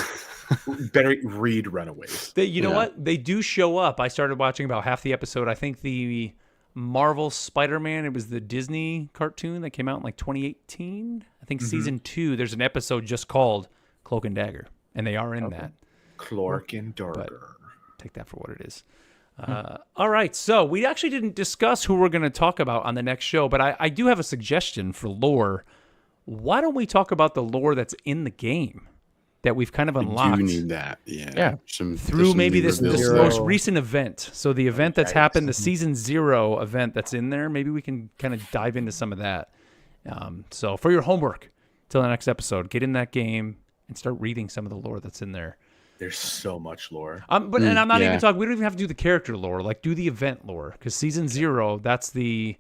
Speaker 4: Better read Runaways.
Speaker 2: You know
Speaker 1: Yeah.
Speaker 2: what? They do show up. I started watching about half the episode. I think the Marvel Spider-Man, it was the Disney cartoon that came out in like 2018. I think season 2, there's an episode just called Cloak and Dagger, and they are in that.
Speaker 4: Clark and Darker.
Speaker 2: Take that for what it is. All right, so we actually didn't discuss who we're going to talk about on the next show, but I do have a suggestion for lore. Why don't we talk about the lore that's in the game that we've kind of unlocked?
Speaker 1: You need that. Yeah.
Speaker 3: Yeah.
Speaker 2: Through maybe
Speaker 1: new
Speaker 2: this
Speaker 1: reveals.
Speaker 2: most recent event. So the event that's
Speaker 4: Right.
Speaker 2: happened, the season 0 event that's in there, maybe we can kind of dive into some of that. So for your homework till the next episode, get in that game and start reading some of the lore that's in there.
Speaker 4: There's so much lore.
Speaker 2: But and I'm not
Speaker 1: yeah.
Speaker 2: even talking. We don't even have to do the character lore. Like do the event lore, because season 0, that's the,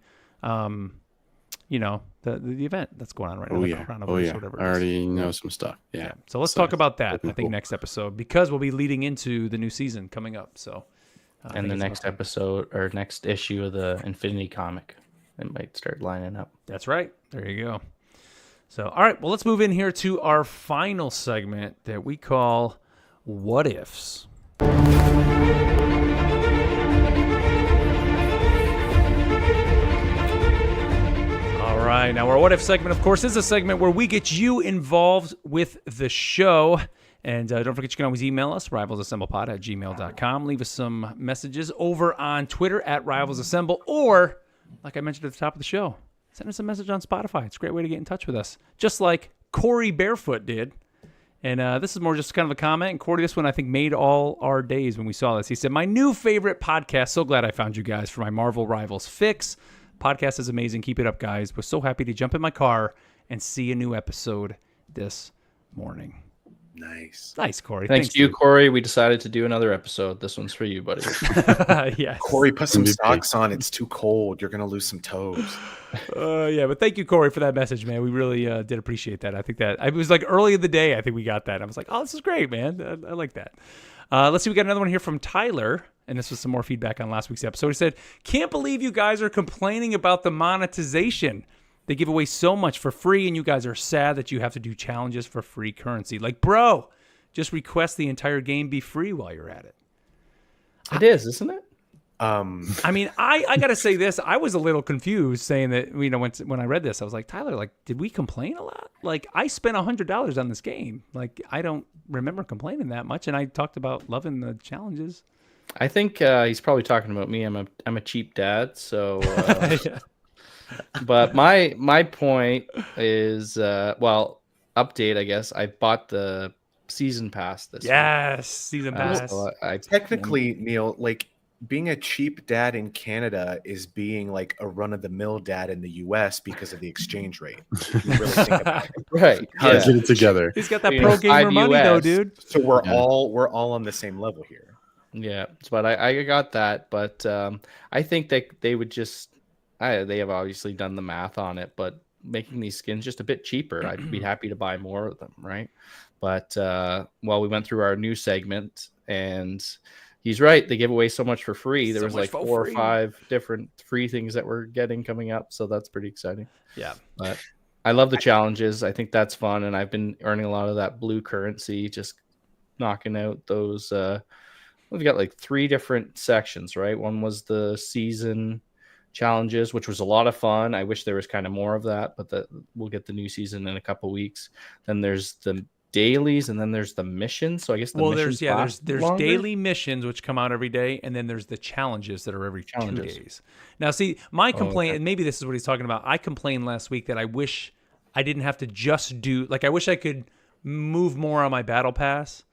Speaker 2: the event that's going on right now.
Speaker 1: Oh
Speaker 2: The
Speaker 1: yeah.
Speaker 2: Coronavirus,
Speaker 1: Oh yeah.
Speaker 2: whatever
Speaker 1: I
Speaker 2: it is.
Speaker 1: already know some stuff. Yeah.
Speaker 2: Yeah. So let's talk about that,
Speaker 1: looking
Speaker 2: I think,
Speaker 1: cool.
Speaker 2: next episode, because we'll be leading into the new season coming up. So, I
Speaker 3: And
Speaker 2: think
Speaker 3: the
Speaker 2: it's about
Speaker 3: next
Speaker 2: time.
Speaker 3: episode or next issue of the Infinity comic, it might start lining up.
Speaker 2: That's right. There you go. So, all right. Well, let's move in here to our final segment that we call What Ifs. All right. Now, our What If segment, of course, is a segment where we get you involved with the show. And don't forget, you can always email us, rivalsassemblepod@gmail.com. Leave us some messages over on Twitter @rivalsassemble, or, like I mentioned at the top of the show, send us a message on Spotify. It's a great way to get in touch with us, just like Corey Barefoot did. And this is more just kind of a comment. And Corey, this one I think made all our days when we saw this. He said, "My new favorite podcast. So glad I found you guys for my Marvel Rivals fix. Podcast is amazing. Keep it up, guys. Was so happy to jump in my car and see a new episode this morning." Nice, Corey.
Speaker 3: Thanks to you,
Speaker 2: dude.
Speaker 3: Corey. We decided to do another episode. This one's for you, buddy.
Speaker 2: Yes.
Speaker 4: Corey, put some
Speaker 1: MVP.
Speaker 4: socks on. It's too cold. You're gonna lose some toes.
Speaker 2: Yeah, but thank you, Corey, for that message, man. We really did appreciate that. I think that it was like early in the day. I think we got that. I was like, "Oh, this is great, man. I like that." Let's see. We got another one here from Tyler, and this was some more feedback on last week's episode. He said, "Can't believe you guys are complaining about the monetization. They give away so much for free, and you guys are sad that you have to do challenges for free currency. Like, bro, just request the entire game be free while you're at it."
Speaker 3: It is, isn't it?
Speaker 2: I mean, I got to say this. I was a little confused saying that, when I read this, I was like, Tyler, like, did we complain a lot? Like, I spent $100 on this game. Like, I don't remember complaining that much. And I talked about loving the challenges.
Speaker 3: I think he's probably talking about me. I'm a cheap dad, so.
Speaker 2: Yeah.
Speaker 3: But my point is, update. I guess I bought the season pass this week.
Speaker 2: Yes, season pass.
Speaker 3: So I
Speaker 4: Technically, Neil, like being a cheap dad in Canada is being like a run-of-the-mill dad in the U.S. because of the exchange rate. If you really think about it.
Speaker 3: right.
Speaker 1: Gotta
Speaker 3: Yeah.
Speaker 1: get it together.
Speaker 2: He's got that
Speaker 3: You
Speaker 2: pro
Speaker 3: know,
Speaker 2: gamer money, though,
Speaker 3: US.
Speaker 2: dude.
Speaker 4: So we're
Speaker 1: Yeah.
Speaker 4: all on the same level here.
Speaker 3: Yeah, but I got that. But I think they would just they have obviously done the math on it, but making these skins just a bit cheaper, I'd be happy to buy more of them, right? But we went through our new segment, and he's right. They give away so much for free. There
Speaker 2: So
Speaker 3: was
Speaker 2: much
Speaker 3: like
Speaker 2: for
Speaker 3: 4
Speaker 2: free.
Speaker 3: or 5 different free things that we're getting coming up, so that's pretty exciting.
Speaker 2: Yeah.
Speaker 3: But I love the challenges. I think that's fun, and I've been earning a lot of that blue currency, just knocking out those. We've got like 3 different sections, right? One was the season challenges, which was a lot of fun. I wish there was kind of more of that, but we'll get the new season in a couple weeks. Then there's the dailies, and then there's the missions. So I guess
Speaker 2: there's
Speaker 3: longer?
Speaker 2: daily missions which come out every day, and then there's the challenges that are every 2
Speaker 3: Challenges.
Speaker 2: days. Now, see, my complaint,
Speaker 3: okay.
Speaker 2: and maybe this is what he's talking about. I complained last week that I wish I didn't have to just do, like, I wish I could move more on my battle pass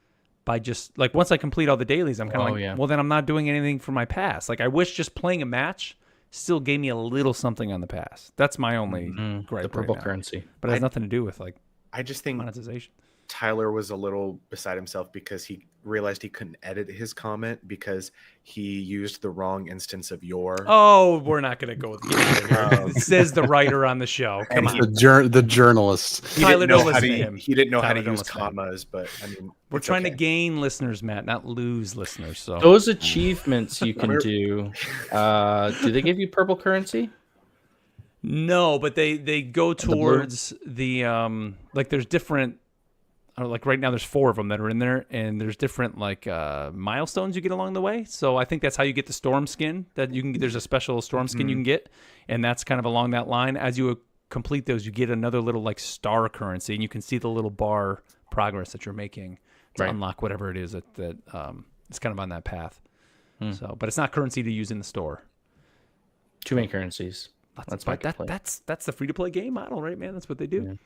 Speaker 2: by just, like, once I complete all the dailies, I'm kind of well, then I'm not doing anything for my pass. Like, I wish just playing a match still gave me a little something on the pass. That's my only gripe.
Speaker 3: The purple
Speaker 2: right now.
Speaker 3: currency.
Speaker 2: But it has nothing to do with, like,
Speaker 4: I just think
Speaker 2: monetization.
Speaker 4: Tyler was a little beside himself because he realized he couldn't edit his comment because he used the wrong instance of your.
Speaker 2: Oh, we're not going to go with it. Says the writer on the show. Come
Speaker 4: And
Speaker 2: on.
Speaker 1: The journalist.
Speaker 4: He
Speaker 2: Tyler,
Speaker 4: didn't know
Speaker 2: don't
Speaker 4: how
Speaker 2: listen
Speaker 4: to,
Speaker 2: to him.
Speaker 4: He didn't know how
Speaker 2: Tyler,
Speaker 4: to
Speaker 2: don't
Speaker 4: use
Speaker 2: listen to him.
Speaker 4: commas, but I mean,
Speaker 2: We're
Speaker 4: it's
Speaker 2: trying to
Speaker 4: okay.
Speaker 2: gain listeners, Matt, not lose listeners. So
Speaker 3: Those achievements you can do. Do they give you purple currency?
Speaker 2: no, but they go
Speaker 3: blue?
Speaker 2: towards the like there's different. Like right now, there's 4 of them that are in there, and there's different like milestones you get along the way. So I think that's how you get the storm skin. That you can. There's a special storm skin you can get, and that's kind of along that line. As you complete those, you get another little like star currency, and you can see the little bar progress that you're making to
Speaker 3: Right.
Speaker 2: unlock whatever it is that it's kind of on that path. So, but it's not currency to use in the store.
Speaker 3: Too many currencies. That's my complaint.
Speaker 2: That's the free to play game model, right, man? That's what they do.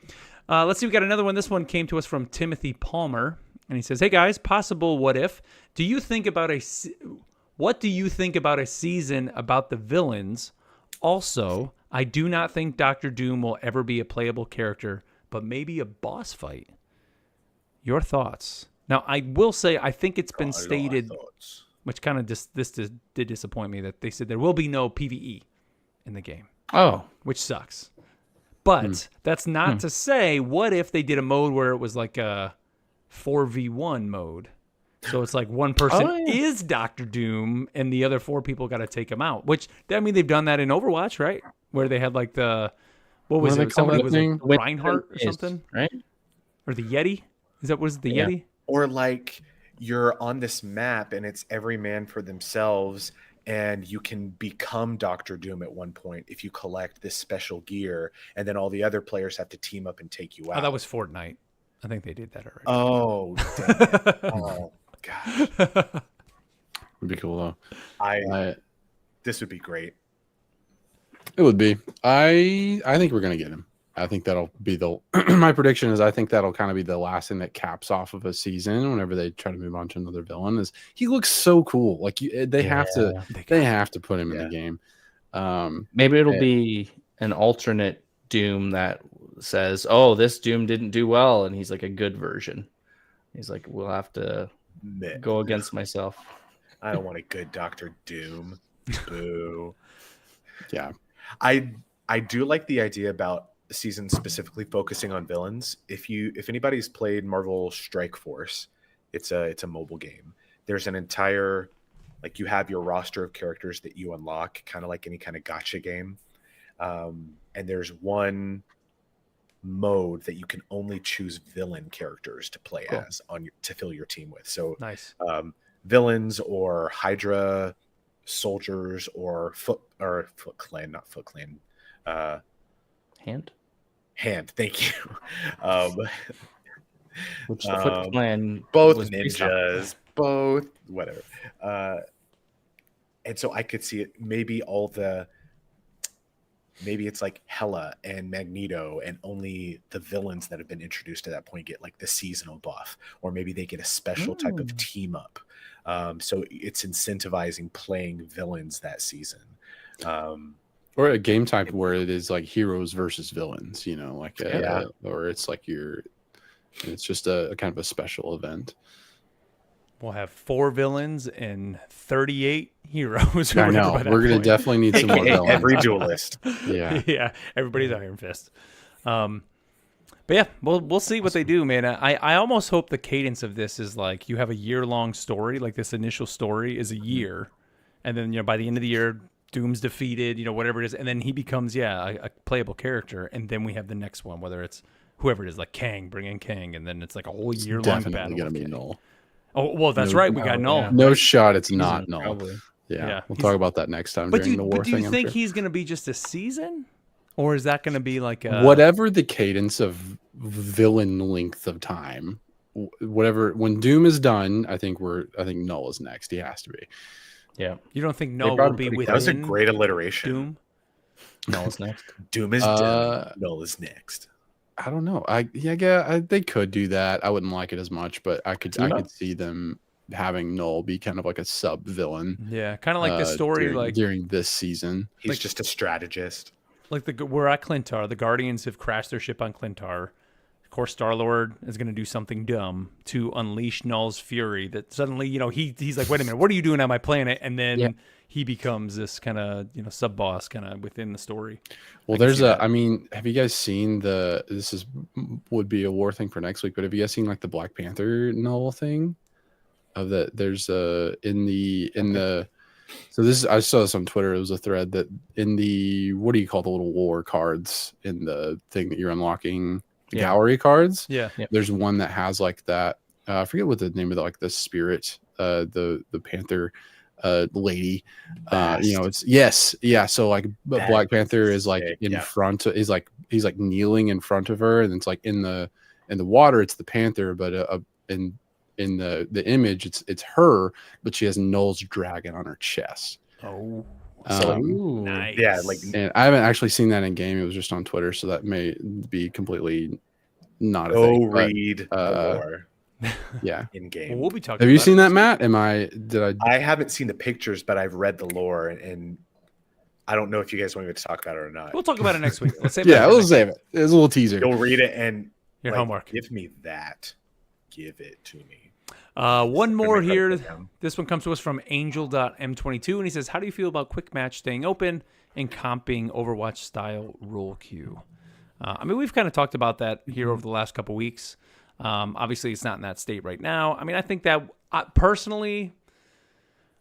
Speaker 2: Yeah. Let's see. We got another one. This one came to us from Timothy Palmer, and he says, "Hey guys, possible what if? What do you think about a season about the villains? Also, I do not think Doctor Doom will ever be a playable character, but maybe a boss fight. Your thoughts?" Now, I will say, I think it's been stated, which kind of did disappoint me, that they said there will be no PvE in the game.
Speaker 3: Oh,
Speaker 2: Which sucks. But that's not to say, what if they did a mode where it was like a 4v1 mode? So it's like one person is Doctor Doom and the other 4 people got to take him out. Which, I mean, they've done that in Overwatch, right? Where they had like what was
Speaker 1: do they
Speaker 2: it?
Speaker 1: call
Speaker 2: Somebody
Speaker 1: that
Speaker 2: was
Speaker 1: thing?
Speaker 2: like Reinhardt or something?
Speaker 3: right?
Speaker 2: Or the Yeti? Was it the
Speaker 3: Yeah.
Speaker 2: Yeti?
Speaker 4: Or like you're on this map and it's every man for themselves, and you can become Doctor Doom at one point if you collect this special gear, and then all the other players have to team up and take you out.
Speaker 2: Oh, that was Fortnite. I think they did that already.
Speaker 4: Oh, dang it. Oh gosh.
Speaker 1: Would be cool though.
Speaker 4: This would be great.
Speaker 1: It would be. I think we're gonna get him. I think that'll be the. My prediction is I think that'll kind of be the last thing that caps off of a season. Whenever they try to move on to another villain, is he looks so cool. Like they have to put him in the game.
Speaker 3: Maybe it'll be an alternate Doom that says, "Oh, this Doom didn't do well," and he's like a good version. He's like, "We'll have to go against myself."
Speaker 4: I don't want a good Doctor Doom. Boo.
Speaker 1: Yeah.
Speaker 4: I do like the idea about the season specifically focusing on villains. If anybody's played Marvel Strike Force, it's a mobile game. There's an entire, like, you have your roster of characters that you unlock, kind of like any kind of gacha game. And there's one mode that you can only choose villain characters to play as to fill your team with. So
Speaker 2: Nice.
Speaker 4: Villains or Hydra soldiers or Foot Clan, not Foot Clan. Hand. Thank you.
Speaker 3: Which the Foot Clan
Speaker 4: both
Speaker 3: was based
Speaker 4: ninjas, both whatever. And so I could see it. Maybe it's like Hela and Magneto, and only the villains that have been introduced to that point get like the seasonal buff, or maybe they get a special type of team up. So it's incentivizing playing villains that season.
Speaker 1: Or a game type where it is like heroes versus villains, like or it's like it's just a kind of a special event.
Speaker 2: We'll have 4 villains and 38 heroes.
Speaker 1: I know. We're going to definitely need some more villains.
Speaker 4: Every duelist.
Speaker 1: Yeah.
Speaker 2: Yeah. Everybody's Iron Fist. But yeah, we'll see what they do, man. I almost hope the cadence of this is like you have a year-long story, like this initial story is a year, and then by the end of the year, Doom's defeated, whatever it is, and then he becomes a playable character, and then we have the next one, whether it's whoever it is, like Kang, bring in Kang, and then it's like a whole year-long battle.
Speaker 1: Definitely going to be Null.
Speaker 2: Oh well, that's right. We got Null.
Speaker 1: Yeah. No shot. It's not Null.
Speaker 3: Probably.
Speaker 1: Yeah, we'll talk about that next time during the war
Speaker 2: But do you
Speaker 1: thing.
Speaker 2: think he's going to be just a season, or is that going to be like
Speaker 1: whatever the cadence of villain length of time? Whatever. When Doom is done, I think Null is next. He has to be.
Speaker 3: Yeah.
Speaker 2: You don't think Null will be within?
Speaker 4: That was a great alliteration.
Speaker 2: Doom.
Speaker 3: Null is next.
Speaker 4: Doom is done. Null is next.
Speaker 1: I don't know. They could do that. I wouldn't like it as much, but I could see them having Null be kind of like a sub villain.
Speaker 2: Yeah, kind of like the story
Speaker 1: during this season.
Speaker 4: He's just a strategist.
Speaker 2: Like we're at Clintar. The Guardians have crashed their ship on Clintar. Of course, Star-Lord is going to do something dumb to unleash Null's fury. That suddenly, he's like, "Wait a minute, what are you doing on my planet?" And then he becomes this kind of sub boss kind of within the story.
Speaker 1: Well, I mean, have you guys seen would be a war thing for next week, but have you guys seen like the Black Panther Null thing? There's so this I saw this on Twitter. It was a thread that in the, what do you call the little war cards in the thing that you're unlocking, the gallery cards?
Speaker 2: Yeah.
Speaker 1: There's one that has like that. I forget what the name of like the spirit, the Panther lady. So like Black Panther is like in front of, he's like kneeling in front of her, and it's like in the water it's the Panther, but in the image it's her, but she has Null's dragon on her chest.
Speaker 2: Nice.
Speaker 4: Yeah,
Speaker 1: and I haven't actually seen that in game. It was just on Twitter, so that may be completely not a thing.
Speaker 4: Read the lore.
Speaker 1: Yeah,
Speaker 4: in game.
Speaker 2: Well, we'll be talking.
Speaker 1: Have you seen that, Matt?
Speaker 4: I haven't seen the pictures, but I've read the lore, and I don't know if you guys want me to talk about it or not.
Speaker 2: We'll talk about it next week. Let's save
Speaker 1: we'll save it. It's a little teaser.
Speaker 4: You'll read it and
Speaker 2: your homework.
Speaker 4: Give me that. Give it to me.
Speaker 2: One more here. This one comes to us from Angel.m22, and he says, "How do you feel about quick match staying open and comping Overwatch style rule queue?" I mean, we've kind of talked about that here over the last couple weeks. Obviously, it's not in that state right now. I mean, I think that personally,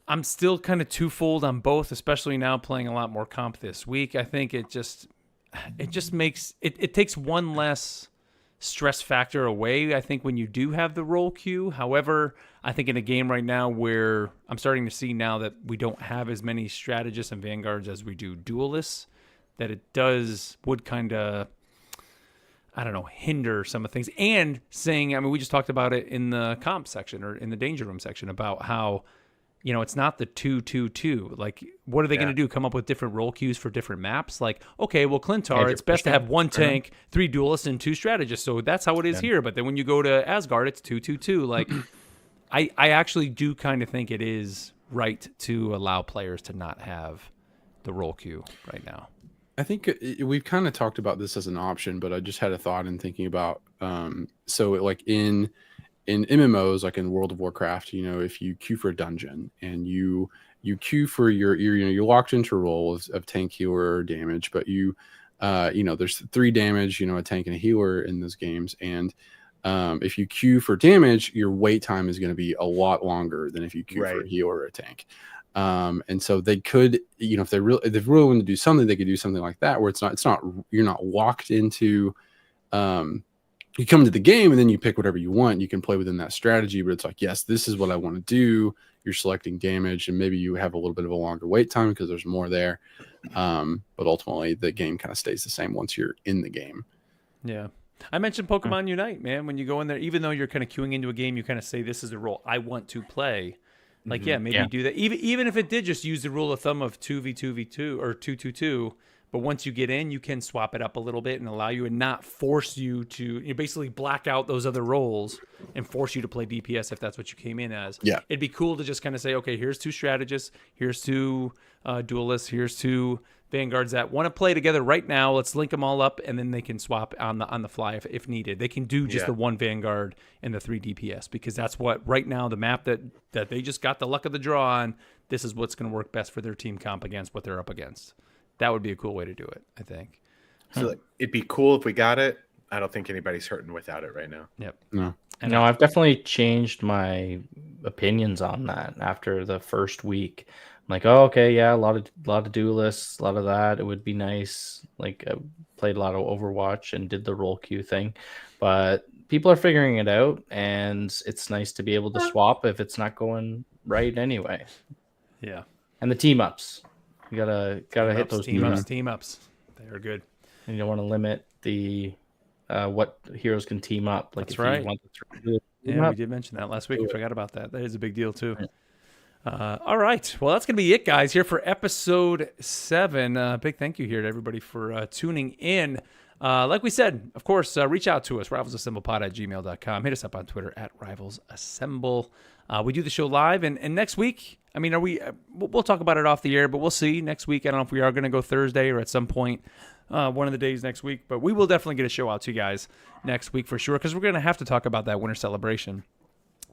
Speaker 2: I'm still kind of twofold on both, especially now playing a lot more comp this week. I think it just makes it takes one less stress factor away, I think, when you do have the roll queue. However, I think in a game right now where I'm starting to see now that we don't have as many strategists and vanguards as we do duelists, that it would kind of, I don't know, hinder some of things. And saying, I mean, we just talked about it in the comp section or in the danger room section about how, you know, it's not the 2-2-2. Like, what are they going to do? Come up with different role queues for different maps? Like, okay, well, Clintar, it's best to have one tank, 3 duelists, and 2 strategists. So that's how it is here. But then when you go to Asgard, it's 2-2-2. Like, I actually do kind of think it is right to allow players to not have the role queue right now.
Speaker 1: I think we've kind of talked about this as an option, but I just had a thought in thinking about, so like in MMOs, like in World of Warcraft, you know, if you queue for a dungeon and you queue for your you know, you're locked into a role of tank, healer, or damage, but you know, there's 3 damage, you know, a tank and a healer in those games. And if you queue for damage, your wait time is going to be a lot longer than if you queue for a healer or a tank. And so they could, you know, if they really want to do something, they could do something like that, where you're not locked into, you come to the game and then you pick whatever you want. You can play within that strategy, but it's like, yes, this is what I want to do. You're selecting damage, and maybe you have a little bit of a longer wait time because there's more there. But ultimately the game kind of stays the same once you're in the game.
Speaker 2: Yeah. I mentioned Pokemon Unite, man. When you go in there, even though you're kind of queuing into a game, you kind of say, this is the role I want to play. Like, maybe you do that. Even if it did just use the rule of thumb of 2v2v2 or 2-2-2, but once you get in, you can swap it up a little bit and allow you and not force you to basically black out those other roles and force you to play DPS if that's what you came in as.
Speaker 1: Yeah.
Speaker 2: It'd be cool to just kind of say, okay, here's 2 strategists, here's 2 duelists, here's 2 vanguards that want to play together right now. Let's link them all up, and then they can swap on the fly if needed. They can do just the 1 vanguard and the 3 DPS, because that's what right now the map that they just got the luck of the draw on. This is what's going to work best for their team comp against what they're up against. That would be a cool way to do it, I think.
Speaker 4: So like, it'd be cool if we got it. I don't think anybody's hurting without it right now.
Speaker 2: Yep.
Speaker 1: No.
Speaker 3: And no, I've definitely changed my opinions on that after the first week. I'm like, oh, okay, yeah, a lot of duelists, a lot of that. It would be nice. Like, I played a lot of Overwatch and did the role queue thing, but people are figuring it out, and it's nice to be able to swap if it's not going right anyway.
Speaker 2: Yeah.
Speaker 3: And the team ups, you gotta hit those
Speaker 2: team ups. They are good.
Speaker 3: And you don't want to limit the what heroes can team up. Like,
Speaker 2: that's
Speaker 3: if
Speaker 2: right.
Speaker 3: You want the
Speaker 2: yeah, we did mention that last week. I forgot about that. That is a big deal too. All right. Well, that's going to be it, guys, here for episode 7. Big thank you here to everybody for tuning in. Like we said, of course, reach out to us, rivalsassemblepod@gmail.com. Hit us up on Twitter @rivalsassemble. We do the show live, and next week, I mean, we'll talk about it off the air, but we'll see next week. I don't know if we are going to go Thursday or at some point, one of the days next week, but we will definitely get a show out to you guys next week for sure, because we're going to have to talk about that winter celebration.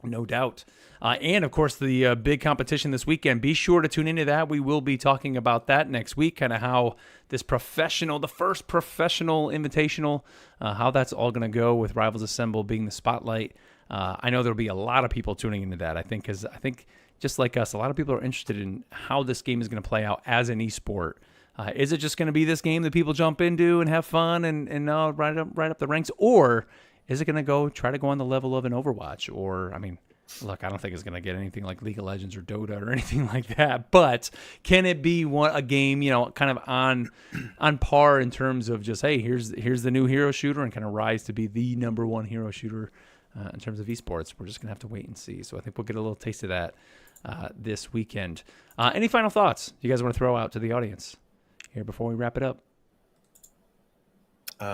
Speaker 2: No doubt. And, of course, the big competition this weekend. Be sure to tune into that. We will be talking about that next week, kind of how this the first professional invitational, how that's all going to go with Rivals Assemble being the spotlight. I know there'll be a lot of people tuning into that, I think, because I think, just like us, a lot of people are interested in how this game is going to play out as an esport. Is it just going to be this game that people jump into and have fun and right up the ranks? Or is it going to try to go on the level of an Overwatch? Or, I mean, look, I don't think it's going to get anything like League of Legends or Dota or anything like that. But can it be a game, kind of on par in terms of just, hey, here's the new hero shooter, and kind of rise to be the number 1 hero shooter in terms of esports? We're just going to have to wait and see. So I think we'll get a little taste of that this weekend. Any final thoughts you guys want to throw out to the audience here before we wrap it up?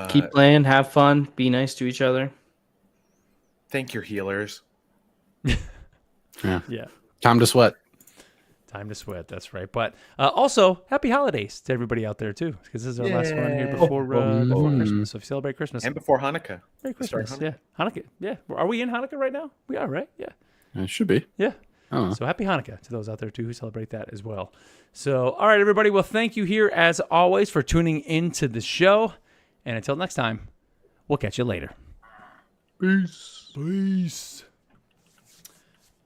Speaker 3: Keep playing, have fun, be nice to each other.
Speaker 4: Thank your healers.
Speaker 1: Yeah. Time to sweat.
Speaker 2: Time to sweat. That's right. But also, happy holidays to everybody out there too, because this is our last one here before Christmas. So if you celebrate Christmas
Speaker 4: and before Hanukkah,
Speaker 2: Merry Christmas. Yeah, Hanukkah. Yeah, are we in Hanukkah right now? We are, right? Yeah,
Speaker 1: it should be.
Speaker 2: Yeah. So happy Hanukkah to those out there too who celebrate that as well. So all right, everybody. Well, thank you here as always for tuning into the show. And until next time, we'll catch you later. Peace.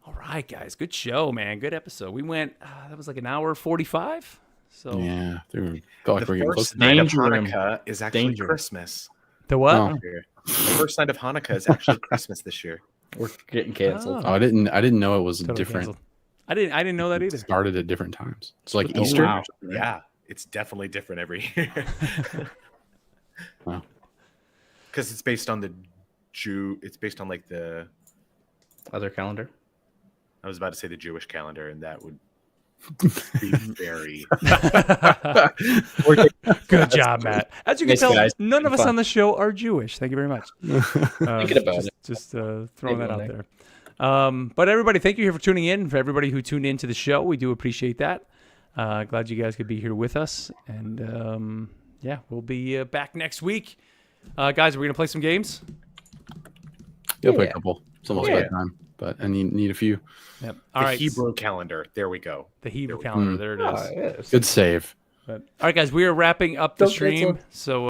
Speaker 2: All right, guys. Good show, man. Good episode. We went, that was like an hour 45. So
Speaker 1: Yeah, felt like
Speaker 4: The
Speaker 1: we're getting close
Speaker 4: first
Speaker 1: to
Speaker 4: night of
Speaker 3: Danger.
Speaker 4: Hanukkah is actually
Speaker 3: Danger.
Speaker 4: Christmas.
Speaker 2: the what?
Speaker 1: Oh.
Speaker 4: this year. The first night of Hanukkah is actually Christmas this year.
Speaker 3: We're getting canceled.
Speaker 1: Oh, I didn't know it was
Speaker 2: Totally
Speaker 1: different.
Speaker 2: canceled. I didn't know that
Speaker 1: It
Speaker 2: either.
Speaker 1: started at different times. It's like
Speaker 3: Oh,
Speaker 1: Easter.
Speaker 3: wow.
Speaker 4: Yeah, it's definitely different every year.
Speaker 1: Wow.
Speaker 4: Because it's based on it's based on like
Speaker 3: Other calendar.
Speaker 4: I was about to say the Jewish calendar, and that would be very.
Speaker 2: Good job, Matt. As you can
Speaker 3: Nice
Speaker 2: tell,
Speaker 3: guys.
Speaker 2: none of us
Speaker 3: Fun.
Speaker 2: on the show are Jewish. Thank you very much.
Speaker 3: Thinking about it.
Speaker 2: Just throwing
Speaker 3: Maybe
Speaker 2: that
Speaker 3: one
Speaker 2: out
Speaker 3: day.
Speaker 2: there. But everybody, thank you here for tuning in. For everybody who tuned into the show, we do appreciate that. Glad you guys could be here with us. And yeah, we'll be back next week. Guys, we're going to play some games.
Speaker 1: You'll play a
Speaker 3: Yeah.
Speaker 1: couple. It's almost
Speaker 3: Yeah.
Speaker 1: bedtime, but I need a few.
Speaker 2: Yep.
Speaker 4: The
Speaker 2: All right.
Speaker 4: Hebrew calendar. There we go.
Speaker 2: The Hebrew
Speaker 4: There we go.
Speaker 2: calendar. There it is.
Speaker 3: Oh, yes.
Speaker 1: Good save.
Speaker 2: But, all right, guys, we are wrapping up the
Speaker 3: Don't cancel.
Speaker 2: stream. So